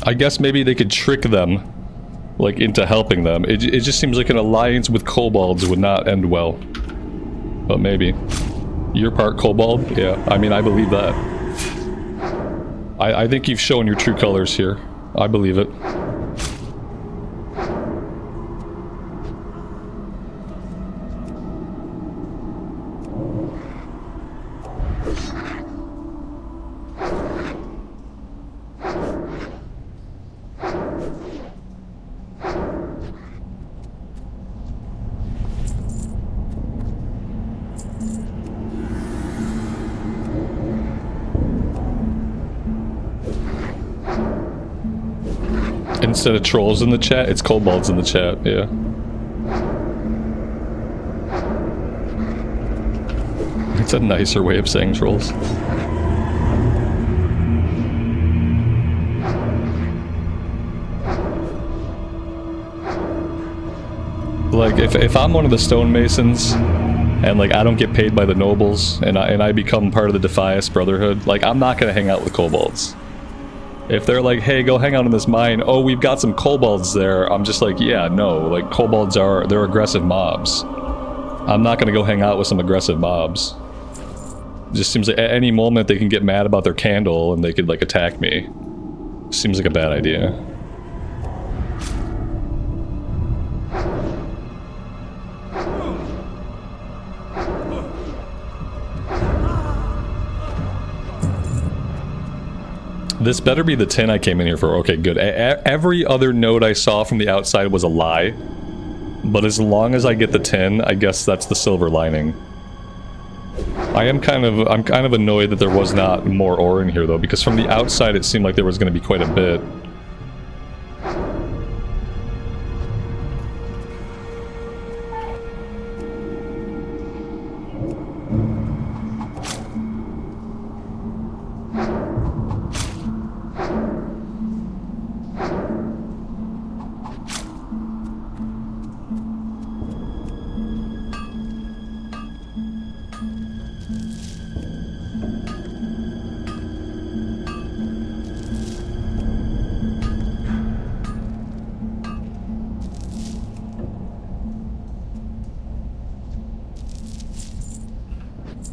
I guess maybe they could trick them, like, into helping them. It just seems like an alliance with kobolds would not end well. But maybe. You're part kobold? Yeah, I mean, I believe that. I think you've shown your true colors here. I believe it. Instead of trolls in the chat, it's kobolds in the chat, yeah. It's a nicer way of saying trolls. Like, if I'm one of the stonemasons, and like I don't get paid by the nobles, and I become part of the Defias Brotherhood, like I'm not gonna hang out with kobolds. If they're like, hey, go hang out in this mine, oh, we've got some kobolds there, I'm just like, yeah, no, like, kobolds they're aggressive mobs. I'm not gonna go hang out with some aggressive mobs. It just seems like at any moment they can get mad about their candle and they could, like, attack me. Seems like a bad idea. This better be the tin I came in here for. Okay, good. Every other node I saw from the outside was a lie. But as long as I get the tin, I guess that's the silver lining. I'm kind of annoyed that there was not more ore in here though, because from the outside it seemed like there was going to be quite a bit.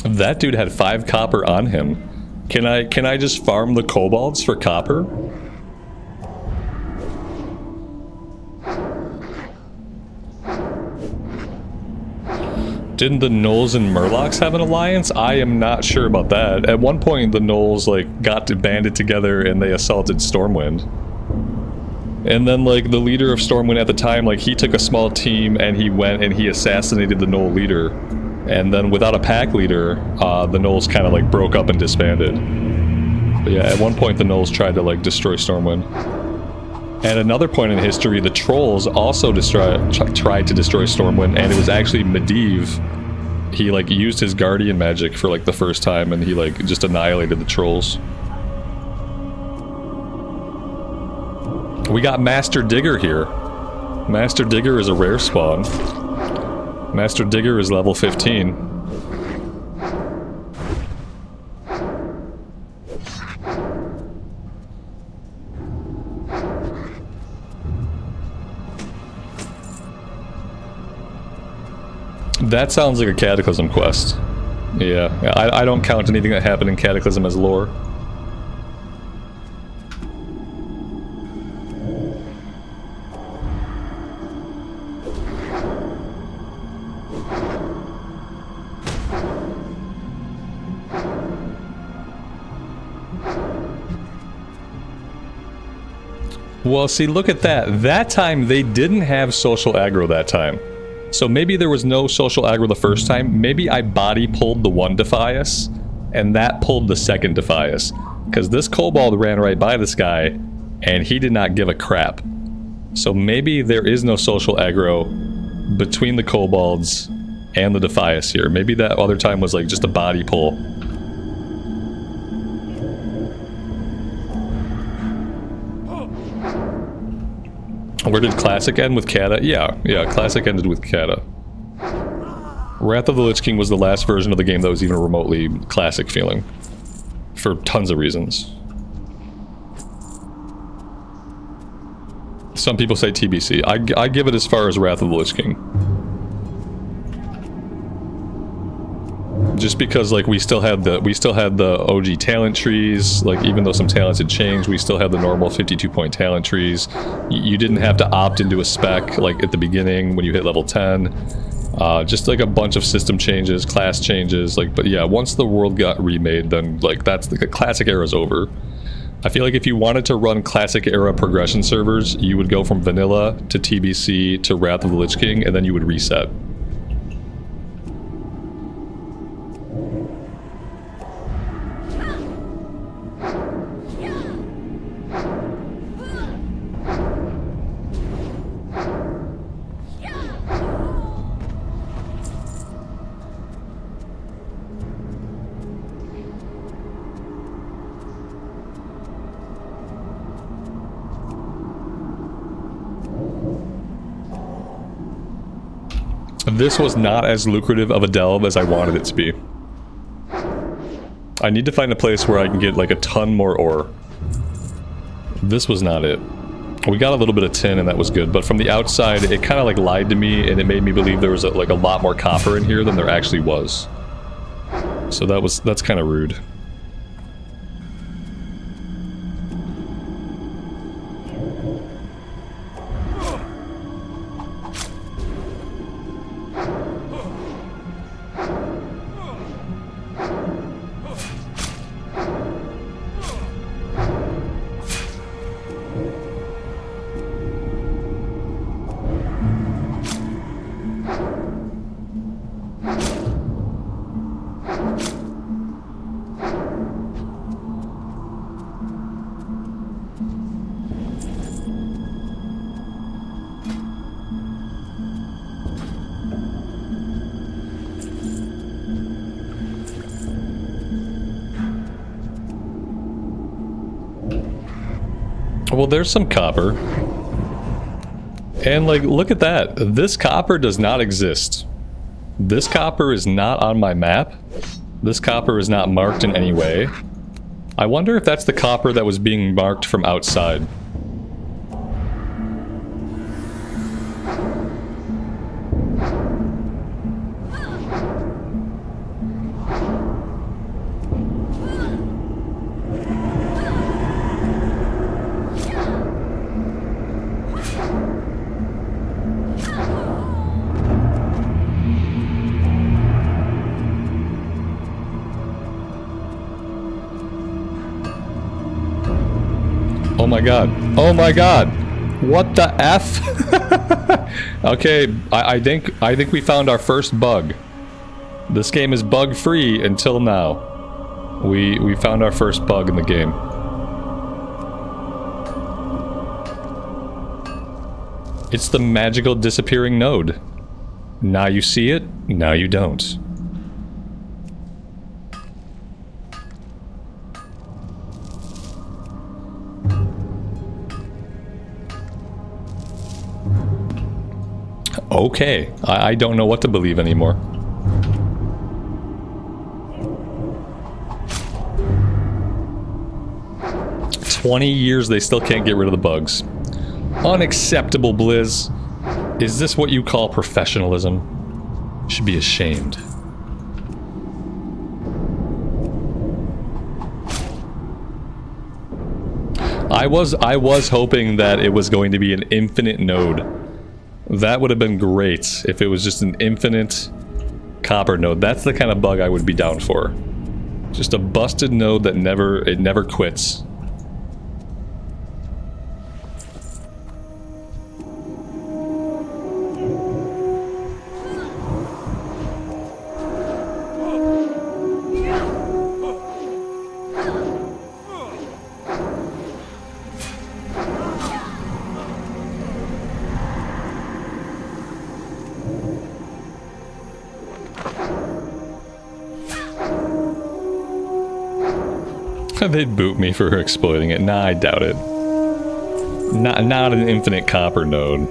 That dude had 5 copper on him. Can I just farm the kobolds for copper? Didn't the Gnolls and Murlocs have an alliance? I am not sure about that. At one point the Gnolls like got banded together and they assaulted Stormwind. And then like the leader of Stormwind at the time, like he took a small team and he went and he assassinated the Gnoll leader. And then without a pack leader, the Gnolls kind of like broke up and disbanded. But yeah, at one point the Gnolls tried to like destroy Stormwind. At another point in history, the Trolls also tried to destroy Stormwind, and it was actually Medivh. He like used his Guardian magic for like the first time, and he like just annihilated the Trolls. We got Master Digger here. Master Digger is a rare spawn. Master Digger is level 15. That sounds like a Cataclysm quest. Yeah, I don't count anything that happened in Cataclysm as lore. Well, see, look at that. That time, they didn't have social aggro that time. So maybe there was no social aggro the first time. Maybe I body pulled the one Defias, and that pulled the second Defias. Because this kobold ran right by this guy, and he did not give a crap. So maybe there is no social aggro between the kobolds and the Defias here. Maybe that other time was like just a body pull. Where did Classic end with Kata? Yeah, Classic ended with Kata. Wrath of the Lich King was the last version of the game that was even remotely Classic feeling. For tons of reasons. Some people say TBC. I give it as far as Wrath of the Lich King. Just because, like, we still had the OG talent trees, like, even though some talents had changed, we still had the normal 52-point talent trees. You didn't have to opt into a spec, like, at the beginning when you hit level 10. Just, like, a bunch of system changes, class changes, like, but yeah, once the world got remade, then, like, that's, the Classic era's over. I feel like if you wanted to run Classic era progression servers, you would go from vanilla to TBC to Wrath of the Lich King, and then you would reset. This was not as lucrative of a delve as I wanted it to be. I need to find a place where I can get like a ton more ore. This was not it. We got a little bit of tin and that was good, but from the outside it kind of like lied to me and it made me believe there was like a lot more copper in here than there actually was. So that's kind of rude. Well, there's some copper. And, like, look at that. This copper does not exist. This copper is not on my map. This copper is not marked in any way. I wonder if that's the copper that was being marked from outside. Oh my god. Oh my god. What the F? Okay, I think we found our first bug. This game is bug free until now. We found our first bug in the game. It's the magical disappearing node. Now you see it, now you don't. Okay, I don't know what to believe anymore. "20 years they still can't get rid of the bugs. Unacceptable, Blizz. Is this what you call professionalism? You should be ashamed." I was hoping that it was going to be an infinite node. That would have been great if it was just an infinite copper node. That's the kind of bug I would be down for. Just a busted node that never quits. They'd boot me for exploiting it. Nah, I doubt it. Not an infinite copper node.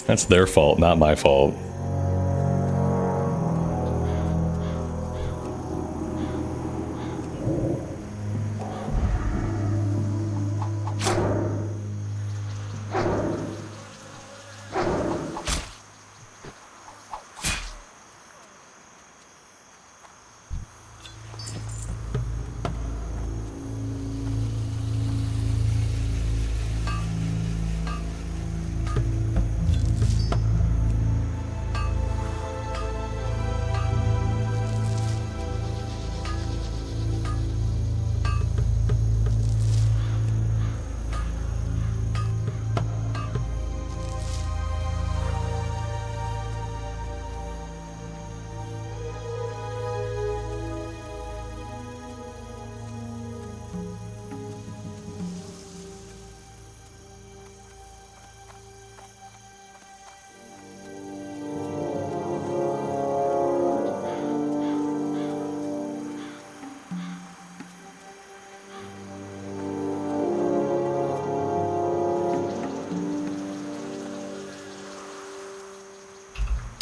That's their fault, not my fault.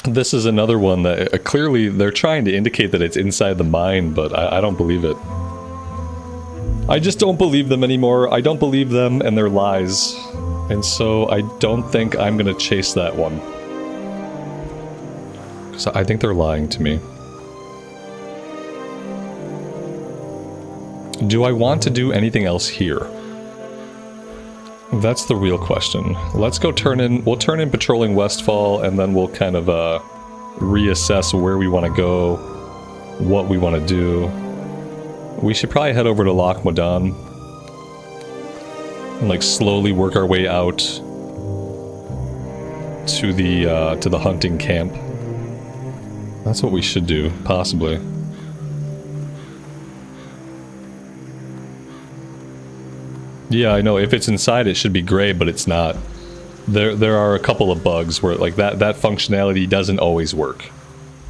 This is another one that clearly they're trying to indicate that it's inside the mine, but I don't believe it. I just don't believe them anymore. I don't believe them and their lies. And so I don't think I'm gonna chase that one. Because I think they're lying to me. Do I want to do anything else here? That's the real question. Let's go turn in, we'll turn in patrolling Westfall, and then we'll kind of reassess where we want to go, what we want to do. We should probably head over to Loch Modan and like slowly work our way out to the hunting camp. That's what we should do, possibly. Yeah, I know. If it's inside, it should be gray, but it's not. There are a couple of bugs where like that functionality doesn't always work.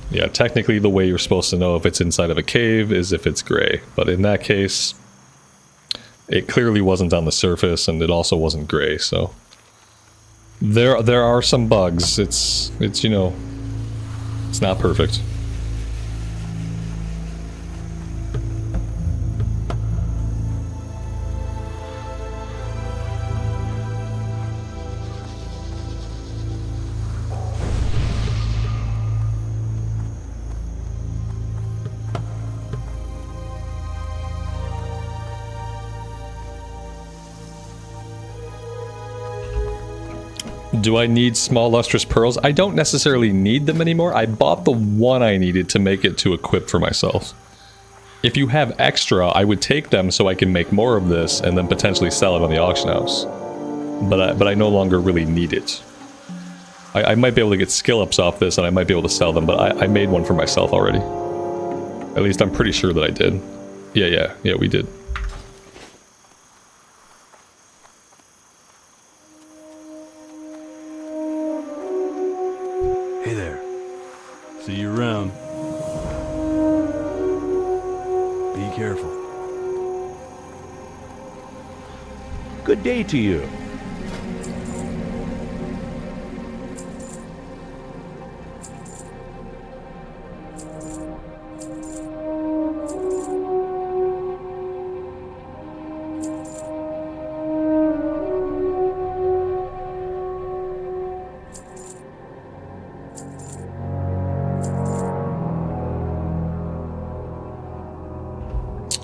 Yeah, technically the way you're supposed to know if it's inside of a cave is if it's gray. But in that case, it clearly wasn't on the surface, and it also wasn't gray. So there are some bugs. It's you know, it's not perfect. Do I need small lustrous pearls? I don't necessarily need them anymore. I bought the one I needed to make it to equip for myself. If you have extra, I would take them so I can make more of this and then potentially sell it on the auction house. But I no longer really need it. I might be able to get skill ups off this and I might be able to sell them, but I made one for myself already. At least I'm pretty sure that I did. Yeah, we did. Hey there. See you around. Be careful. Good day to you.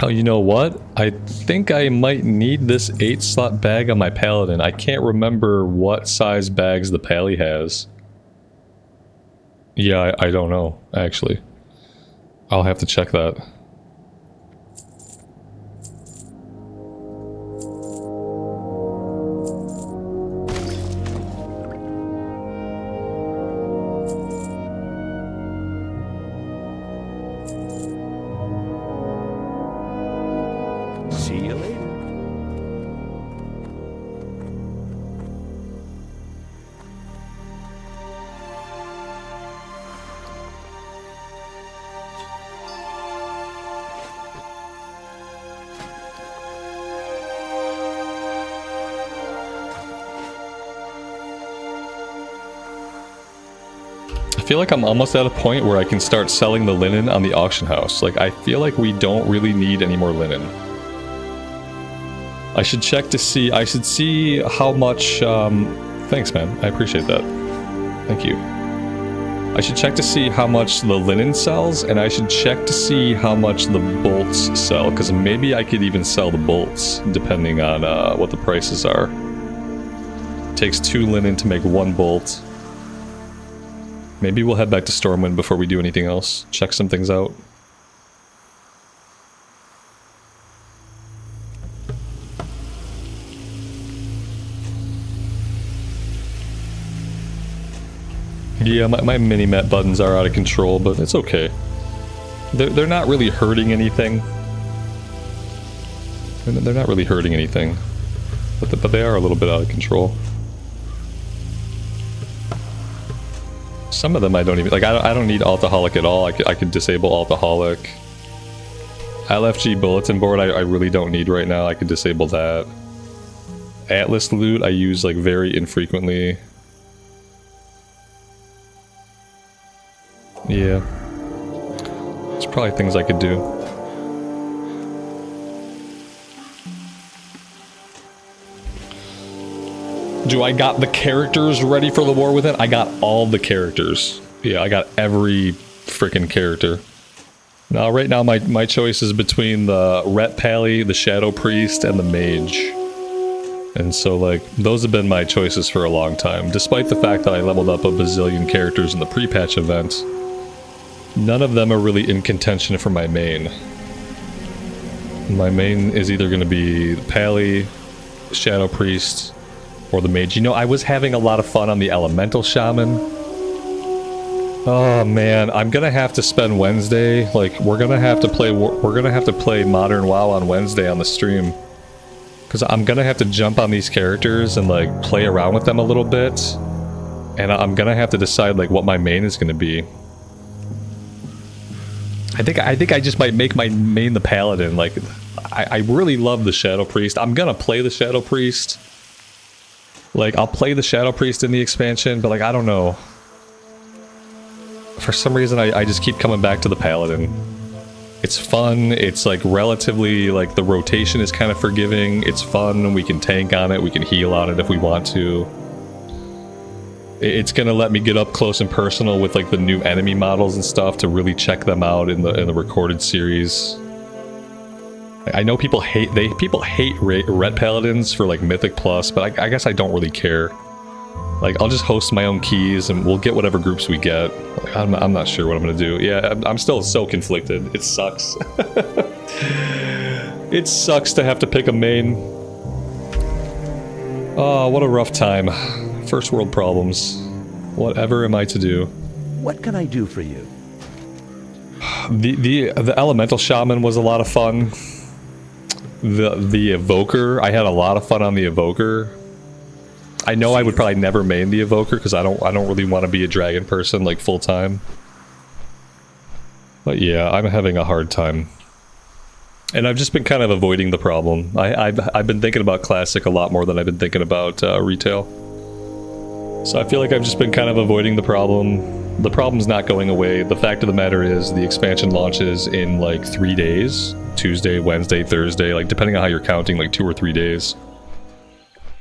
Oh, you know what? I think I might need this 8-slot bag on my paladin. I can't remember what size bags the pally has. Yeah, I don't know, actually. I'll have to check that. See you later. feel like I'm almost at a point where I can start selling the linen on the auction house. Like, I feel like we don't really need any more linen. I should check to see, I should see how much, thanks man, I appreciate that. Thank you. I should check to see how much the linen sells, and I should check to see how much the bolts sell, because maybe I could even sell the bolts, depending on what the prices are. It takes 2 linen to make 1 bolt. Maybe we'll head back to Stormwind before we do anything else. Check some things out. Yeah, my mini-map buttons are out of control, but it's okay. They're not really hurting anything. They're not really hurting anything. But they are a little bit out of control. Some of them I don't even... Like, I don't need Altaholic at all. I could disable Altaholic. LFG Bulletin Board I really don't need right now. I could disable that. Atlas Loot I use, like, very infrequently. Yeah. There's probably things I could do. Do I got the characters ready for the War Within? I got all the characters. Yeah, I got every freaking character. Now, right now, my choice is between the Ret Pally, the Shadow Priest, and the Mage. And so, like, those have been my choices for a long time. Despite the fact that I leveled up a bazillion characters in the pre-patch event, none of them are really in contention for my main. My main is either going to be Pally, Shadow Priest, or the Mage. You know, I was having a lot of fun on the Elemental Shaman. Oh man, I'm gonna have to spend Wednesday, like, we're gonna have to play Modern WoW on Wednesday on the stream. Because I'm gonna have to jump on these characters and, like, play around with them a little bit. And I'm gonna have to decide, like, what my main is gonna be. I think I just might make my main the Paladin. Like, I really love the Shadow Priest. I'm gonna play the Shadow Priest. Like, I'll play the Shadow Priest in the expansion, but, like, I don't know. For some reason, I just keep coming back to the Paladin. It's fun, it's, like, relatively, like, the rotation is kind of forgiving, it's fun, we can tank on it, we can heal on it if we want to. It's gonna let me get up close and personal with, like, the new enemy models and stuff to really check them out in the recorded series. I know people hate Red Paladins for, like, Mythic Plus, but I guess I don't really care. Like, I'll just host my own keys and we'll get whatever groups we get. Like, I'm not sure what I'm gonna do. Yeah, I'm still so conflicted. It sucks. It sucks to have to pick a main. Oh, what a rough time. First world problems. Whatever am I to do? What can I do for you? The Elemental Shaman was a lot of fun. The Evoker, I had a lot of fun on the Evoker. I know I would probably never main the Evoker because I don't really want to be a dragon person, like, full time. But yeah, I'm having a hard time. And I've just been kind of avoiding the problem. I've been thinking about Classic a lot more than I've been thinking about retail. So I feel like I've just been kind of avoiding the problem. The problem's not going away. The fact of the matter is the expansion launches in, like, 3 days. Tuesday, Wednesday, Thursday, like, depending on how you're counting, like, 2 or 3 days.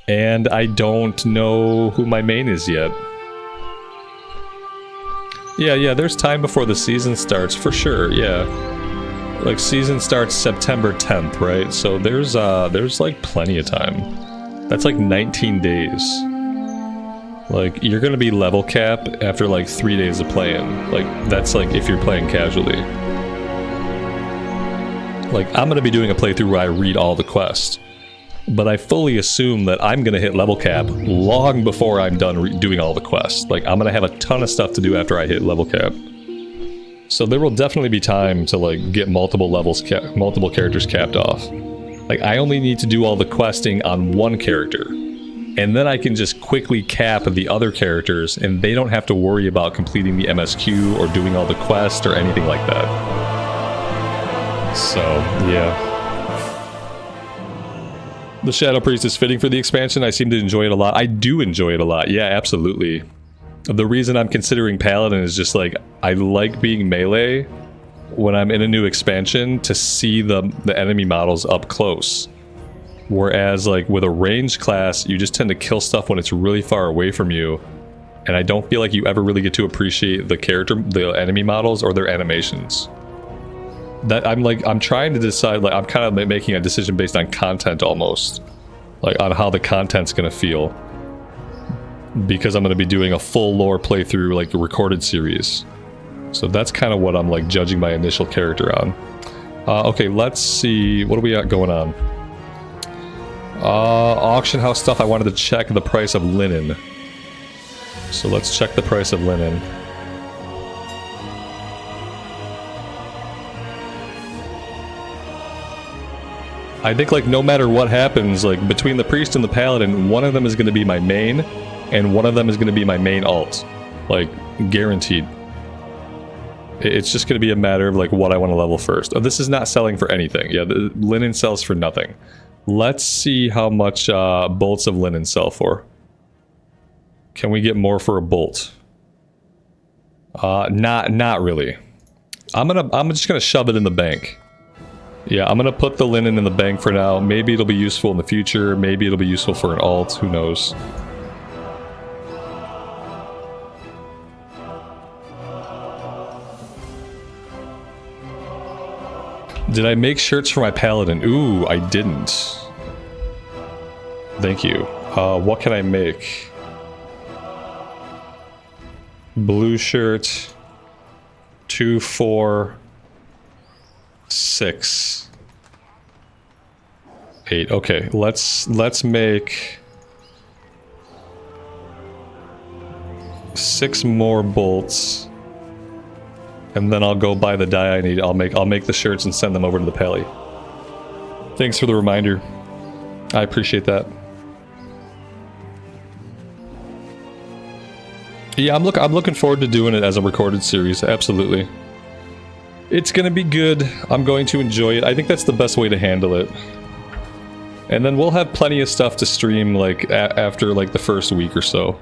And I don't know who my main is yet. Yeah, there's time before the season starts, for sure, yeah. Like, season starts September 10th, right? So there's like, plenty of time. That's, like, 19 days. Like, you're gonna be level cap after, like, 3 days of playing. Like, that's, like, if you're playing casually. Like, I'm gonna be doing a playthrough where I read all the quests. But I fully assume that I'm gonna hit level cap long before I'm done doing all the quests. Like, I'm gonna have a ton of stuff to do after I hit level cap. So there will definitely be time to, like, get multiple characters capped off. Like, I only need to do all the questing on one character. And then I can just quickly cap the other characters, and they don't have to worry about completing the MSQ or doing all the quests or anything like that. So, yeah. The Shadow Priest is fitting for the expansion. I seem to enjoy it a lot. I do enjoy it a lot. Yeah, absolutely. The reason I'm considering Paladin is just like, I like being melee when I'm in a new expansion to see the enemy models up close. Whereas like with a ranged class, you just tend to kill stuff when it's really far away from you. And I don't feel like you ever really get to appreciate the enemy models or their animations. That I'm trying to decide, like I'm kind of making a decision based on content almost. Like on how the content's gonna feel. Because I'm gonna be doing a full lore playthrough, like a recorded series. So that's kind of what I'm like judging my initial character on. Okay, let's see, what do we got going on? Auction house stuff, I wanted to check the price of linen. So let's check the price of linen. I think like no matter what happens, like between the priest and the paladin, one of them is going to be my main, and one of them is going to be my main alt. Like, guaranteed. It's just going to be a matter of like what I want to level first. Oh, this is not selling for anything. Yeah, the linen sells for nothing. Let's see how much bolts of linen sell for. Can we get more for a bolt? Not really. I'm just gonna shove it in the bank. Yeah, I'm gonna put the linen in the bank for now. Maybe it'll be useful in the future. Maybe it'll be useful for an alt. Who knows? Did I make shirts for my paladin? Ooh, I didn't. Thank you. What can I make? Blue shirt. 2, 4, 6, 8. Okay, let's make 6 more bolts. And then I'll go buy the dye I need. I'll make the shirts and send them over to the pally. Thanks for the reminder. I appreciate that. Yeah, I'm looking forward to doing it as a recorded series. Absolutely. It's gonna be good. I'm going to enjoy it. I think that's the best way to handle it. And then we'll have plenty of stuff to stream like after like the first week or so.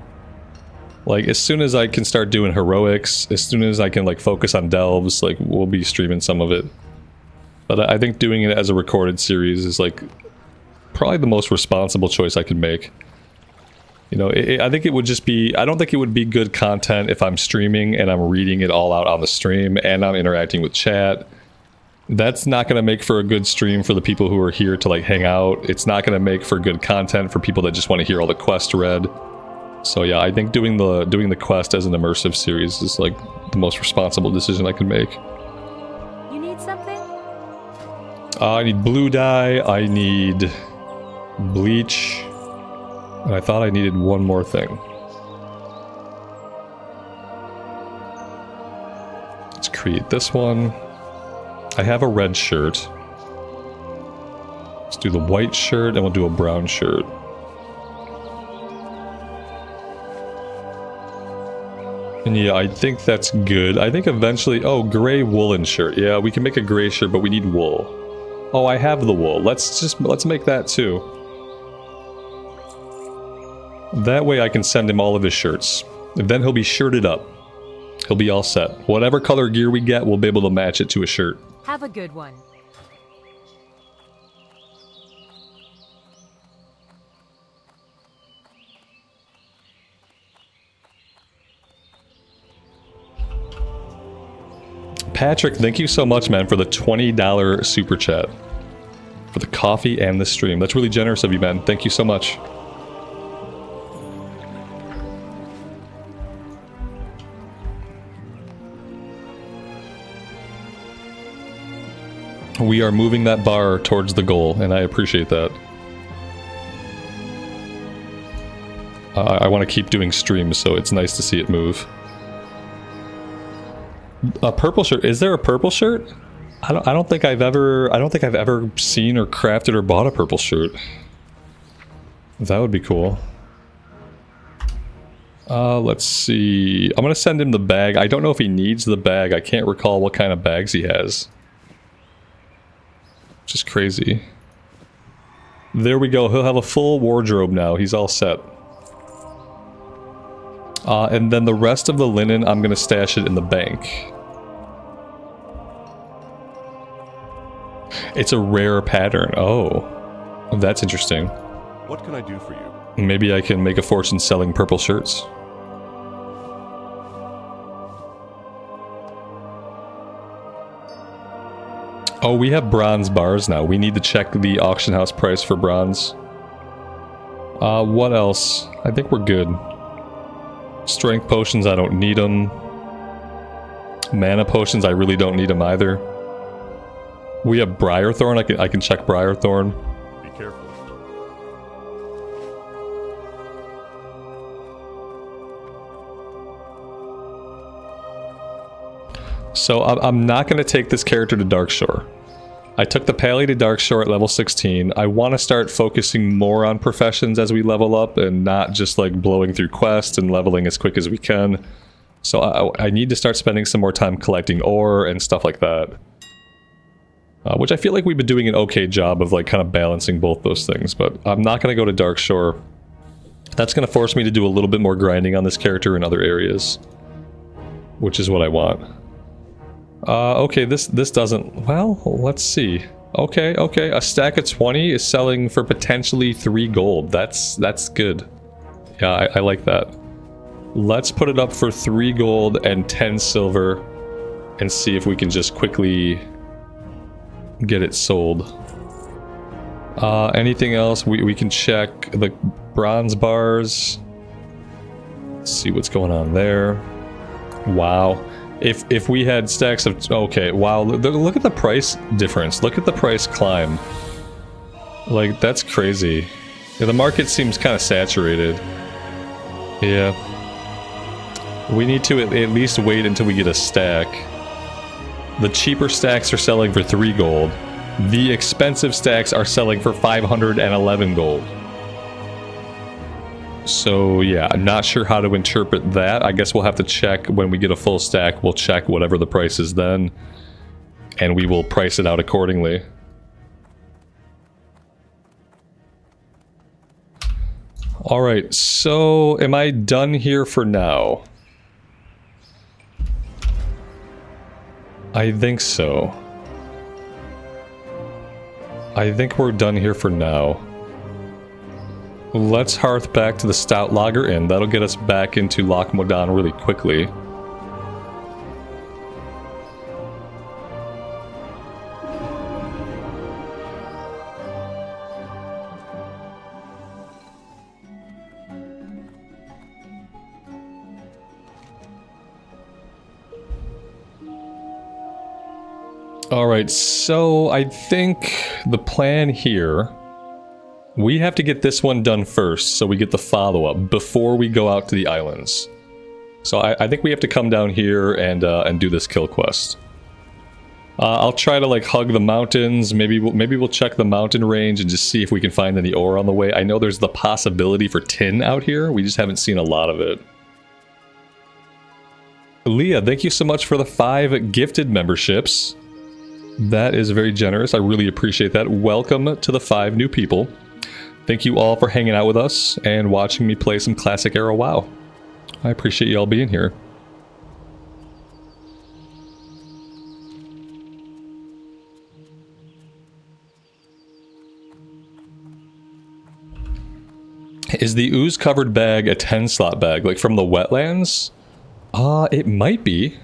Like, as soon as I can start doing heroics, as soon as I can, like, focus on delves, like, we'll be streaming some of it. But I think doing it as a recorded series is, like, probably the most responsible choice I could make. You know, I think it would just be... I don't think it would be good content if I'm streaming and I'm reading it all out on the stream and I'm interacting with chat. That's not going to make for a good stream for the people who are here to, like, hang out. It's not going to make for good content for people that just want to hear all the quests read. So yeah, I think doing the quest as an immersive series is like the most responsible decision I can make. You need something? I need blue dye, I need bleach, and I thought I needed one more thing. Let's create this one. I have a red shirt. Let's do the white shirt and we'll do a brown shirt. And yeah, I think that's good. I think eventually... Oh, gray woolen shirt. Yeah, we can make a gray shirt, but we need wool. Oh, I have the wool. Let's make that too. That way I can send him all of his shirts. And then he'll be shirted up. He'll be all set. Whatever color gear we get, we'll be able to match it to a shirt. Have a good one. Patrick, thank you so much, man, for the $20 super chat. For the coffee and the stream. That's really generous of you, man. Thank you so much. We are moving that bar towards the goal, and I appreciate that. I want to keep doing streams, so it's nice to see it move. A purple shirt. Is there a purple shirt? I don't think I've ever seen or crafted or bought a purple shirt. That would be cool. Let's see. I'm gonna send him the bag. I don't know if he needs the bag. I can't recall what kind of bags he has. Which is crazy. There we go. He'll have a full wardrobe now. He's all set. And then the rest of the linen, I'm gonna stash it in the bank. It's a rare pattern. Oh, that's interesting. What can I do for you? Maybe I can make a fortune selling purple shirts. Oh, we have bronze bars now. We need to check the auction house price for bronze. What else? I think we're good. Strength potions, I don't need them. Mana potions, I really don't need them either. We have Briarthorn. I can check Briarthorn. Be careful. So I'm not going to take this character to Darkshore. I took the Pally to Darkshore at level 16. I want to start focusing more on professions as we level up and not just like blowing through quests and leveling as quick as we can. So I need to start spending some more time collecting ore and stuff like that. Which I feel like we've been doing an okay job of like kind of balancing both those things, but I'm not going to go to Darkshore. That's going to force me to do a little bit more grinding on this character in other areas, which is what I want. Okay, this doesn't... Well, let's see. Okay, a stack of 20 is selling for potentially 3 gold. That's good. Yeah, I like that. Let's put it up for 3 gold and 10 silver and see if we can just quickly get it sold. Anything else? We can check the bronze bars. Let's see what's going on there. Wow. If we had stacks of... Okay, wow. Look at the price difference. Look at the price climb. Like, that's crazy. Yeah, the market seems kind of saturated. Yeah. We need to at least wait until we get a stack. The cheaper stacks are selling for 3 gold. The expensive stacks are selling for 511 gold. So yeah, I'm not sure how to interpret that. I guess we'll have to check when we get a full stack. We'll check whatever the price is then, and we will price it out accordingly. Alright, so am I done here for now? I think so. I think we're done here for now. Let's hearth back to the Stout Lager Inn. That'll get us back into Loch Modan really quickly. Alright, so I think the plan here... We have to get this one done first, so we get the follow-up before we go out to the islands. So I think we have to come down here and do this kill quest. I'll try to like hug the mountains. Maybe we'll check the mountain range and just see if we can find any ore on the way. I know there's the possibility for tin out here. We just haven't seen a lot of it. Leah, thank you so much for the 5 gifted memberships. That is very generous. I really appreciate that. Welcome to the 5 new people. Thank you all for hanging out with us and watching me play some classic era WoW. I appreciate you all being here. Is the ooze-covered bag a 10-slot bag, like from the wetlands? It might be.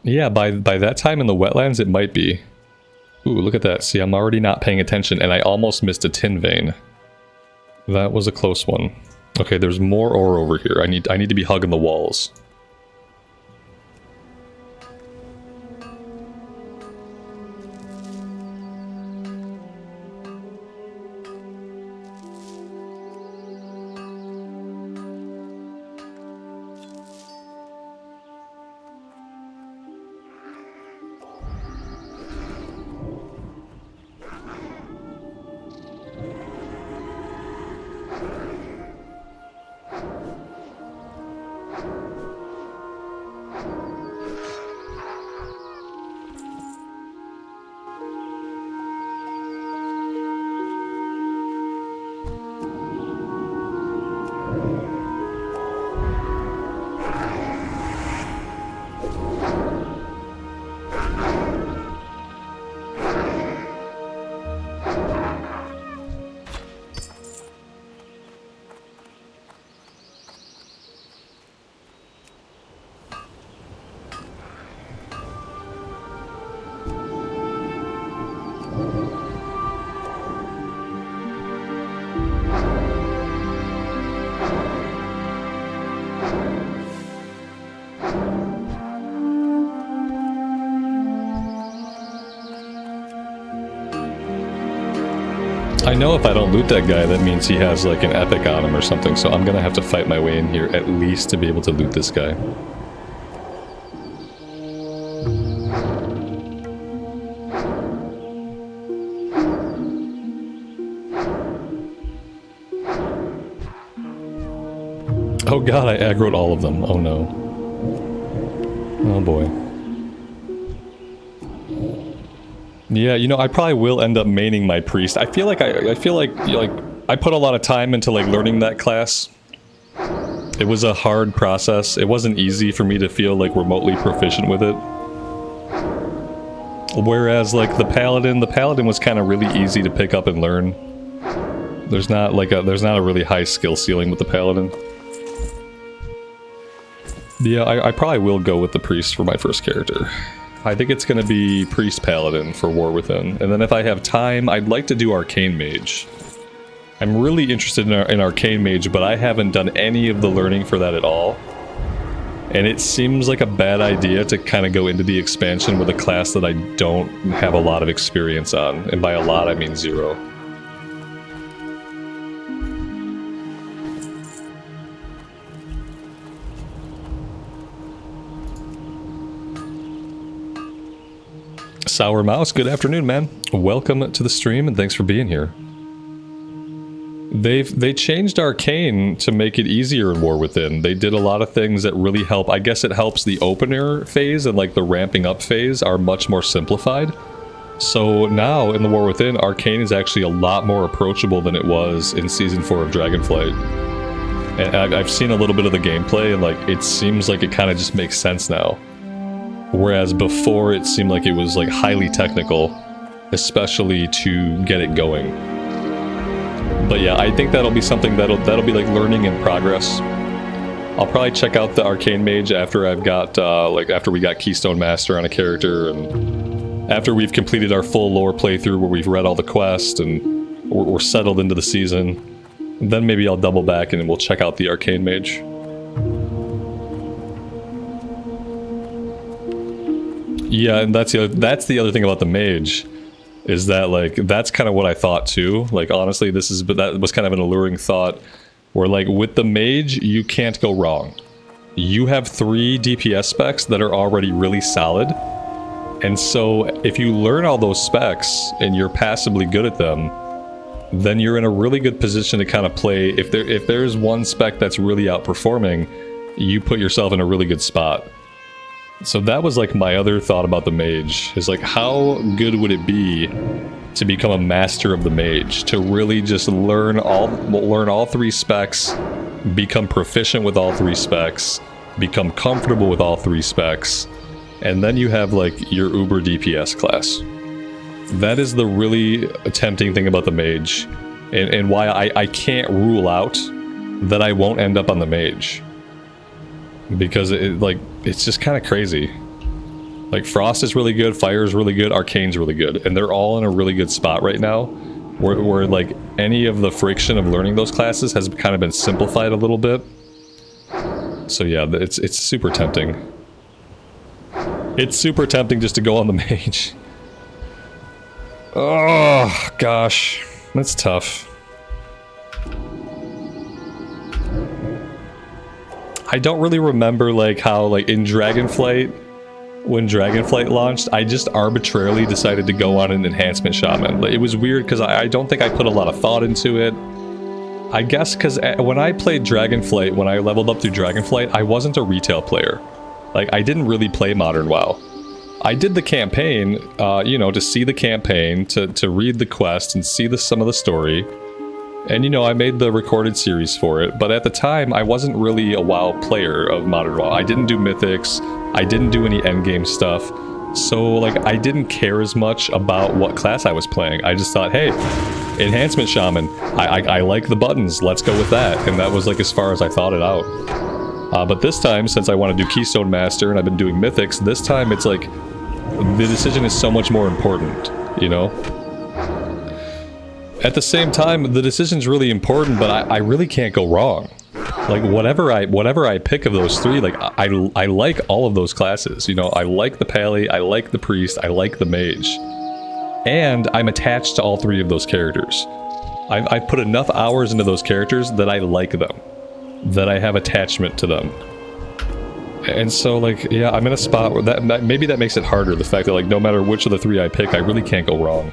Yeah, by that time in the wetlands, it might be. Ooh, look at that. See, I'm already not paying attention, and I almost missed a tin vein. That was a close one. Okay, there's more ore over here. I need to be hugging the walls. I know if I don't loot that guy, that means he has like an epic on him or something, so I'm gonna have to fight my way in here at least to be able to loot this guy. Oh god, I aggroed all of them. Oh no. Oh boy. Yeah, you know, I probably will end up maining my priest. I feel like I put a lot of time into like learning that class. It was a hard process. It wasn't easy for me to feel like remotely proficient with it. Whereas like the paladin was kind of really easy to pick up and learn. There's not a really high skill ceiling with the paladin. Yeah, I probably will go with the priest for my first character. I think it's going to be Priest Paladin for War Within. And then if I have time, I'd like to do Arcane Mage. I'm really interested in Arcane Mage, but I haven't done any of the learning for that at all. And it seems like a bad idea to kind of go into the expansion with a class that I don't have a lot of experience on. And by a lot, I mean 0. Sour Mouse, good afternoon, man. Welcome to the stream and thanks for being here. They changed Arcane to make it easier in War Within. They did a lot of things that really help. I guess it helps the opener phase and like the ramping up phase are much more simplified. So now in the War Within, Arcane is actually a lot more approachable than it was in Season 4 of Dragonflight. And I've seen a little bit of the gameplay and like it seems like it kind of just makes sense now. Whereas before it seemed like it was like highly technical, especially to get it going. But yeah, I think that'll be something that'll be like learning in progress. I'll probably check out the Arcane Mage after I've got after we got Keystone Master on a character and after we've completed our full lore playthrough where we've read all the quests and we're settled into the season. Then maybe I'll double back and we'll check out the Arcane Mage. Yeah, and that's the other thing about the mage, is that like that's kind of what I thought too. Like honestly, that was kind of an alluring thought, where like with the mage you can't go wrong. You have 3 DPS specs that are already really solid, and so if you learn all those specs and you're passably good at them, then you're in a really good position to kind of play. If there's one spec that's really outperforming, you put yourself in a really good spot. So that was like my other thought about the mage, is like how good would it be to become a master of the mage, to really just learn all 3 specs, become proficient with all 3 specs, become comfortable with all 3 specs, and then you have like your uber DPS class. That is the really tempting thing about the mage, and why I can't rule out that I won't end up on the mage. Because it's just kind of crazy. Like Frost is really good, Fire is really good, Arcane's really good, and they're all in a really good spot right now, where like any of the friction of learning those classes has kind of been simplified a little bit. So yeah, it's super tempting. It's super tempting just to go on the mage. Oh gosh, that's tough. I don't really remember like how like in Dragonflight, when Dragonflight launched, I just arbitrarily decided to go on an enhancement shaman. It was weird because I don't think I put a lot of thought into it. I guess because when I played Dragonflight, when I leveled up through Dragonflight, I wasn't a retail player. Like I didn't really play Modern WoW. I did the campaign, you know, to see the campaign, to read the quest and see some of the story. And you know, I made the recorded series for it, but at the time, I wasn't really a WoW player of Modern WoW. I didn't do mythics, I didn't do any endgame stuff, so like, I didn't care as much about what class I was playing. I just thought, hey, Enhancement Shaman, I like the buttons, let's go with that, and that was like as far as I thought it out. But this time, since I want to do Keystone Master and I've been doing mythics, this time it's like, the decision is so much more important, you know? At the same time, the decision's really important, but I really can't go wrong. Like, whatever I pick of those three, like, I like all of those classes. You know, I like the Pally, I like the Priest, I like the Mage. And I'm attached to all three of those characters. I've put enough hours into those characters that I like them. That I have attachment to them. And so, like, yeah, I'm in a spot where that maybe that makes it harder, the fact that, like, no matter which of the three I pick, I really can't go wrong.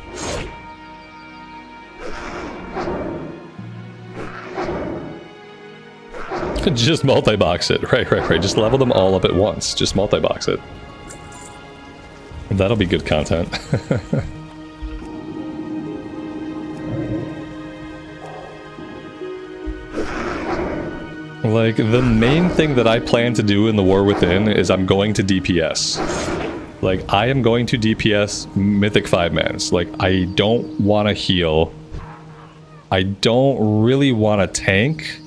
Just multi-box it. Right. Just level them all up at once. Just multi-box it. That'll be good content. Like, the main thing that I plan to do in the War Within is I'm going to DPS. Like, I am going to DPS Mythic 5-mans. Like, I don't want to heal. I don't really want to tank.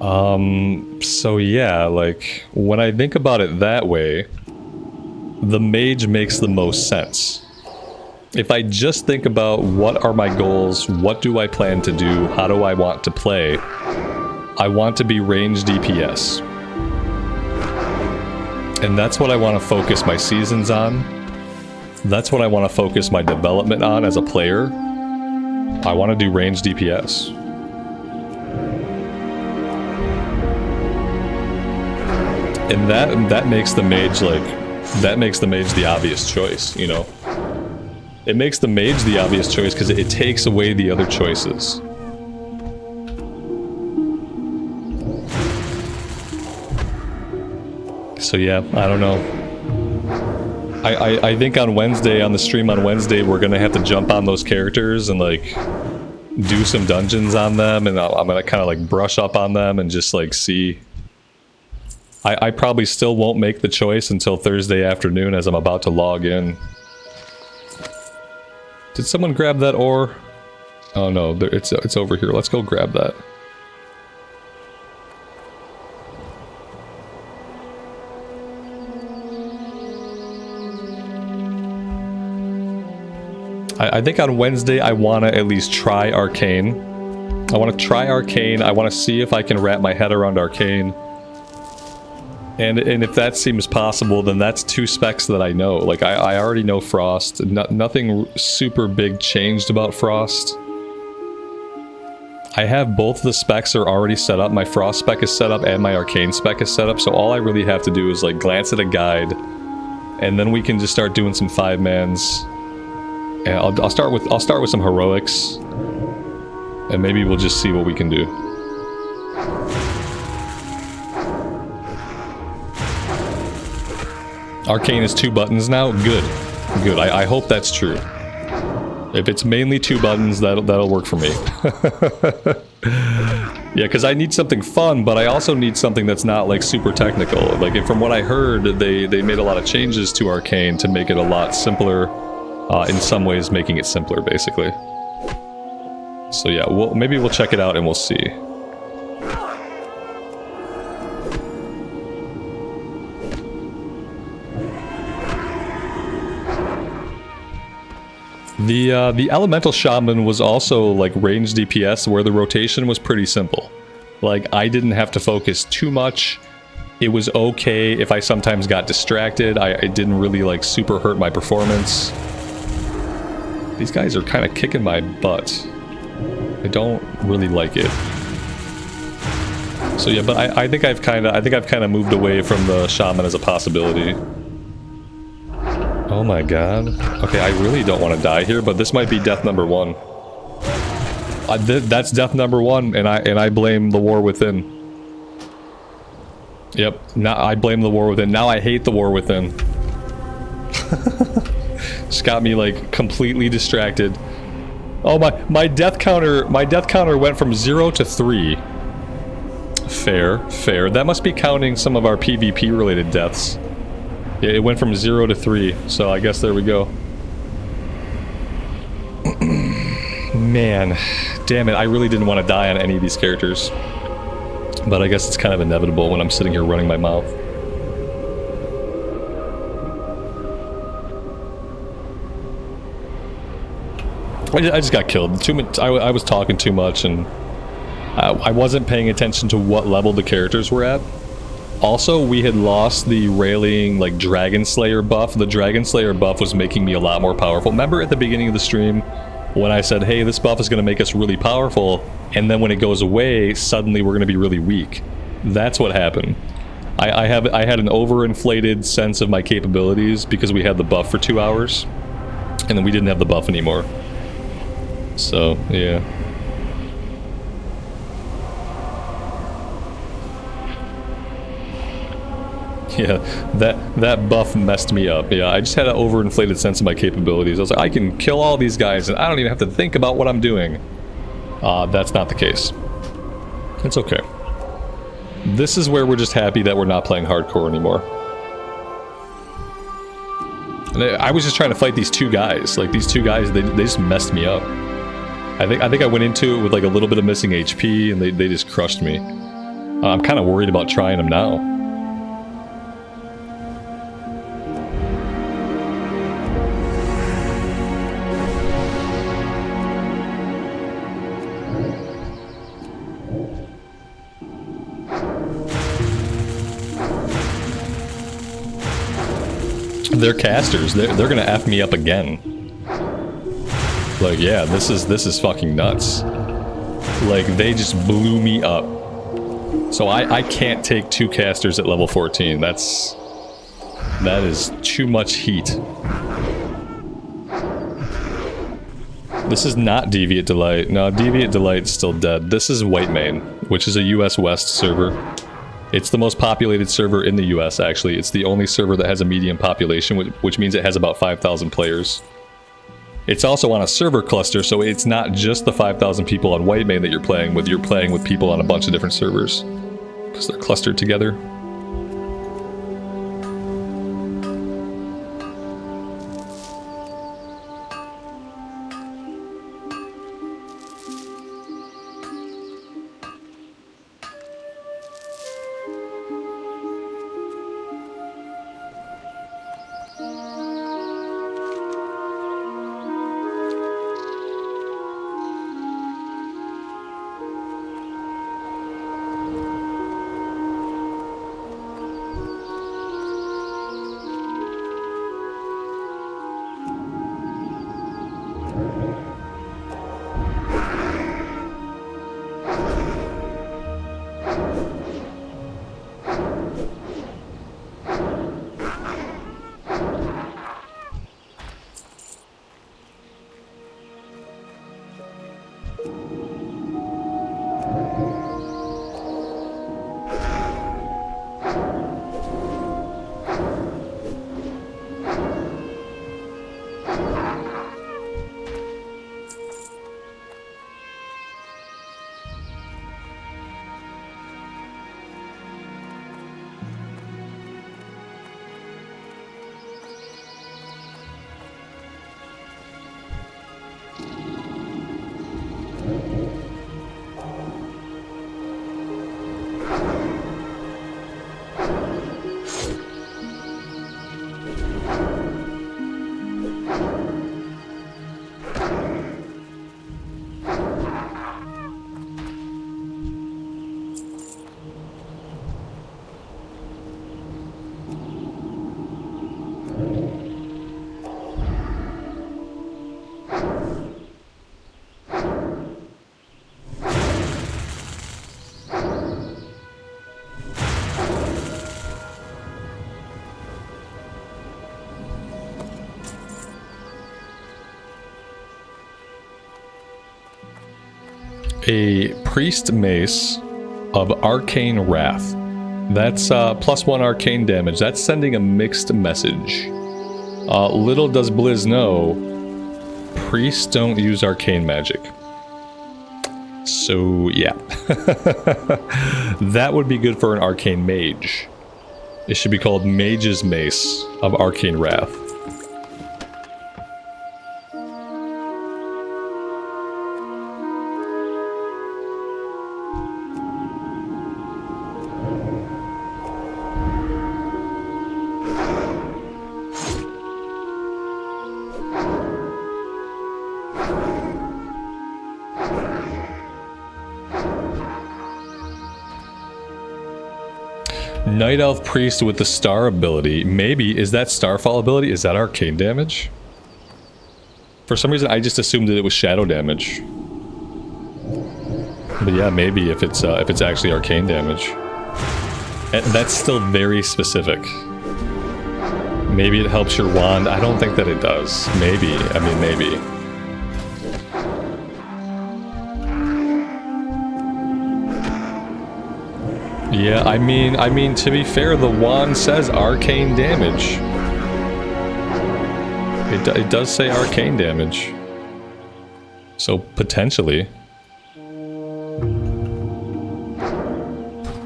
So yeah, like, when I think about it that way, the Mage makes the most sense. If I just think about what are my goals, what do I plan to do, how do I want to play, I want to be range DPS. And that's what I want to focus my seasons on. That's what I want to focus my development on as a player. I want to do range DPS. And that makes the Mage, like, that makes the Mage the obvious choice, you know? It makes the Mage the obvious choice because it takes away the other choices. So yeah, I don't know. I think on Wednesday, on the stream on Wednesday, we're gonna have to jump on those characters and, like, do some dungeons on them, and I'm gonna kind of, like, brush up on them and just, like, see. I probably still won't make the choice until Thursday afternoon as I'm about to log in. Did someone grab that ore? Oh no, it's over here. Let's go grab that. I think on Wednesday I want to at least try Arcane. I want to try Arcane. I want to see if I can wrap my head around Arcane. And if that seems possible, then that's two specs that I know. Like, I already know Frost. Nothing super big changed about Frost. I have both the specs are already set up. My Frost spec is set up and my Arcane spec is set up. So all I really have to do is, like, glance at a guide. And then we can just start doing some 5-mans. And I'll start with some heroics. And maybe we'll just see what we can do. Arcane is 2 buttons now? Good. Good. I hope that's true. If it's mainly 2 buttons, that'll work for me. Yeah, because I need something fun, but I also need something that's not, like, super technical. Like, from what I heard, they made a lot of changes to Arcane to make it a lot simpler. In some ways, making it simpler, basically. So yeah, maybe we'll check it out and we'll see. The Elemental Shaman was also, like, range DPS, where the rotation was pretty simple. Like, I didn't have to focus too much. It was okay if I sometimes got distracted. It didn't really, like, super hurt my performance. These guys are kind of kicking my butt. I don't really like it. So yeah, but I think I've kind of moved away from the Shaman as a possibility. Oh my god. Okay, I really don't want to die here, but this might be death number 1. That's death number 1, and I blame the War Within. Yep, now I blame the War Within. Now I hate the War Within. Just got me, like, completely distracted. Oh, my death counter went from 0 to 3. Fair. That must be counting some of our PvP related deaths. Yeah, it went from 0 to 3, so I guess there we go. Man, damn it, I really didn't want to die on any of these characters. But I guess it's kind of inevitable when I'm sitting here running my mouth. I just got killed. Too much. I was talking too much, and I wasn't paying attention to what level the characters were at. Also, we had lost the rallying, like, Dragon Slayer buff. The Dragon Slayer buff was making me a lot more powerful. Remember at the beginning of the stream when I said, hey, this buff is going to make us really powerful, and then when it goes away, suddenly we're going to be really weak. That's what happened. I had an overinflated sense of my capabilities because we had the buff for 2 hours, and then we didn't have the buff anymore. So, yeah. Yeah, that buff messed me up. Yeah, I just had an overinflated sense of my capabilities. I was like, I can kill all these guys and I don't even have to think about what I'm doing. That's not the case. It's okay. This is where we're just happy that we're not playing hardcore anymore. And I was just trying to fight these two guys. Like, these two guys, they just messed me up. I think I went into it with like a little bit of missing HP and they just crushed me. I'm kind of worried about trying them now. They're casters. They're gonna F me up again. Like, yeah, this is fucking nuts. Like, they just blew me up. So I can't take 2 casters at level 14. That is too much heat. This is not Deviant Delight. No, Deviant Delight's still dead. This is Whitemane, which is a US West server. It's the most populated server in the US, actually. It's the only server that has a medium population, which means it has about 5,000 players. It's also on a server cluster, so it's not just the 5,000 people on Whitemane that you're playing with people on a bunch of different servers. Because they're clustered together. A Priest Mace of Arcane Wrath. That's +1 arcane damage. That's sending a mixed message. Little does Blizz know, priests don't use arcane magic. So, yeah. That would be good for an arcane mage. It should be called Mage's Mace of Arcane Wrath. Night Elf Priest with the Star ability. Maybe. Is that Starfall ability? Is that arcane damage? For some reason, I just assumed that it was shadow damage. But yeah, maybe if it's actually arcane damage. And that's still very specific. Maybe it helps your wand. I don't think that it does. Maybe. I mean, maybe. Yeah, I mean, to be fair, the wand says arcane damage. It does say arcane damage. So, potentially.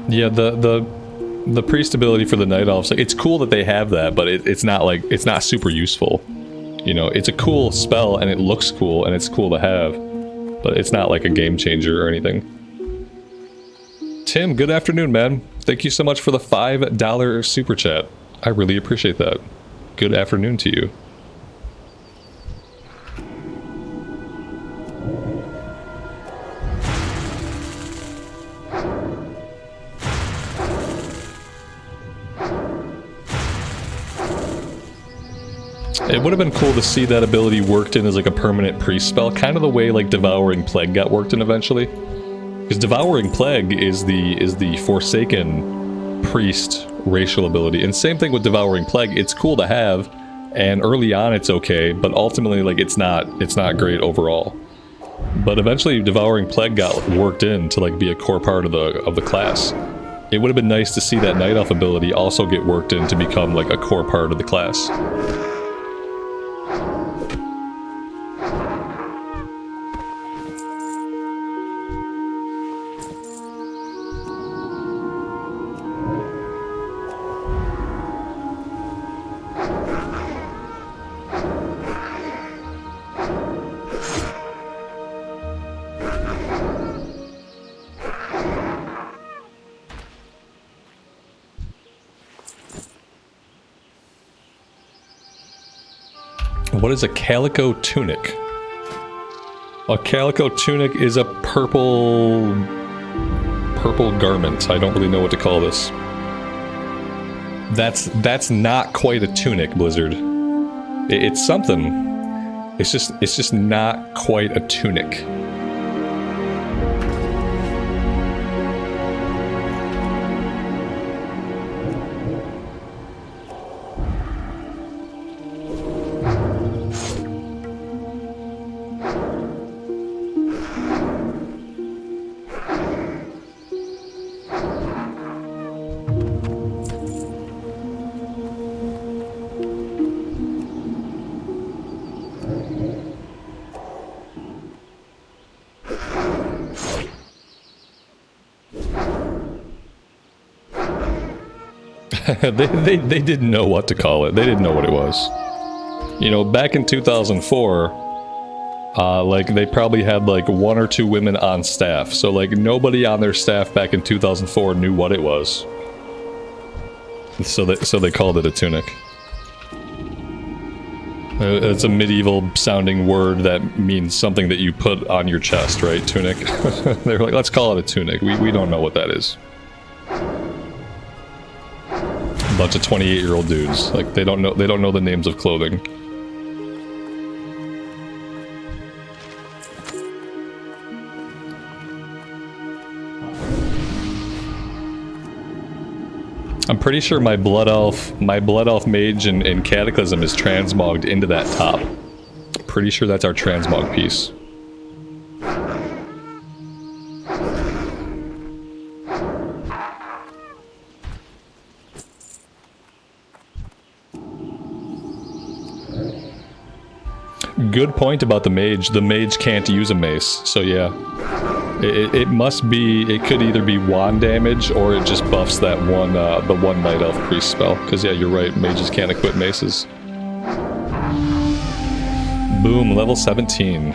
Yeah, the priest ability for the night elves, like, it's cool that they have that, but it's not like, it's not super useful. You know, it's a cool spell and it looks cool and it's cool to have, but it's not like a game changer or anything. Tim, good afternoon, man. Thank you so much for the $5 super chat. I really appreciate that. Good afternoon to you. It would have been cool to see that ability worked in as like a permanent priest spell, kind of the way like Devouring Plague got worked in eventually. Because Devouring Plague is the Forsaken priest racial ability, and same thing with Devouring Plague. It's cool to have, and early on it's okay, but ultimately like it's not great overall. But eventually Devouring Plague got worked in to like be a core part of the class. It would have been nice to see that Night Elf ability also get worked in to become like a core part of the class. What is a calico tunic? A calico tunic is a purple garment. I don't really know what to call this. That's not quite a tunic, Blizzard. It's something. It's just not quite a tunic. they didn't know what to call it. They didn't know what it was. You know, back in 2004, like they probably had like 1 or 2 women on staff. So like nobody on their staff back in 2004 knew what it was. So they called it a tunic. It's a medieval sounding word that means something that you put on your chest, right? Tunic. They're like, let's call it a tunic. We don't know what that is. Bunch of 28-year-old dudes. Like they don't know the names of clothing. I'm pretty sure my blood elf mage in Cataclysm is transmogged into that top. Pretty sure that's our transmog piece. Good point about the mage. The mage can't use a mace, so yeah. It must be, it could either be wand damage or it just buffs that one, the one Night Elf priest spell. Because yeah, you're right, mages can't equip maces. Boom, level 17.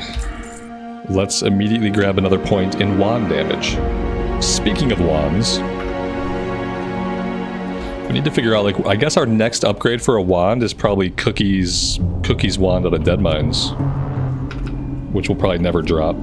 Let's immediately grab another point in wand damage. Speaking of wands, we need to figure out, like, I guess our next upgrade for a wand is probably Cookie's wand out of Deadmines, which will probably never drop.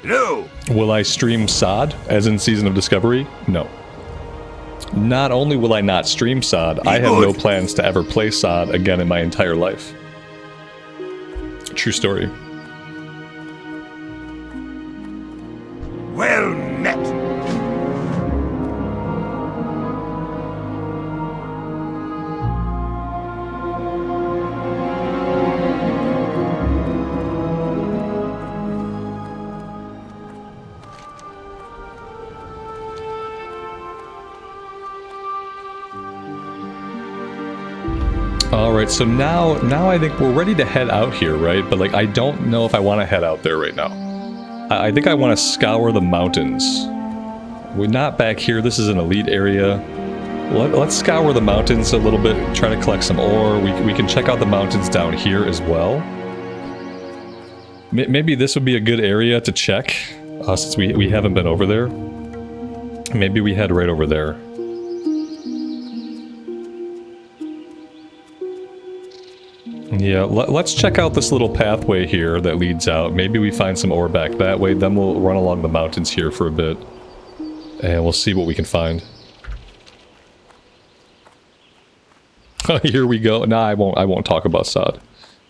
No! Will I stream SOD, as in Season of Discovery? No. Not only will I not stream SOD, I have no plans to ever play SOD again in my entire life. True story. Well met! Alright, so now I think we're ready to head out here, right? But like, I don't know if I want to head out there right now. I think I want to scour the mountains. We're not back here, this is an elite area. Let's scour the mountains a little bit, try to collect some ore. We can check out the mountains down here as well. Maybe this would be a good area to check, since we haven't been over there. Maybe we head right over there. Yeah, let's check out this little pathway here that leads out. Maybe we find some ore back that way, then we'll run along the mountains here for a bit. And we'll see what we can find. Here we go. Nah, I won't talk about SOD.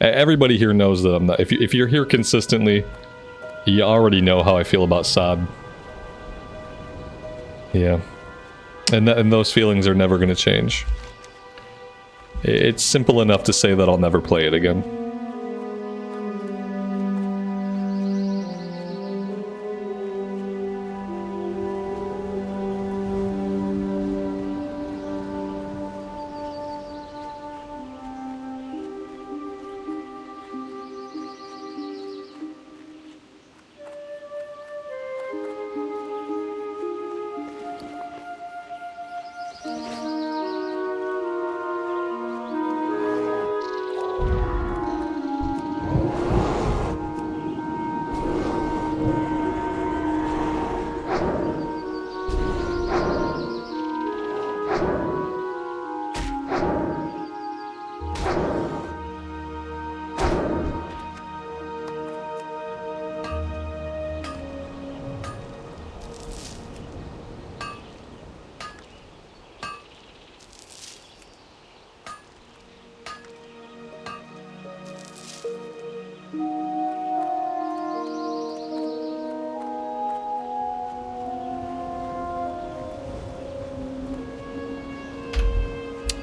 Everybody here knows that I'm not... If you're here consistently, you already know how I feel about SOD. Yeah. And those feelings are never going to change. It's simple enough to say that I'll never play it again.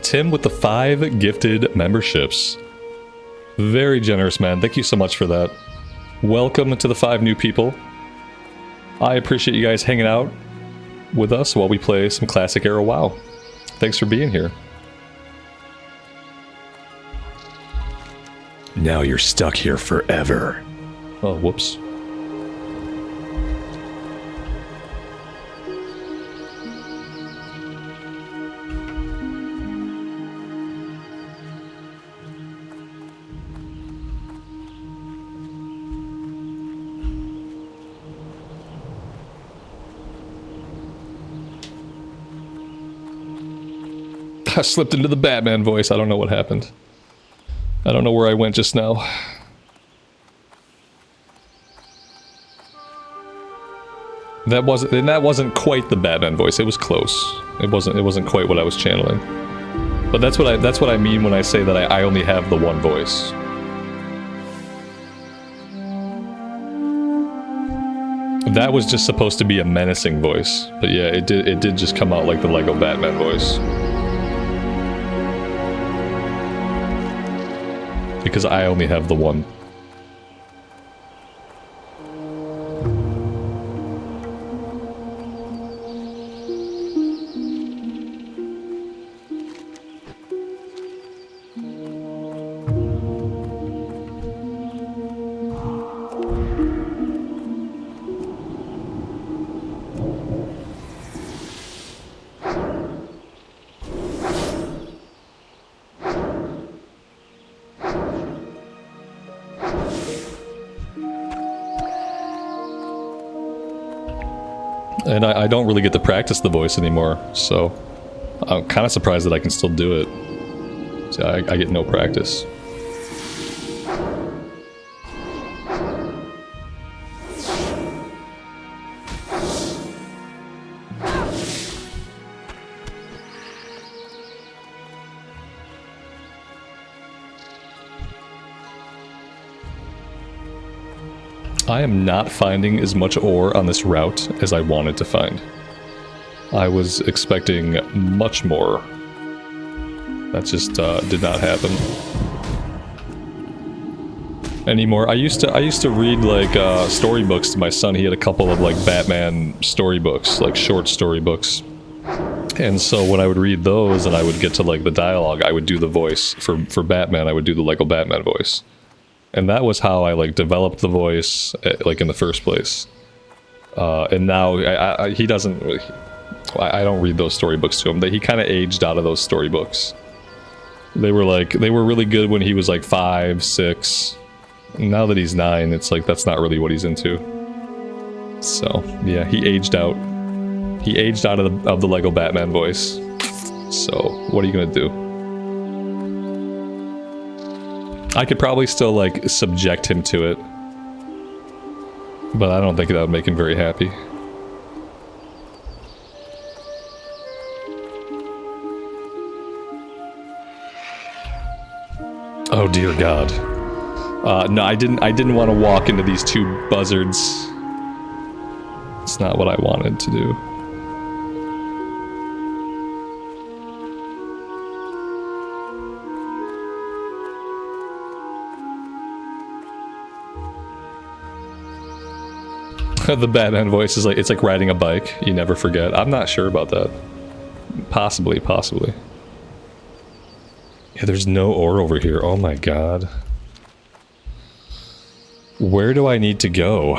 Tim with the 5 gifted memberships. Very generous, man. Thank you so much for that. Welcome to the 5 new people. I appreciate you guys hanging out with us while we play some classic era WoW. Thanks for being here. Now you're stuck here forever. Oh, whoops. I slipped into the Batman voice. I don't know what happened. I don't know where I went just now. That wasn't quite the Batman voice. It was close. It wasn't quite what I was channeling. But that's what I mean when I say that I only have the one voice. That was just supposed to be a menacing voice. But yeah, it did just come out like the Lego Batman voice. Because I only have the one. And I don't really get to practice the voice anymore, so I'm kind of surprised that I can still do it. So I get no practice. I am not finding as much ore on this route as I wanted to find. I was expecting much more. That just did not happen anymore. I used to read like storybooks to my son. He had a couple of like Batman storybooks, like short storybooks. And so when I would read those and I would get to like the dialogue, I would do the voice for Batman. I would do the Lego Batman voice. And that was how I like developed the voice like in the first place. And now he doesn't really, I don't read those storybooks to him. He kind of aged out of those storybooks. They were really good when he was like 5, 6. Now that he's 9, it's like that's not really what he's into. So yeah, he aged out. He aged out of the Lego Batman voice. So what are you gonna do? I could probably still like subject him to it, but I don't think that would make him very happy. Oh dear God. No, I didn't want to walk into these 2 buzzards. It's not what I wanted to do. The Batman voice is like, it's like riding a bike. You never forget. I'm not sure about that. Possibly. Yeah, there's no ore over here. Oh my God. Where do I need to go?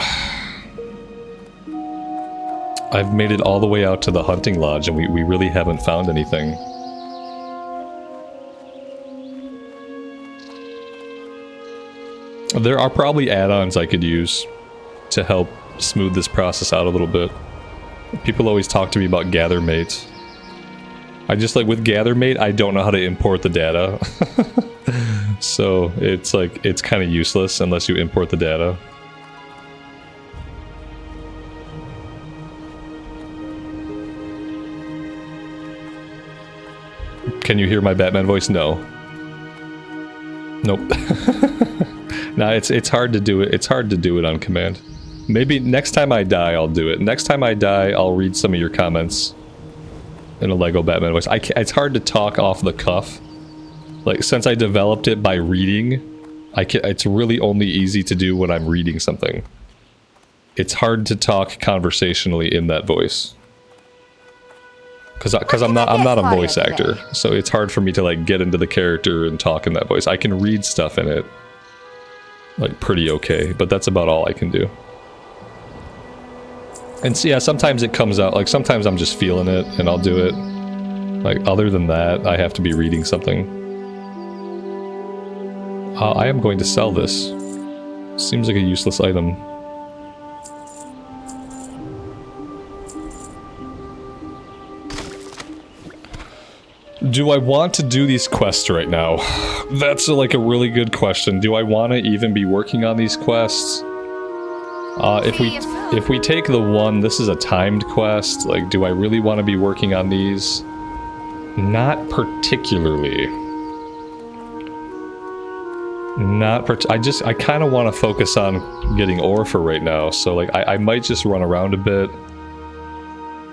I've made it all the way out to the hunting lodge and we really haven't found anything. There are probably add-ons I could use to help smooth this process out a little bit. People always talk to me about GatherMate. I just like with GatherMate, I don't know how to import the data. So it's like, it's kind of useless unless you import the data. Can you hear my Batman voice? No. Nope. Nah, it's hard to do it. It's hard to do it on command. Maybe next time I die, I'll do it. Next time I die, I'll read some of your comments in a Lego Batman voice. It's hard to talk off the cuff. Like, since I developed it by reading, it's really only easy to do when I'm reading something. It's hard to talk conversationally in that voice. Because I'm not a voice actor, so it's hard for me to like get into the character and talk in that voice. I can read stuff in it, like pretty okay, but that's about all I can do. And so, yeah, sometimes it comes out, like sometimes I'm just feeling it and I'll do it. Like other than that, I have to be reading something. I am going to sell this. Seems like a useless item. Do I want to do these quests right now? That's like a really good question. Do I want to even be working on these quests? If we take the one, this is a timed quest. Like, do I really want to be working on these? Not particularly. I kind of want to focus on getting ore for right now. So like, I might just run around a bit.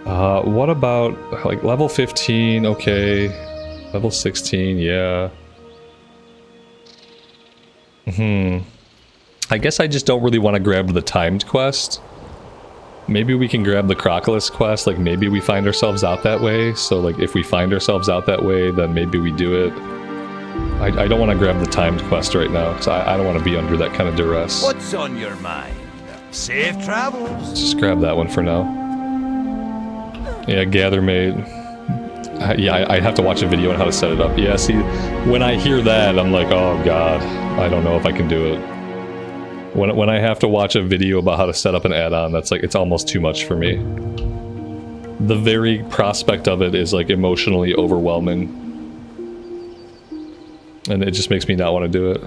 What about, like, level 15, okay. Level 16, yeah. I guess I just don't really want to grab the timed quest. Maybe we can grab the Crocodilus quest, like, maybe we find ourselves out that way. So, like, if we find ourselves out that way, then maybe we do it. I don't want to grab the timed quest right now, because I don't want to be under that kind of duress. What's on your mind? Safe travels. Let's just grab that one for now. Yeah, gather mate. Yeah, I have to watch a video on how to set it up. Yeah, see, when I hear that, I'm like, oh god, I don't know if I can do it. When I have to watch a video about how to set up an add-on, that's like, it's almost too much for me. The very prospect of it is like emotionally overwhelming. And it just makes me not want to do it.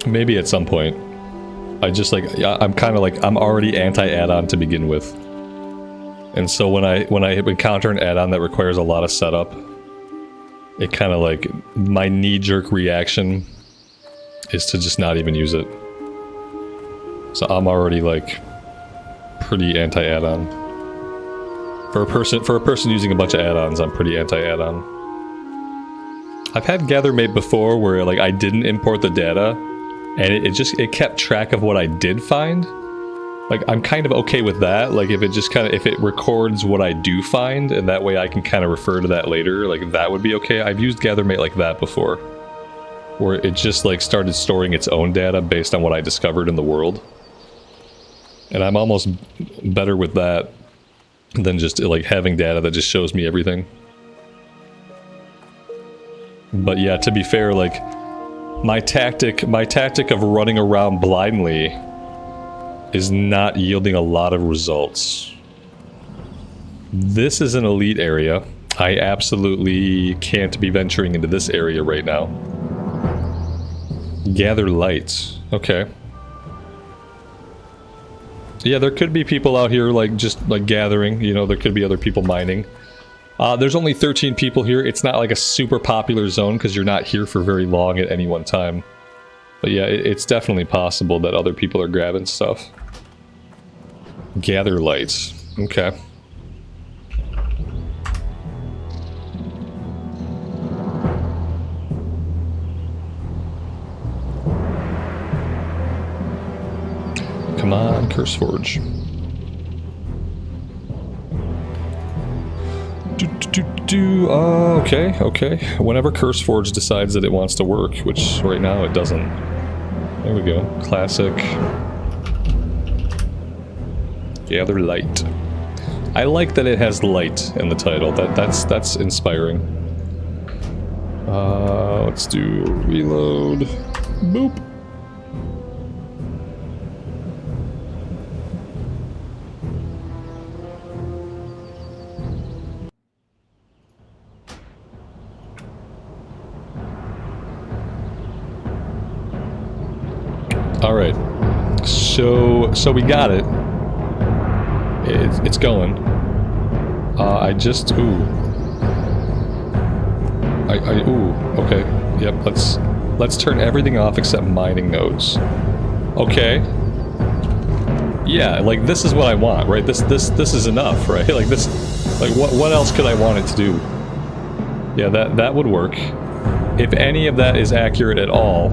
Maybe at some point. I just like, I'm kind of like, I'm already anti-add-on to begin with. And so when I encounter an add-on that requires a lot of setup, it kind of like, my knee-jerk reaction is to just not even use it. So I'm already like, pretty anti-add-on. For a person using a bunch of add-ons, I'm pretty anti-add-on. I've had GatherMate before where like I didn't import the data, and it kept track of what I did find. Like, I'm kind of okay with that. Like, if it records what I do find, and that way I can kind of refer to that later, like, that would be okay. I've used GatherMate like that before. Where it just, like, started storing its own data based on what I discovered in the world. And I'm almost better with that than just, like, having data that just shows me everything. But yeah, to be fair, like, my tactic of running around blindly is not yielding a lot of results. This is an elite area. I absolutely can't be venturing into this area right now. Gather lights. Okay. Yeah, there could be people out here, like, just, like, gathering. You know, there could be other people mining. There's only 13 people here. It's not like a super popular zone because you're not here for very long at any one time. But yeah, it's definitely possible that other people are grabbing stuff. Gather lights. Okay. Come on, Curseforge. Okay. Whenever Curseforge decides that it wants to work, which right now it doesn't. There we go. Classic. Gather light. I like that it has light in the title. That's inspiring. Let's do reload. Boop. Alright, so we got it. It's going. I Ooh, okay. Yep, let's turn everything off except mining nodes. Okay. Yeah, like this is what I want, right? This is enough, right? Like this, like what else could I want it to do? Yeah, that would work. If any of that is accurate at all,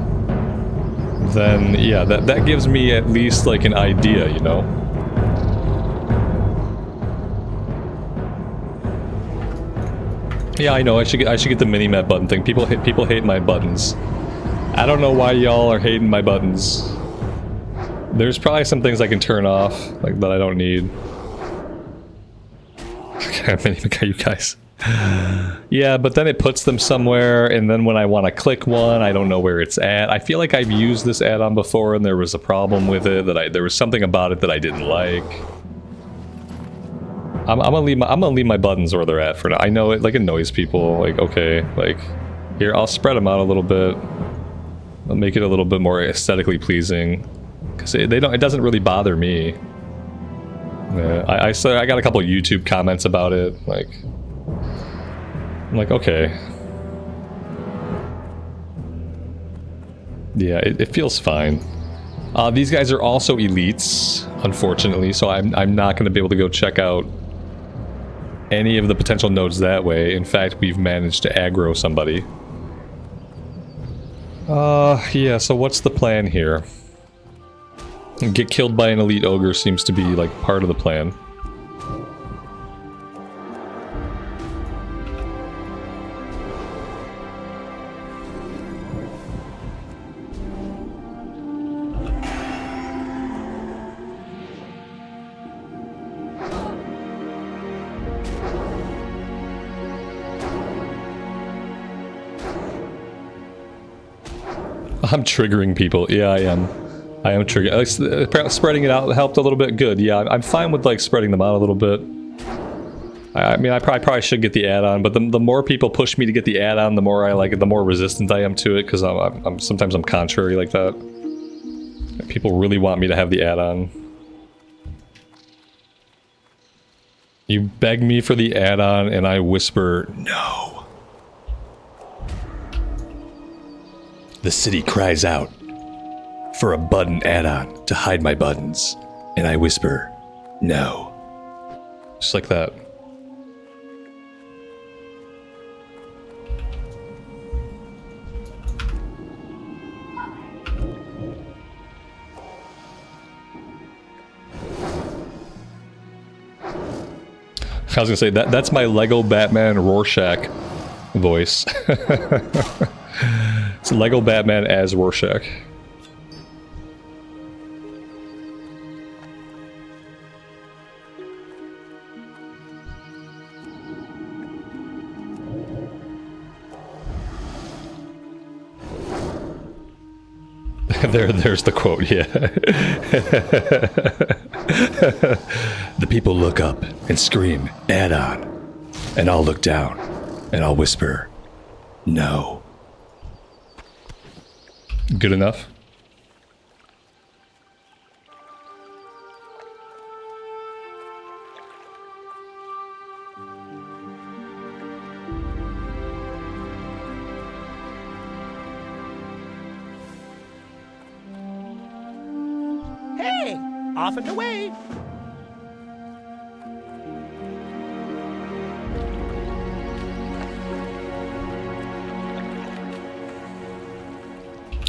then yeah, that gives me at least like an idea, you know? Yeah, I know. I should get the mini-map button thing. People hate my buttons. I don't know why y'all are hating my buttons. There's probably some things I can turn off, like that I don't need. Okay, mini-map, you guys. Yeah, but then it puts them somewhere, and then when I want to click one, I don't know where it's at. I feel like I've used this add-on before, and there was a problem with it. There was something about it that I didn't like. I'm gonna leave my buttons where they're at for now. I know it like annoys people. Like, okay, like here, I'll spread them out a little bit. I'll make it a little bit more aesthetically pleasing, because it doesn't really bother me. Yeah, I got a couple of YouTube comments about it. Like, I'm like, okay, yeah, it feels fine. These guys are also elites, unfortunately, so I'm not going to be able to go check out any of the potential nodes that way. In fact, we've managed to aggro somebody. Yeah, so what's the plan here? Get killed by an elite ogre seems to be, like, part of the plan. I'm triggering people. Yeah, I am. I am triggering. Spreading it out helped a little bit. Good. Yeah, I'm fine with like spreading them out a little bit. I mean, I probably should get the add-on, but the more people push me to get the add-on, the more I like it, the more resistant I am to it, because sometimes I'm contrary like that. People really want me to have the add-on. You beg me for the add-on, and I whisper, no. The city cries out for a button add-on to hide my buttons, and I whisper, no. Just like that. I was gonna say, that's my Lego Batman Rorschach voice. It's Lego Batman as Rorschach. There's the quote, yeah. The people look up and scream, add on. And I'll look down and I'll whisper, no. Good enough? Hey, off and away.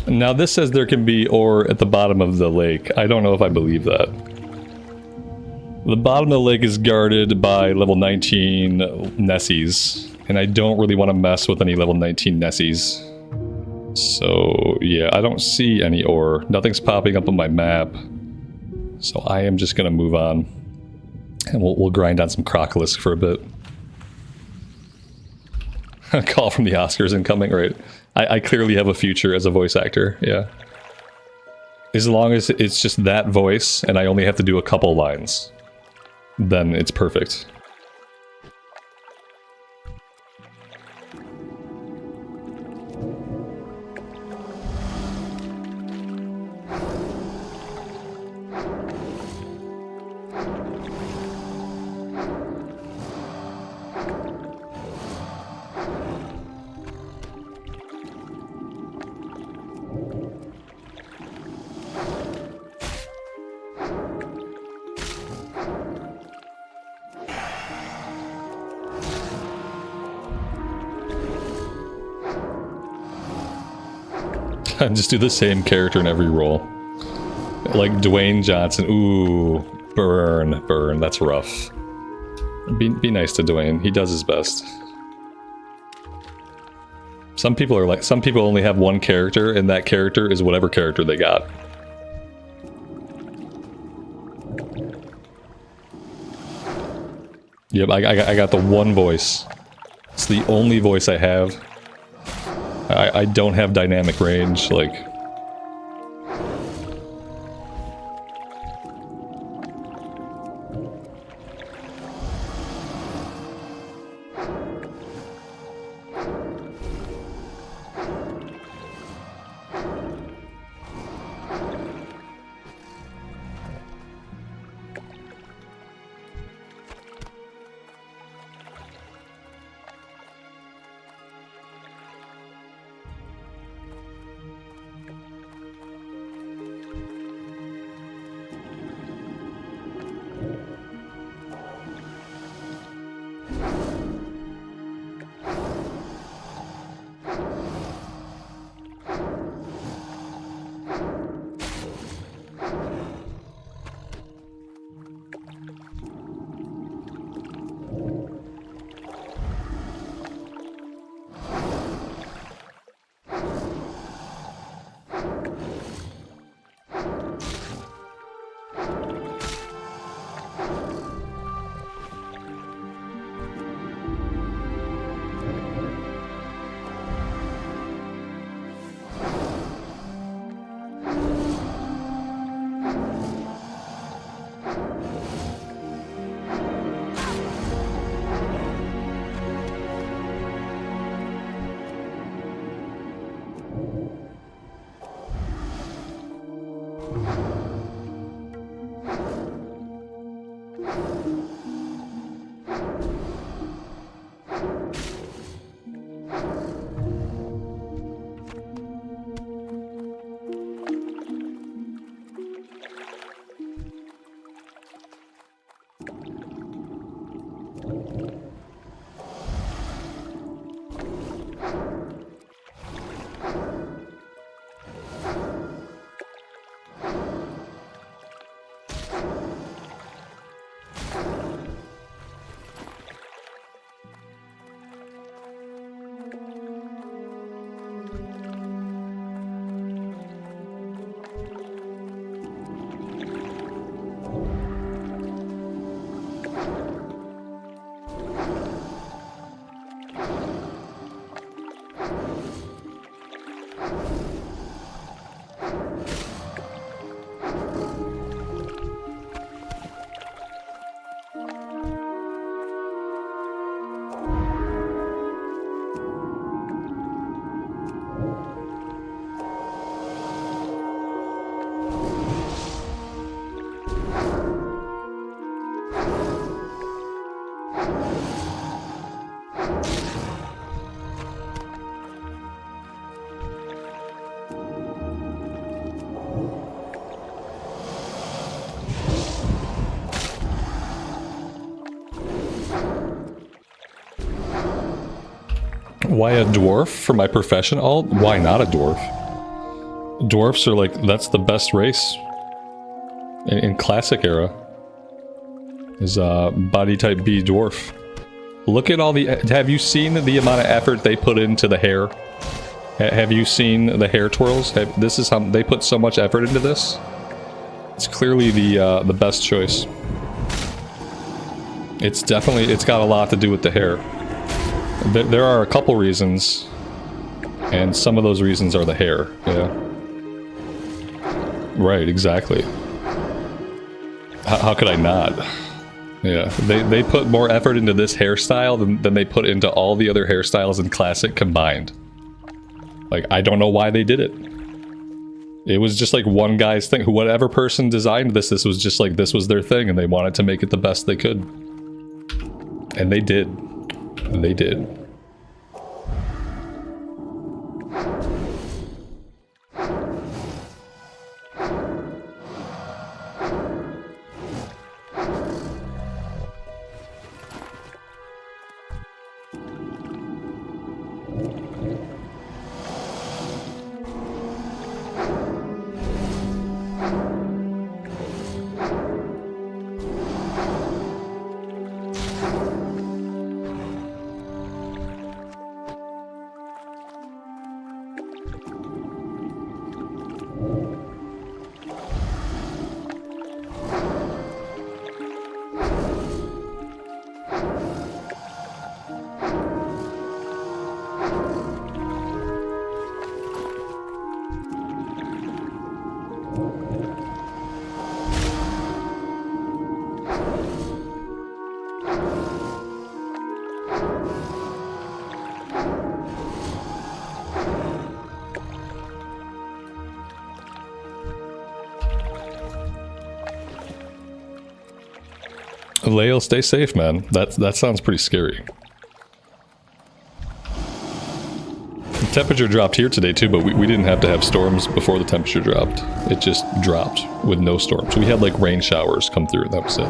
Now this says there can be ore at the bottom of the lake. I don't know if I believe that. The bottom of the lake is guarded by level 19 Nessies, and I don't really want to mess with any level 19 Nessies. So yeah, I don't see any ore. Nothing's popping up on my map. So I am just gonna move on. And we'll grind on some Crocolisk for a bit. Call from the Oscars incoming, right? I clearly have a future as a voice actor, yeah. As long as it's just that voice, and I only have to do a couple lines, then it's perfect. Just do the same character in every role. Like Dwayne Johnson. Ooh, burn. That's rough. Be nice to Dwayne. He does his best. Some people only have one character, and that character is whatever character they got. Yep, I got the one voice. It's the only voice I have. I don't have dynamic range, like... Why a dwarf for my profession alt? Why not a dwarf? Dwarfs are like, that's the best race. In classic era. Is body type B dwarf. Look at all the... Have you seen the amount of effort they put into the hair? Have you seen the hair twirls? This is how they put so much effort into this. It's clearly the best choice. It's got a lot to do with the hair. There are a couple reasons, and some of those reasons are the hair, yeah. Right, exactly. How could I not? Yeah, they put more effort into this hairstyle than they put into all the other hairstyles in Classic combined. Like, I don't know why they did it. It was just like one guy's thing. Whatever person designed this was just like, this was their thing, and they wanted to make it the best they could. And they did. They did. Lael, stay safe, man. That sounds pretty scary. The temperature dropped here today too, but we didn't have to have storms before the temperature dropped. It just dropped with no storms. We had like rain showers come through and that was it.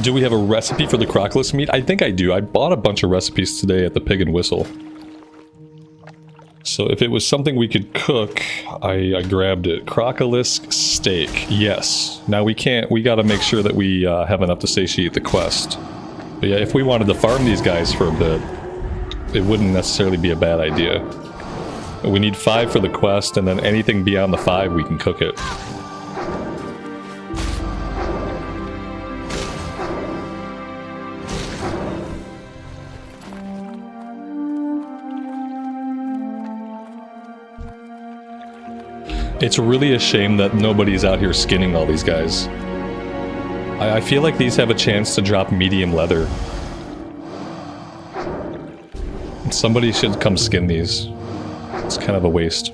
Do we have a recipe for the crocodile meat? I think I do. I bought a bunch of recipes today at the Pig and Whistle. So if it was something we could cook, I grabbed it. Crocolisk steak. Yes. Now we gotta make sure that we have enough to satiate the quest. But yeah, if we wanted to farm these guys for a bit, it wouldn't necessarily be a bad idea. We need 5 for the quest, and then anything beyond the 5, we can cook it. It's really a shame that nobody's out here skinning all these guys. I feel like these have a chance to drop medium leather. Somebody should come skin these. It's kind of a waste.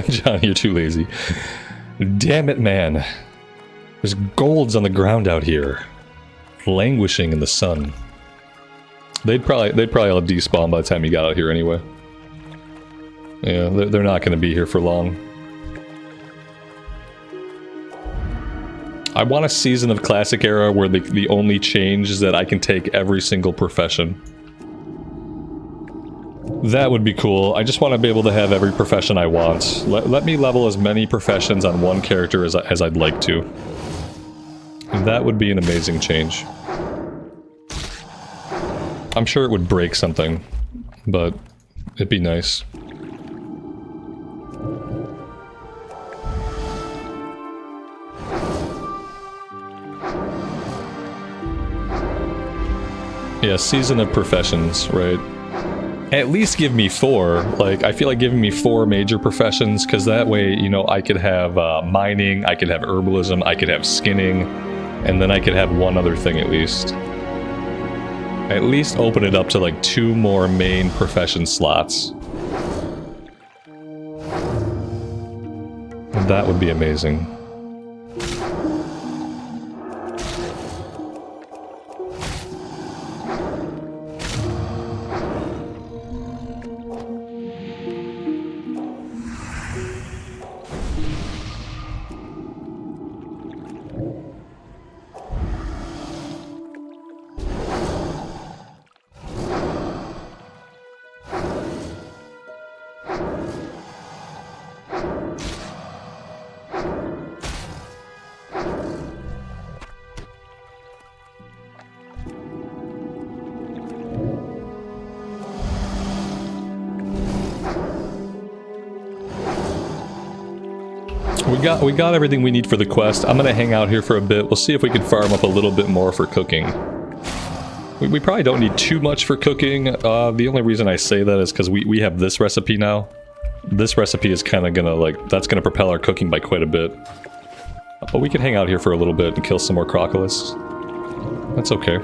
John, you're too lazy. Damn it, man. There's golds on the ground out here, languishing in the sun. They'd probably all despawn by the time you got out here anyway. Yeah, they're not going to be here for long. I want a season of Classic Era where the only change is that I can take every single profession. That would be cool. I just want to be able to have every profession I want. Let me level as many professions on one character as I'd like to. That would be an amazing change. I'm sure it would break something, but it'd be nice. Yeah, season of professions, right? At least give me 4. Like, I feel like giving me 4 major professions, because that way, you know, I could have mining, I could have herbalism, I could have skinning, and then I could have one other thing at least. At least open it up to like 2 more main profession slots. That would be amazing. We got everything we need for the quest. I'm gonna hang out here for a bit. We'll see if we can farm up a little bit more for cooking. We probably don't need too much for cooking. The only reason I say that is because we have this recipe now. This recipe is kind of gonna, like, that's gonna propel our cooking by quite a bit. But we can hang out here for a little bit and kill some more crocodiles. That's okay.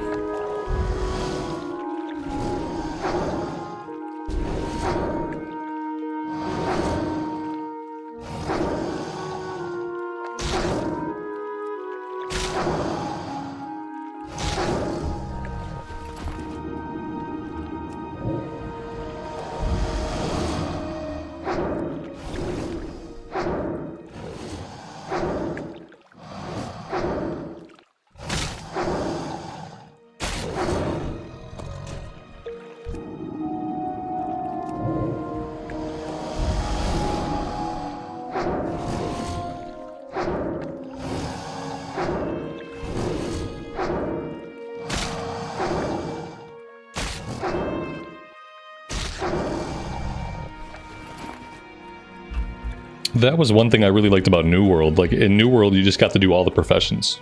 That was one thing I really liked about New World. Like, in New World, you just got to do all the professions.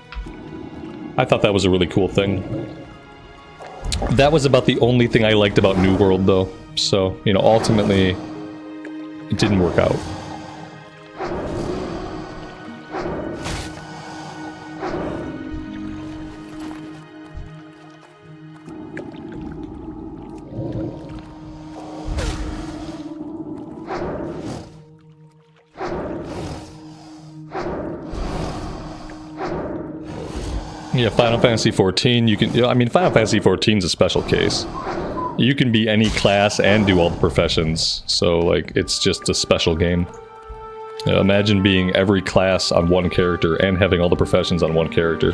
I thought that was a really cool thing. That was about the only thing I liked about New World, though. So, you know, ultimately, it didn't work out. Yeah, Final Fantasy 14, you can, you know, I mean, Final Fantasy 14 is a special case. You can be any class and do all the professions, so, like, it's just a special game. You know, imagine being every class on one character and having all the professions on one character.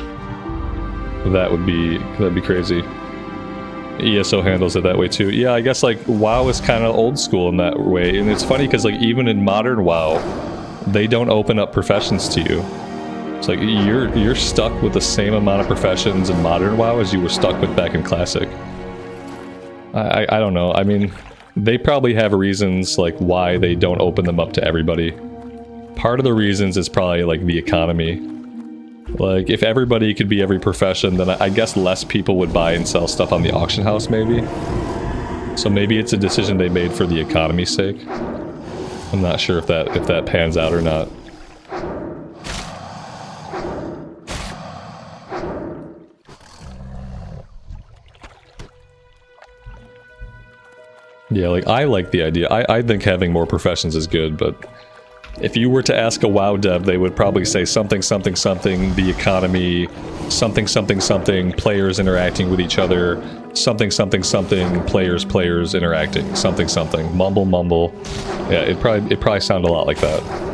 That'd be crazy. ESO handles it that way too. Yeah, I guess, like, WoW is kind of old school in that way, and it's funny because, like, even in modern WoW, they don't open up professions to you. It's like, you're stuck with the same amount of professions in modern WoW as you were stuck with back in Classic. I don't know. I mean, they probably have reasons, like, why they don't open them up to everybody. Part of the reasons is probably, like, the economy. Like, if everybody could be every profession, then I guess less people would buy and sell stuff on the auction house, maybe. So maybe it's a decision they made for the economy's sake. I'm not sure if that pans out or not. Yeah, like, I like the idea. I think having more professions is good, but if you were to ask a WoW dev, they would probably say something, something, something, the economy, something, something, something, players interacting with each other, something, something, something, players interacting, something, something, mumble, mumble. Yeah, it probably sound a lot like that.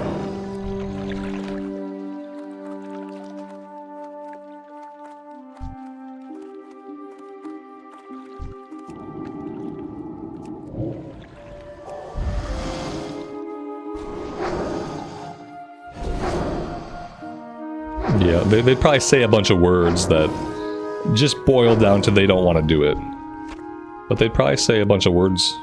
Yeah, they'd probably say a bunch of words that just boil down to they don't want to do it. But they'd probably say a bunch of words.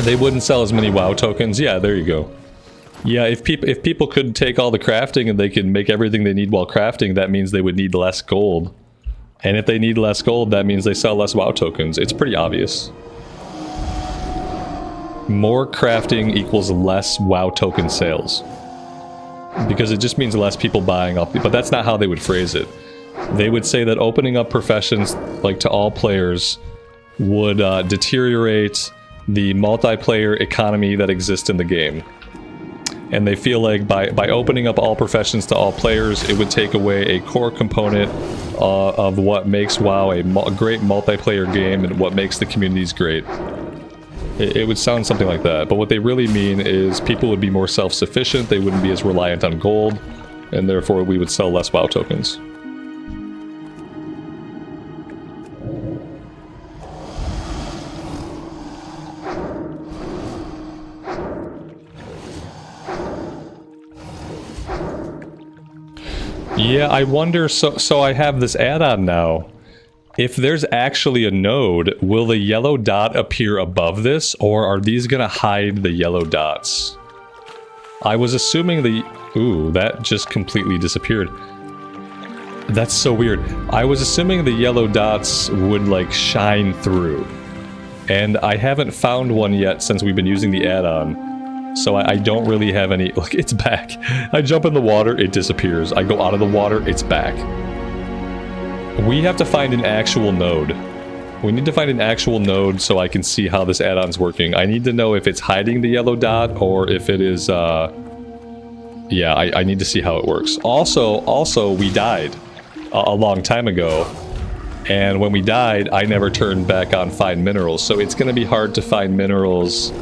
They wouldn't sell as many WoW tokens. Yeah, there you go. Yeah, if people could take all the crafting and they could make everything they need while crafting, that means they would need less gold. And if they need less gold, that means they sell less WoW tokens. It's pretty obvious. More crafting equals less WoW token sales. Because it just means less people buying off. But that's not how they would phrase it. They would say that opening up professions, like, to all players would deteriorate the multiplayer economy that exists in the game. And they feel like by opening up all professions to all players, it would take away a core component of what makes WoW a great multiplayer game and what makes the communities great. It would sound something like that, but what they really mean is people would be more self-sufficient, they wouldn't be as reliant on gold, and therefore we would sell less WoW tokens. Yeah, I wonder, so I have this add-on now. If there's actually a node, will the yellow dot appear above this, or are these gonna hide the yellow dots? I was assuming ooh, that just completely disappeared. That's so weird. I was assuming the yellow dots would, like, shine through. And I haven't found one yet since we've been using the add-on. So I don't really have any... Look, it's back. I jump in the water, it disappears. I go out of the water, it's back. We have to find an actual node. We need to find an actual node so I can see how this add-on's working. I need to know if it's hiding the yellow dot or if it is... Yeah, I need to see how it works. Also, we died a long time ago. And when we died, I never turned back on find minerals. So it's going to be hard to find minerals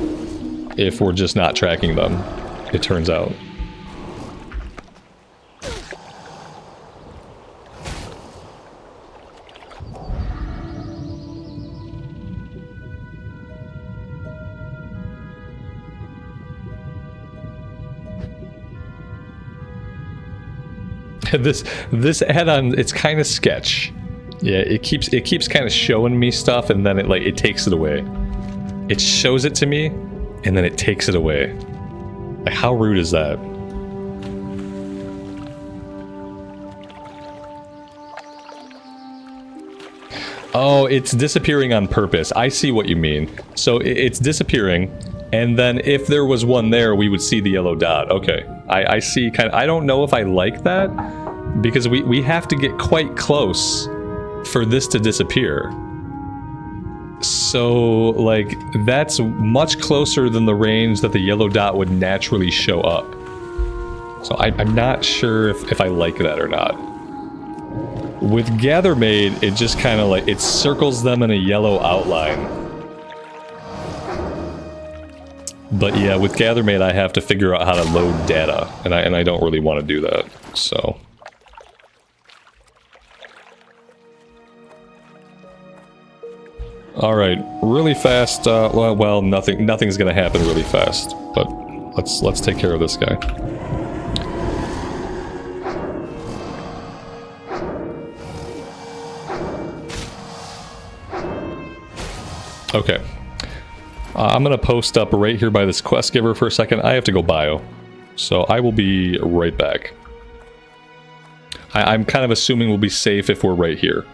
if we're just not tracking them, it turns out. this add-on, it's kind of sketch. Yeah, it keeps kind of showing me stuff, and then it takes it away. It shows it to me, and then it takes it away. Like, how rude is that? Oh, it's disappearing on purpose. I see what you mean. So it's disappearing, and then if there was one there, we would see the yellow dot. Okay, I see. I don't know if I like that, because we have to get quite close for this to disappear. So, like, that's much closer than the range that the yellow dot would naturally show up. So I'm not sure if I like that or not. With Gather Made, it just kind of like, it circles them in a yellow outline. But yeah, with Gather Made, I have to figure out how to load data, and I don't really want to do that, so... Alright, really fast, well, nothing's gonna happen really fast, but let's take care of this guy. Okay. I'm gonna post up right here by this quest giver for a second. I have to go bio, so I will be right back. I'm kind of assuming we'll be safe if we're right here.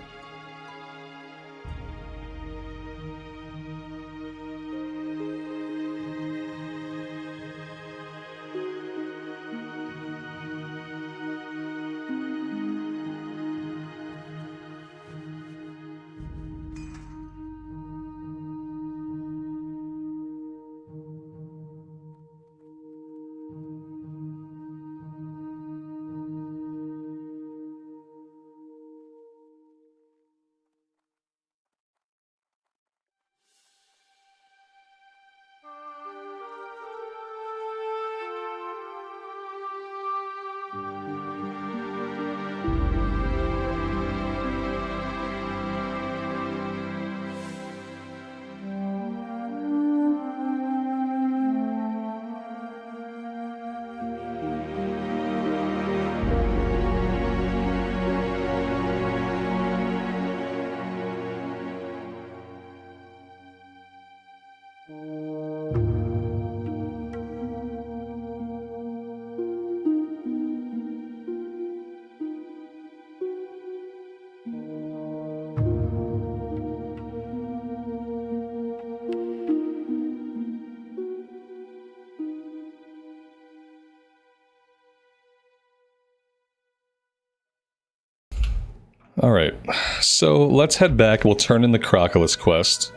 Alright, so let's head back. We'll turn in the Crocodilus quest.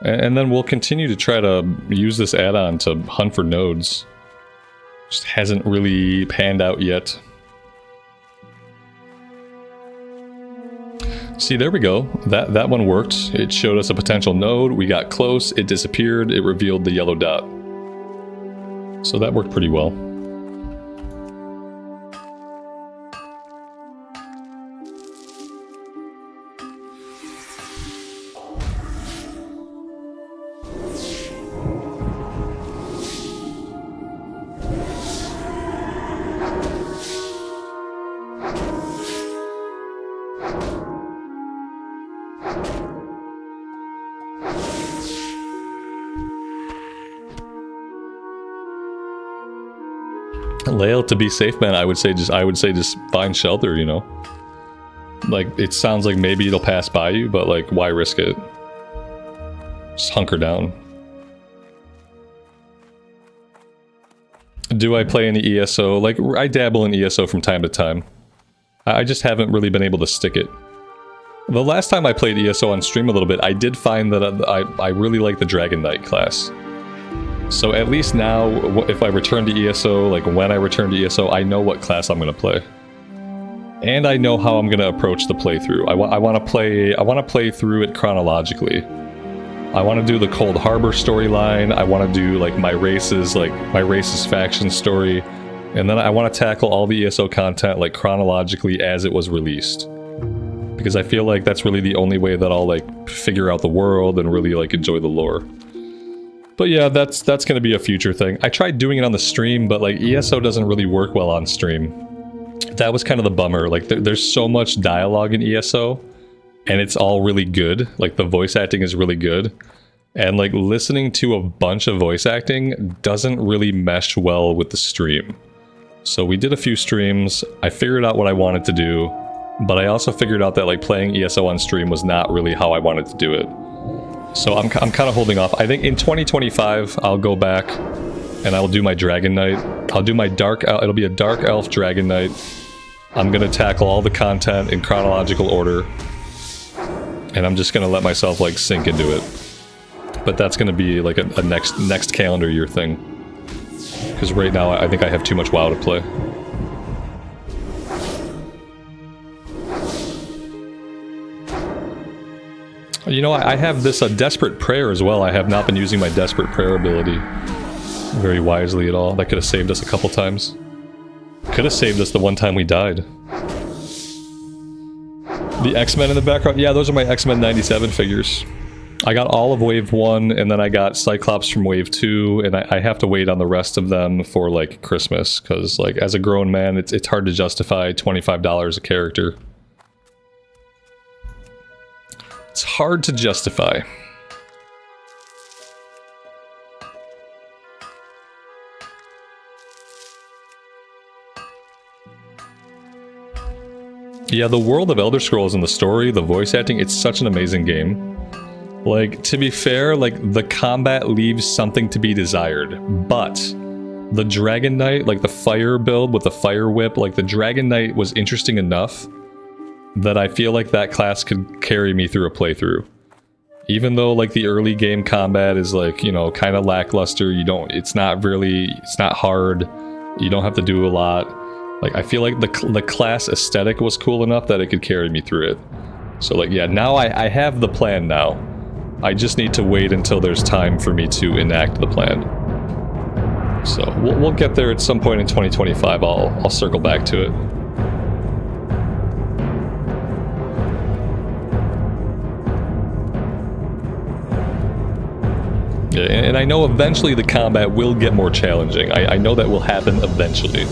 And then we'll continue to try to use this add-on to hunt for nodes. Just hasn't really panned out yet. See, there we go. That one worked. It showed us a potential node. We got close. It disappeared. It revealed the yellow dot. So that worked pretty well. Lael, to be safe, man, I would say just find shelter, you know? Like, it sounds like maybe it'll pass by you, but like, why risk it? Just hunker down. Do I play any ESO? Like, I dabble in ESO from time to time. I just haven't really been able to stick it. The last time I played ESO on stream a little bit, I did find that I really like the Dragon Knight class. So at least now, if I return to ESO, like when I return to ESO, I know what class I'm going to play. And I know how I'm going to approach the playthrough. I want to play through it chronologically. I want to do the Cold Harbor storyline. I want to do like my race's faction story. And then I want to tackle all the ESO content like chronologically as it was released. Because I feel like that's really the only way that I'll like figure out the world and really like enjoy the lore. But yeah, that's going to be a future thing. I tried doing it on the stream, but like ESO doesn't really work well on stream. That was kind of the bummer. Like, there's so much dialogue in ESO, and it's all really good. Like, the voice acting is really good. And, like, listening to a bunch of voice acting doesn't really mesh well with the stream. So we did a few streams, I figured out what I wanted to do, but I also figured out that, like, playing ESO on stream was not really how I wanted to do it. So I'm kind of holding off. I think in 2025, I'll go back and I'll do my Dragon Knight. I'll do my it'll be a Dark Elf Dragon Knight. I'm gonna tackle all the content in chronological order. And I'm just gonna let myself, like, sink into it. But that's gonna be, like, a next calendar year thing. Because right now, I think I have too much WoW to play. You know, I have this Desperate Prayer as well. I have not been using my Desperate Prayer ability very wisely at all. That could have saved us a couple times. Could have saved us the one time we died. The X-Men in the background? Yeah, those are my X-Men 97 figures. I got all of Wave 1, and then I got Cyclops from Wave 2, and I have to wait on the rest of them for, like, Christmas, because, like, as a grown man, it's hard to justify $25 a character. It's hard to justify. Yeah, the world of Elder Scrolls and the story, the voice acting, it's such an amazing game. Like, to be fair, like, the combat leaves something to be desired, but the Dragon Knight, like the fire build with the fire whip, like the Dragon Knight was interesting enough that I feel like that class could carry me through a playthrough. Even though, like, the early game combat is, like, you know, kind of lackluster, it's not hard, you don't have to do a lot. Like, I feel like the class aesthetic was cool enough that it could carry me through it. So, like, yeah, now I have the plan now. I just need to wait until there's time for me to enact the plan. So, we'll get there at some point in 2025, I'll circle back to it. Yeah, and I know eventually the combat will get more challenging. I know that will happen eventually.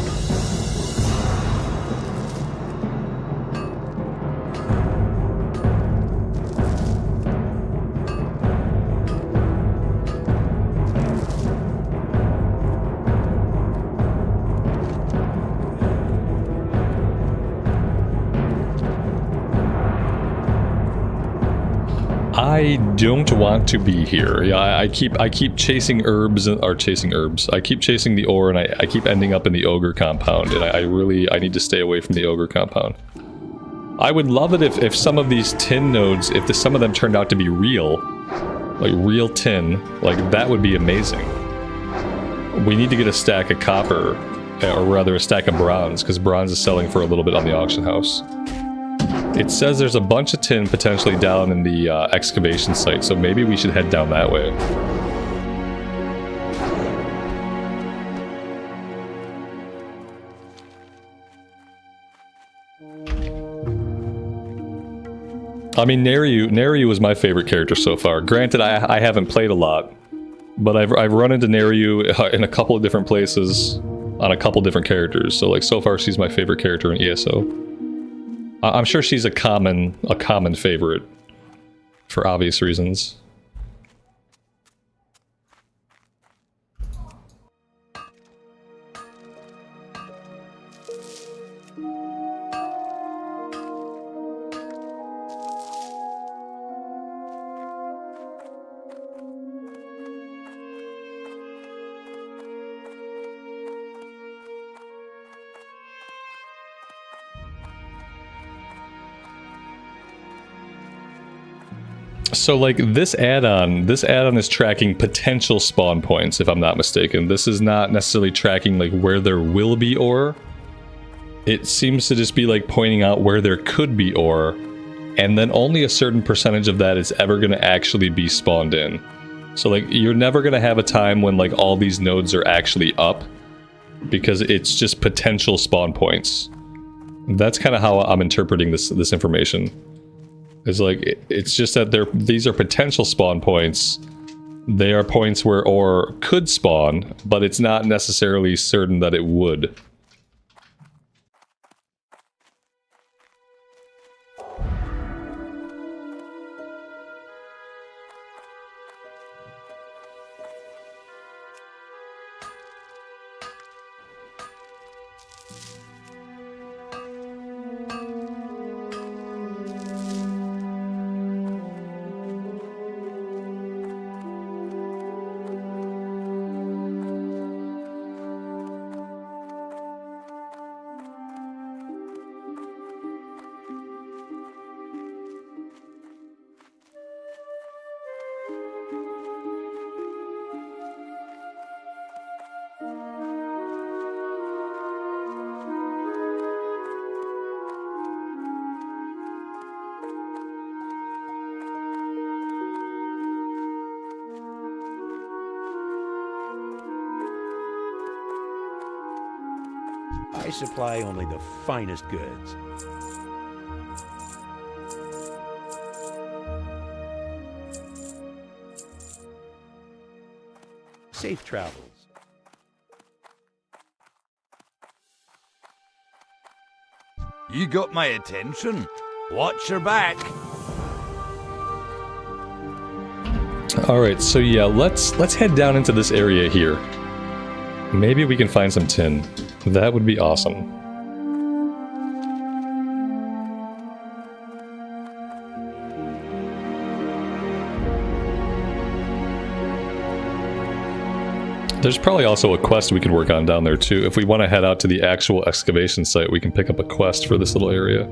I don't want to be here. Yeah, I keep chasing herbs, I keep chasing the ore, and I keep ending up in the ogre compound, and I need to stay away from the ogre compound. I would love it if some of these tin nodes, if some of them turned out to be real, like real tin, like that would be amazing. We need to get a stack of copper, or rather a stack of bronze, because bronze is selling for a little bit on the auction house. It says there's a bunch of tin potentially down in the excavation site, so maybe we should head down that way. I mean, Nereyu was my favorite character so far. Granted, I haven't played a lot, but I've run into Nereyu in a couple of different places on a couple different characters. So, like, so far she's my favorite character in ESO. I'm sure she's a common favorite for obvious reasons. So, like, this add-on is tracking potential spawn points, if I'm not mistaken. This is not necessarily tracking, like, where there will be ore. It seems to just be, like, pointing out where there could be ore, and then only a certain percentage of that is ever going to actually be spawned in. So, like, you're never going to have a time when, like, all these nodes are actually up, because it's just potential spawn points. That's kind of how I'm interpreting this information. It's like, it's just that these are potential spawn points. They are points where ore could spawn, but it's not necessarily certain that it would. I supply only the finest goods. Safe travels. You got my attention. Watch your back. All right, so yeah, let's head down into this area here. Maybe we can find some tin. That would be awesome. There's probably also a quest we could work on down there too. If we want to head out to the actual excavation site, we can pick up a quest for this little area.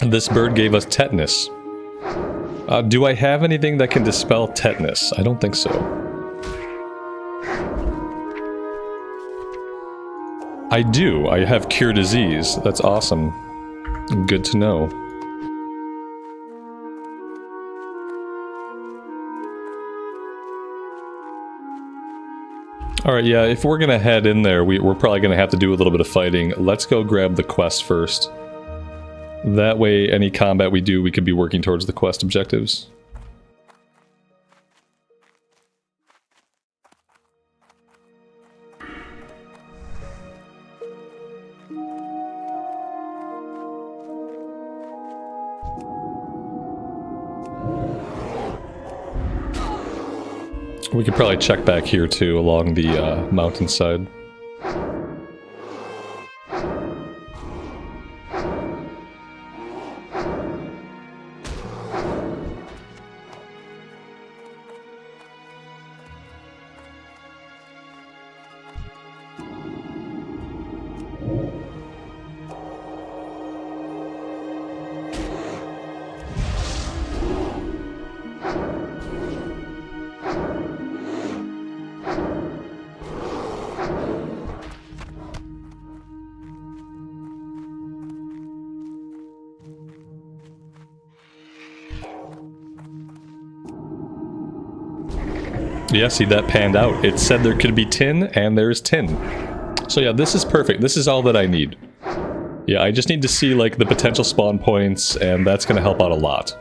This bird gave us tetanus. Do I have anything that can dispel tetanus? I don't think so. I do. I have cure disease. That's awesome. Good to know. Alright, yeah, if we're gonna head in there, we're probably gonna have to do a little bit of fighting. Let's go grab the quest first. That way, any combat we do, we could be working towards the quest objectives. We could probably check back here too, along the mountainside. Yeah, see, that panned out. It said there could be tin, and there's tin. So yeah, this is perfect. This is all that I need. Yeah, I just need to see, like, the potential spawn points, and that's gonna help out a lot.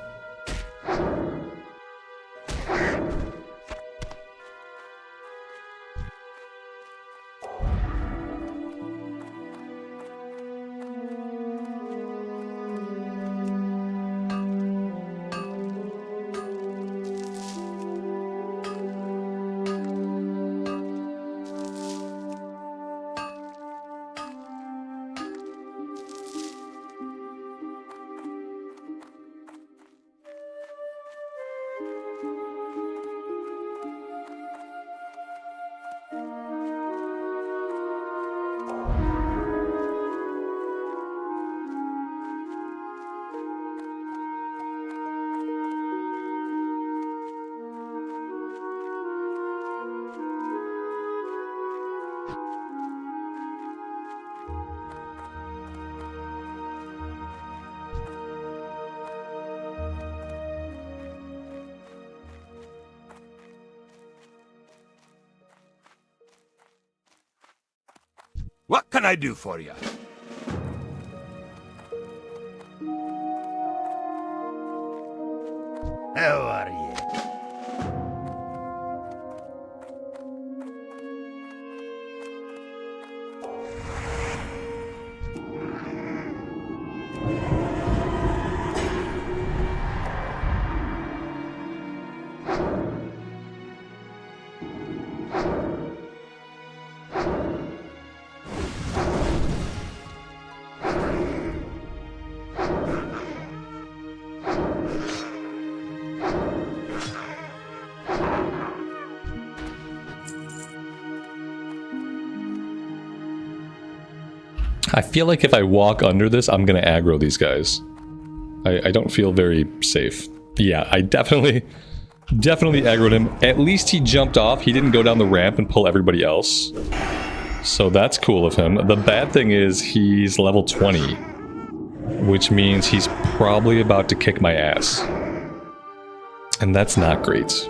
What can I do for you? How are you? I feel like if I walk under this, I'm gonna aggro these guys. I don't feel very safe. Yeah, I definitely aggroed him. At least he jumped off. He didn't go down the ramp and pull everybody else. So that's cool of him. The bad thing is he's level 20, which means he's probably about to kick my ass. And that's not great.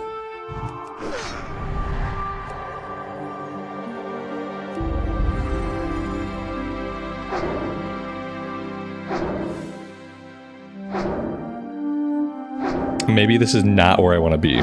Maybe this is not where I want to be.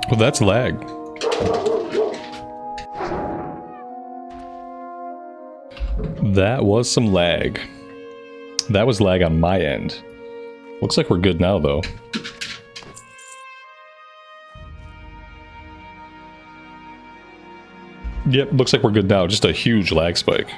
Well, that's lag. That was some lag. That was lag on my end. Looks like we're good now, though. Yep, looks like we're good now. Just a huge lag spike.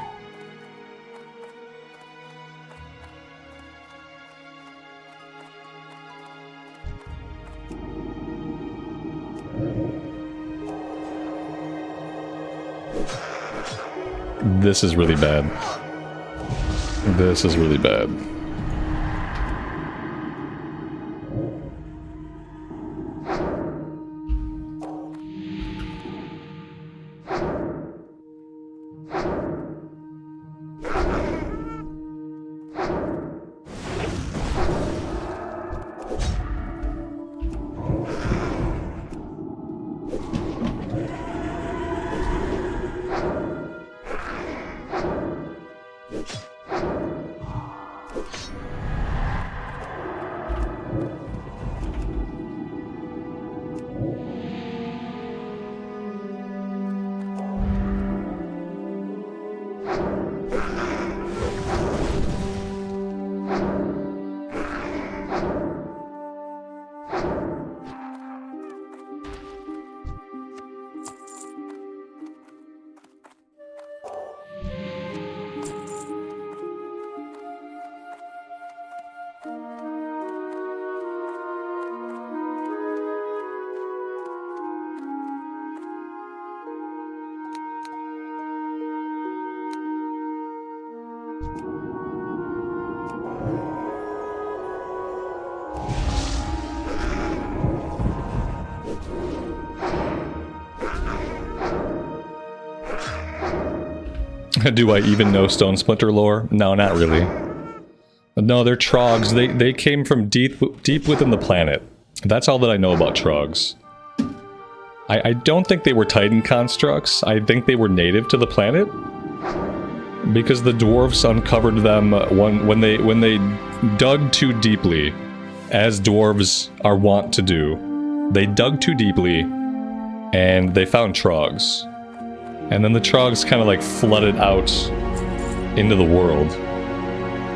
This is really bad. This is really bad. Do I even know Stone Splinter lore? No, not really. No, they're trogs. They came from deep within the planet. That's all that I know about trogs. I don't think they were Titan constructs. I think they were native to the planet. Because the dwarves uncovered them when they dug too deeply, as dwarves are wont to do. They dug too deeply, and they found trogs. And then the trogs kind of like flooded out into the world.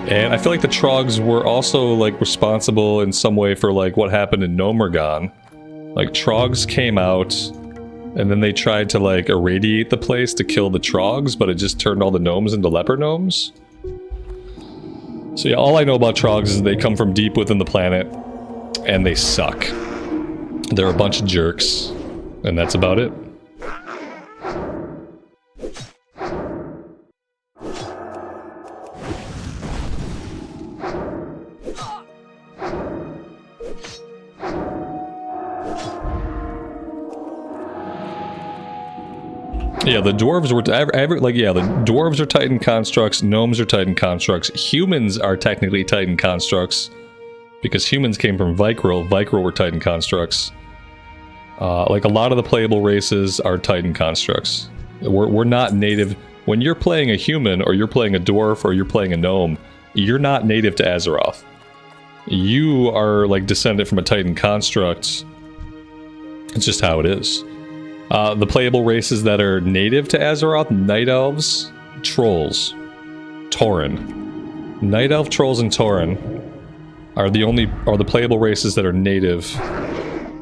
And I feel like the trogs were also like responsible in some way for like what happened in Nomergon. Like trogs came out, and then they tried to like irradiate the place to kill the trogs, but it just turned all the gnomes into leper gnomes. So yeah, all I know about Trogs is they come from deep within the planet, and they suck. They're a bunch of jerks, and that's about it. Yeah, the dwarves were the dwarves are Titan constructs, gnomes are Titan constructs, humans are technically Titan constructs because humans came from Vicryl. Vicryl were Titan constructs. Like a lot of the playable races are Titan constructs. We're not native. When you're playing a human, or you're playing a dwarf, or you're playing a gnome, you're not native to Azeroth. You are like descended from a Titan construct. It's just how it is. The playable races that are native to Azeroth: Night Elves, Trolls, Tauren. Night Elf, Trolls, and Tauren are the playable races that are native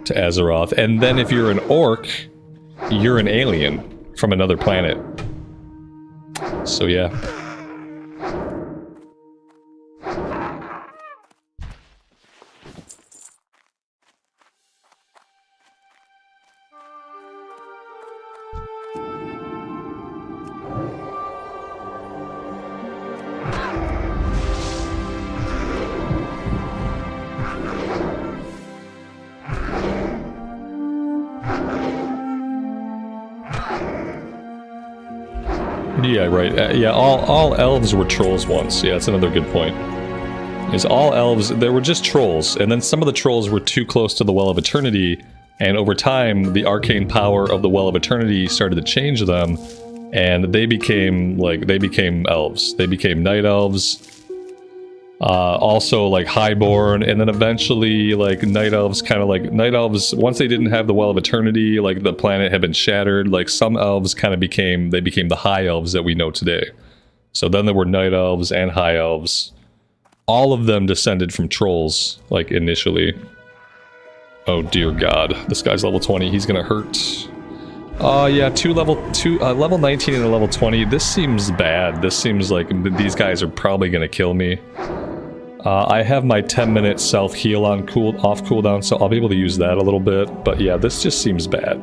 to Azeroth. And then if you're an orc, you're an alien from another planet. So yeah. Yeah, right. Yeah, all elves were trolls once. Yeah, that's another good point. Is all elves, they were just trolls, and then some of the trolls were too close to the Well of Eternity, and over time, the arcane power of the Well of Eternity started to change them, and they became elves. They became night elves. Also like highborn, and then eventually like night elves, once they didn't have the Well of Eternity, like the planet had been shattered, like some elves kind of became the high elves that we know today. So then there were night elves and high elves. All of them descended from trolls, like initially. Oh dear god, this guy's level 20, he's gonna hurt. Yeah, level 19 and a level 20, this seems bad. This seems like these guys are probably gonna kill me. I have my 10-minute self-heal on off cooldown, so I'll be able to use that a little bit, but yeah, this just seems bad.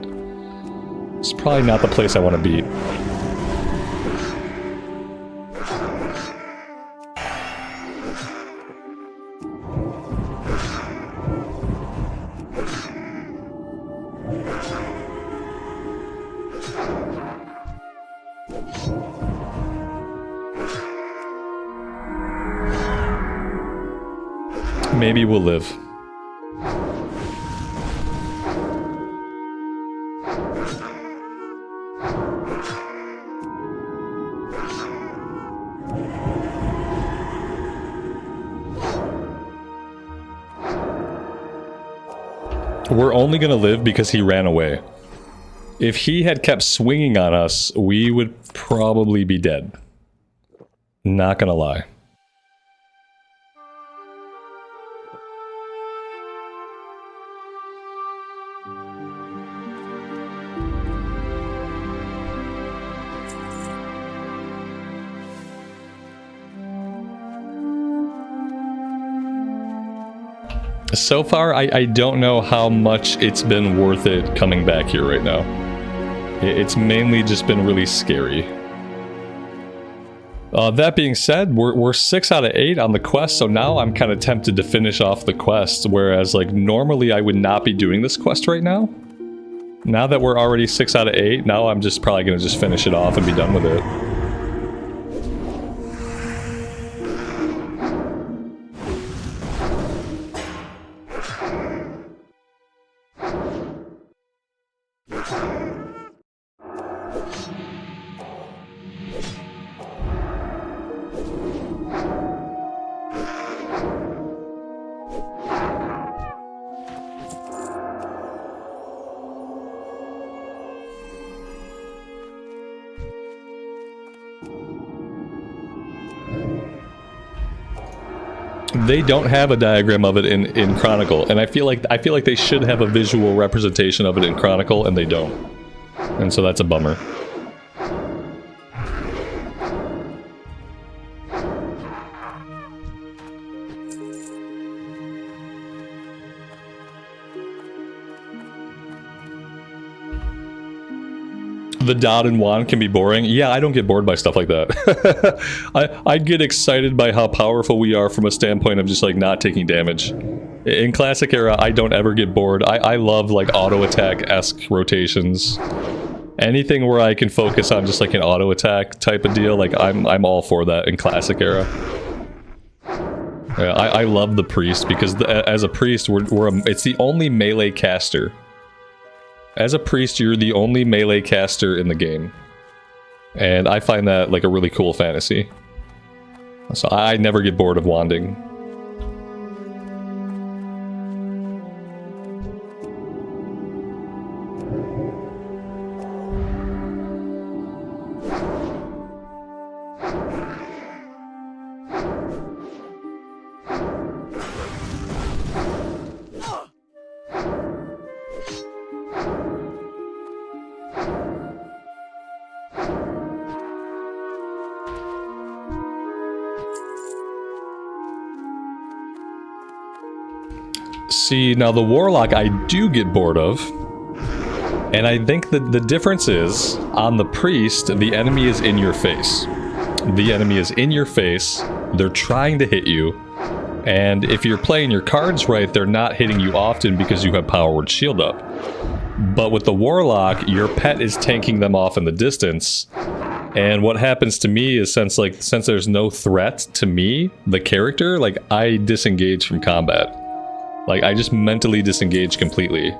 It's probably not the place I want to be. Maybe we'll live. We're only gonna live because he ran away. If he had kept swinging on us, we would probably be dead. Not gonna lie. So far, I don't know how much it's been worth it coming back here right now. It's mainly just been really scary. That being said, we're 6 out of 8 on the quest, so now I'm kind of tempted to finish off the quest, whereas like normally I would not be doing this quest right now. Now that we're already 6 out of 8, now I'm just probably going to just finish it off and be done with it. They don't have a diagram of it in Chronicle, and I feel like they should have a visual representation of it in Chronicle, and they don't. And so that's a bummer. The dot and wand can be boring. Yeah, I don't get bored by stuff like that. I get excited by how powerful we are from a standpoint of just like not taking damage. In Classic Era, I don't ever get bored. I love like auto attack-esque rotations. Anything where I can focus on just like an auto attack type of deal, like I'm all for that in Classic Era. Yeah, I love the priest because as a priest, it's the only melee caster. As a priest, you're the only melee caster in the game. And I find that like a really cool fantasy. So I never get bored of wanding. See, now the Warlock I do get bored of. And I think that the difference is, on the Priest, the enemy is in your face. The enemy is in your face, they're trying to hit you, and if you're playing your cards right, they're not hitting you often because you have Power Word Shield up. But with the Warlock, your pet is tanking them off in the distance, and what happens to me is since there's no threat to me, the character, like, I disengage from combat. Like, I just mentally disengage completely.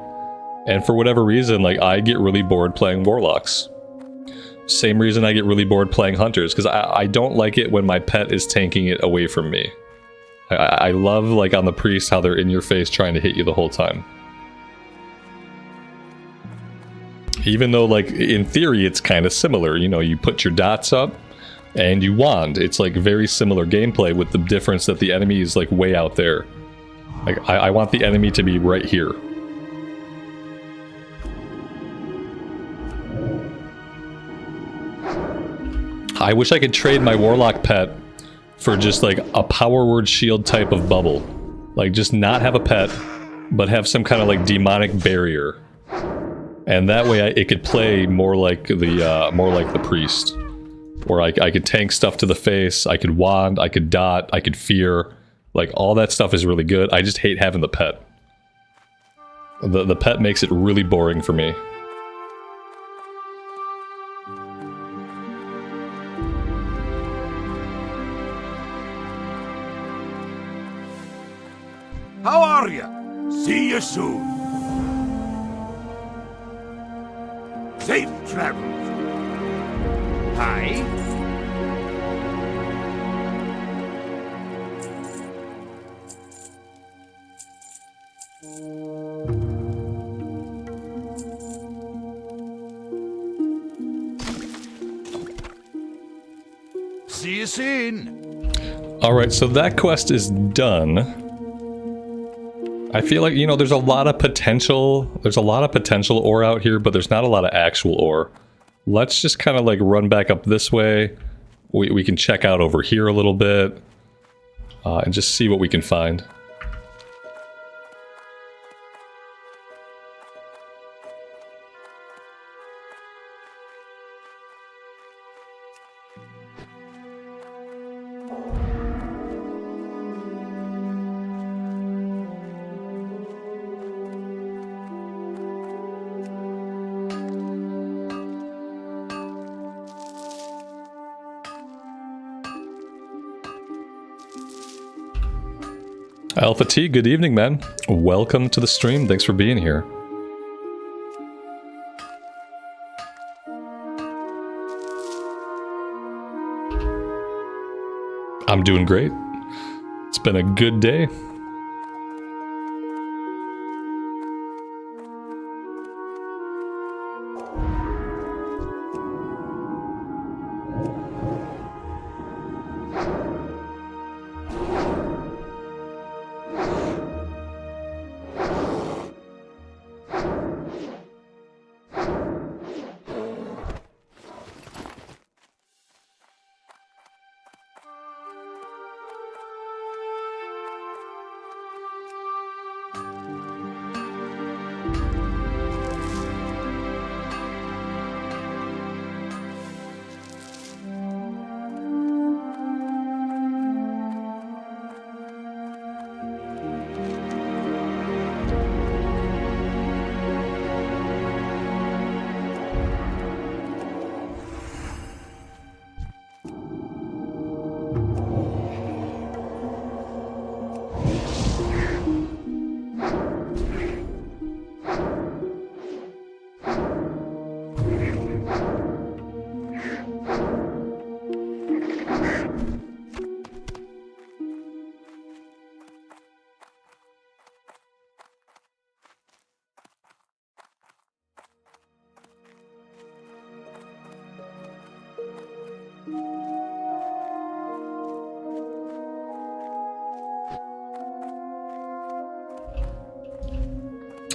And for whatever reason, like, I get really bored playing Warlocks. Same reason I get really bored playing Hunters, because I don't like it when my pet is tanking it away from me. I love, like, on the Priest, how they're in your face trying to hit you the whole time. Even though, like, in theory, it's kind of similar. You know, you put your dots up, and you wand. It's, like, very similar gameplay, with the difference that the enemy is, like, way out there. Like, I want the enemy to be right here. I wish I could trade my Warlock pet for just like a Power Word Shield type of bubble. Like, just not have a pet, but have some kind of like demonic barrier. And that way it could play more like the Priest. Where I could tank stuff to the face, I could wand, I could dot, I could fear. Like, all that stuff is really good. I just hate having the pet. The pet makes it really boring for me. How are ya? See you soon. Safe travels. Hi. See you soon. Alright, so that quest is done. I feel like, you know, there's a lot of potential ore out here, but there's not a lot of actual ore. Let's just kind of like run back up this way. We can check out over here a little bit, and just see what we can find. Alpha T, good evening, man. Welcome to the stream. Thanks for being here. I'm doing great. It's been a good day.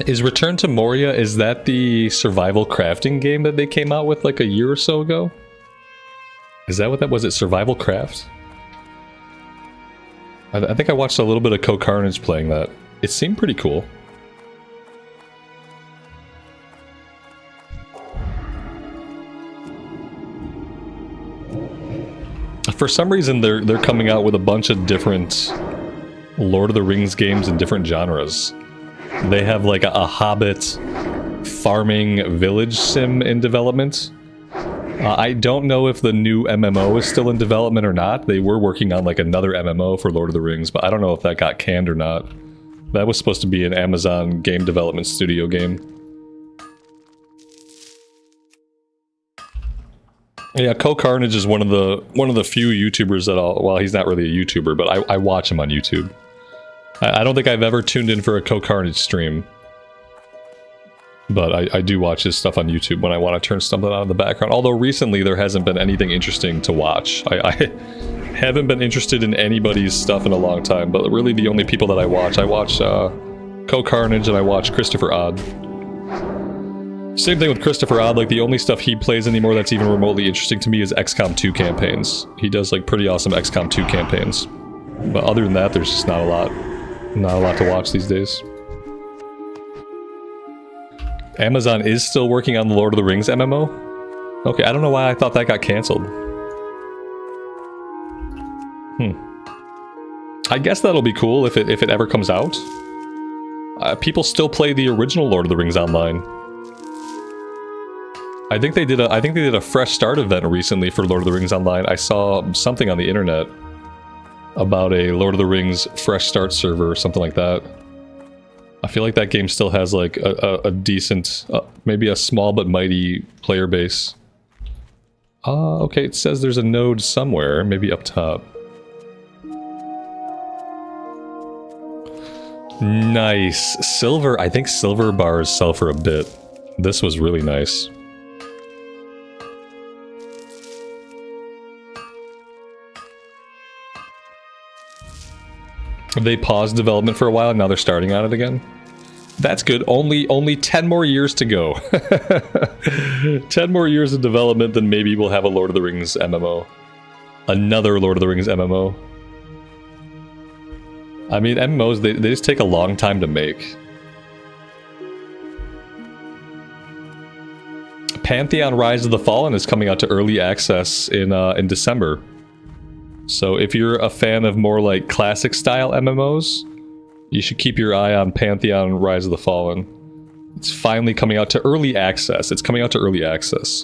Is Return to Moria, is that the survival crafting game that they came out with like a year or so ago? Is that what that was? It Survival Craft? I think I watched a little bit of Co-Carnage playing that. It seemed pretty cool. For some reason, they're coming out with a bunch of different Lord of the Rings games in different genres. They have like a Hobbit farming village sim in development. I don't know if the new MMO is still in development or not. They were working on like another MMO for Lord of the Rings, but I don't know if that got canned or not. That was supposed to be an Amazon game development studio game. Yeah, Co-Carnage is one of the few YouTubers that well, he's not really a YouTuber, but I watch him on YouTube. I don't think I've ever tuned in for a Co-Carnage stream. But I do watch his stuff on YouTube when I want to turn something on in the background. Although recently there hasn't been anything interesting to watch. I haven't been interested in anybody's stuff in a long time, but really the only people that I watch Co-Carnage and I watch Christopher Odd. Same thing with Christopher Odd, like the only stuff he plays anymore that's even remotely interesting to me is XCOM 2 campaigns. He does like pretty awesome XCOM 2 campaigns. But other than that, there's just not a lot to watch these days. Amazon is still working on the Lord of the Rings MMO? Okay, I don't know why I thought that got cancelled. I guess that'll be cool if it ever comes out. People still play the original Lord of the Rings online. I think they did a fresh start event recently for Lord of the Rings Online. I saw something on the internet about a Lord of the Rings fresh start server or something like that. I feel like that game still has like a decent, maybe a small but mighty player base. Okay, it says there's a node somewhere, maybe up top. Nice. Silver, I think silver bars sell for a bit. This was really nice. They paused development for a while and now they're starting on it again. That's good. Only 10 more years to go. 10 more years of development, then maybe we'll have a Lord of the Rings MMO. Another Lord of the Rings MMO. I mean, MMOs, they just take a long time to make. Pantheon Rise of the Fallen is coming out to early access in December. So if you're a fan of more like classic style MMOs, you should keep your eye on Pantheon Rise of the Fallen. It's finally coming out to early access. It's coming out to early access.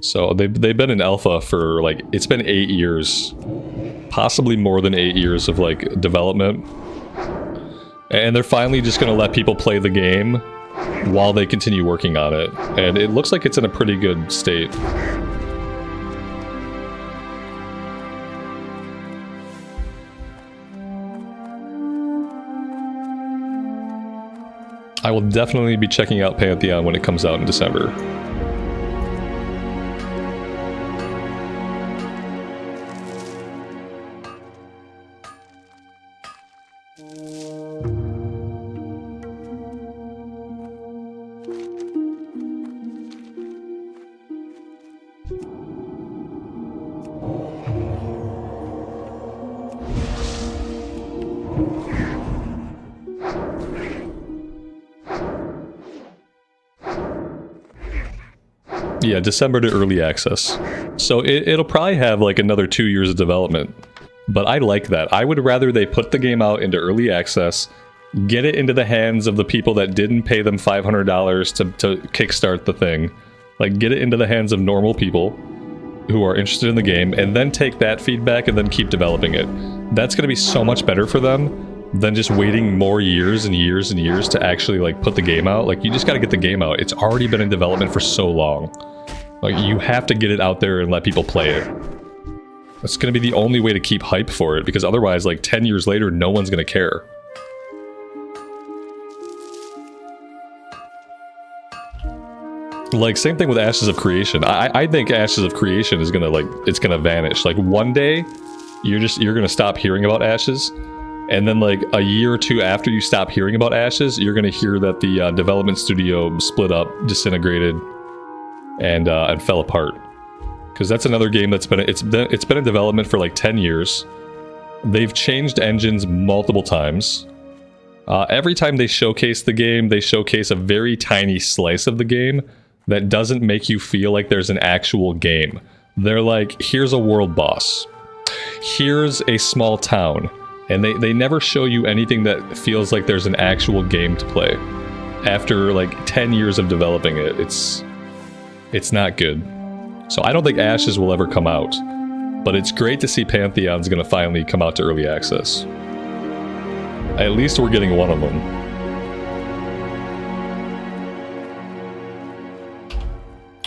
So they've been in alpha for like, it's been 8 years. Possibly more than 8 years of like development. And they're finally just gonna let people play the game while they continue working on it. And it looks like it's in a pretty good state. I will definitely be checking out Pantheon when it comes out in December. Yeah, December to early access. So it'll probably have like another 2 years of development. But I like that. I would rather they put the game out into early access, get it into the hands of the people that didn't pay them $500 to kickstart the thing. Like, get it into the hands of normal people who are interested in the game, and then take that feedback and then keep developing it. That's going to be so much better for them than just waiting more years and years and years to actually like put the game out. Like, you just got to get the game out. It's already been in development for so long. Like, you have to get it out there and let people play it. That's going to be the only way to keep hype for it, because otherwise, like, 10 years later, no one's going to care. Like, same thing with Ashes of Creation. I think Ashes of Creation is gonna, like, it's gonna vanish. Like, one day, you're gonna stop hearing about Ashes, and then, like, a year or two after you stop hearing about Ashes, you're gonna hear that the development studio split up, disintegrated, and fell apart. Because that's another game that's been in development for like 10 years. They've changed engines multiple times. Every time they showcase the game, they showcase a very tiny slice of the game that doesn't make you feel like there's an actual game. They're like, here's a world boss. Here's a small town. And they never show you anything that feels like there's an actual game to play. After like 10 years of developing it, it's not good. So I don't think Ashes will ever come out. But it's great to see Pantheon's gonna finally come out to early access. At least we're getting one of them.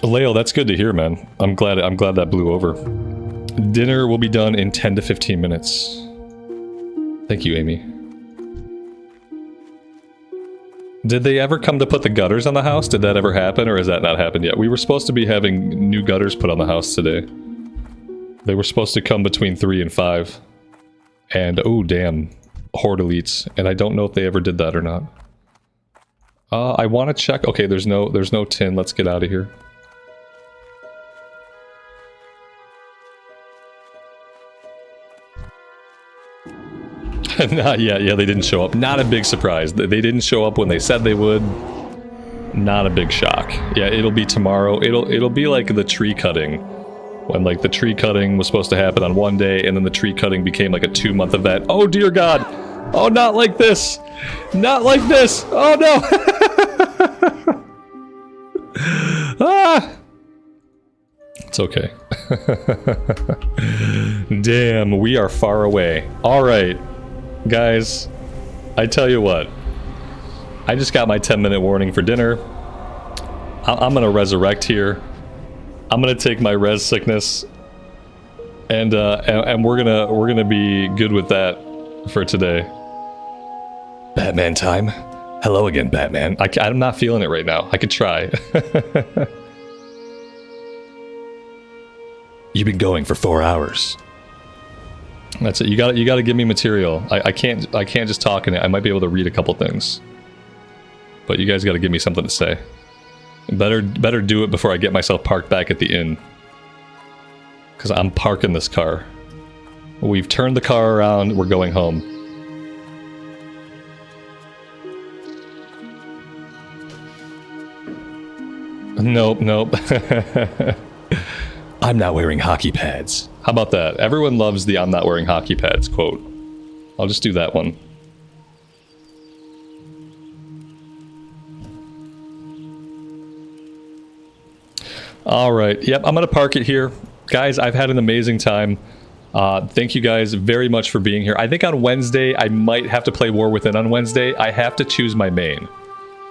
Leo, that's good to hear, man. I'm glad that blew over. Dinner will be done in 10 to 15 minutes. Thank you, Amy. Did they ever come to put the gutters on the house? Did that ever happen, or has that not happened yet? We were supposed to be having new gutters put on the house today. They were supposed to come between 3 and 5. And, oh damn, Horde Elites. And I don't know if they ever did that or not. I want to check. Okay, there's no tin. Let's get out of here. Not yet. Yeah, they didn't show up. Not a big surprise. They didn't show up when they said they would. Not a big shock. Yeah, it'll be tomorrow. It'll be like the tree cutting. When, like, the tree cutting was supposed to happen on one day, and then the tree cutting became like a 2-month event. Oh, dear God! Oh, not like this! Not like this! Oh, no! Ah! It's okay. Damn, we are far away. Alright, guys, I tell you what. I just got my 10-minute warning for dinner. I'm gonna resurrect here. I'm gonna take my res sickness, and we're gonna be good with that for today. Batman time. Hello again, Batman. I'm not feeling it right now. I could try. You've been going for 4 hours. That's it. You got to give me material. I can't just talk in it. I might be able to read a couple things, but you guys got to give me something to say. Better do it before I get myself parked back at the inn, because I'm parking this car. We've turned the car around. We're going home. Nope. I'm not wearing hockey pads. How about that? Everyone loves the "I'm not wearing hockey pads" quote. I'll just do that one. Alright, yep, I'm gonna park it here. Guys, I've had an amazing time. Thank you guys very much for being here. I think on Wednesday, I might have to play War Within on Wednesday. I have to choose my main.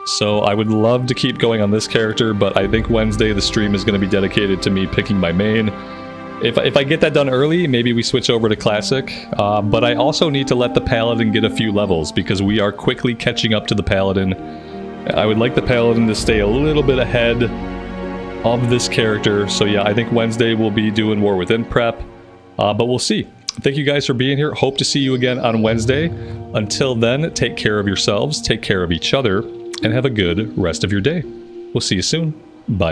So I would love to keep going on this character, but I think Wednesday the stream is going to be dedicated to me picking my main. If I get that done early, maybe we switch over to Classic. But I also need to let the Paladin get a few levels, because we are quickly catching up to the Paladin. I would like the Paladin to stay a little bit ahead of this character. So yeah, I think Wednesday we'll be doing War Within prep. But we'll see. Thank you guys for being here. Hope to see you again on Wednesday. Until then, take care of yourselves, take care of each other, and have a good rest of your day. We'll see you soon. Bye.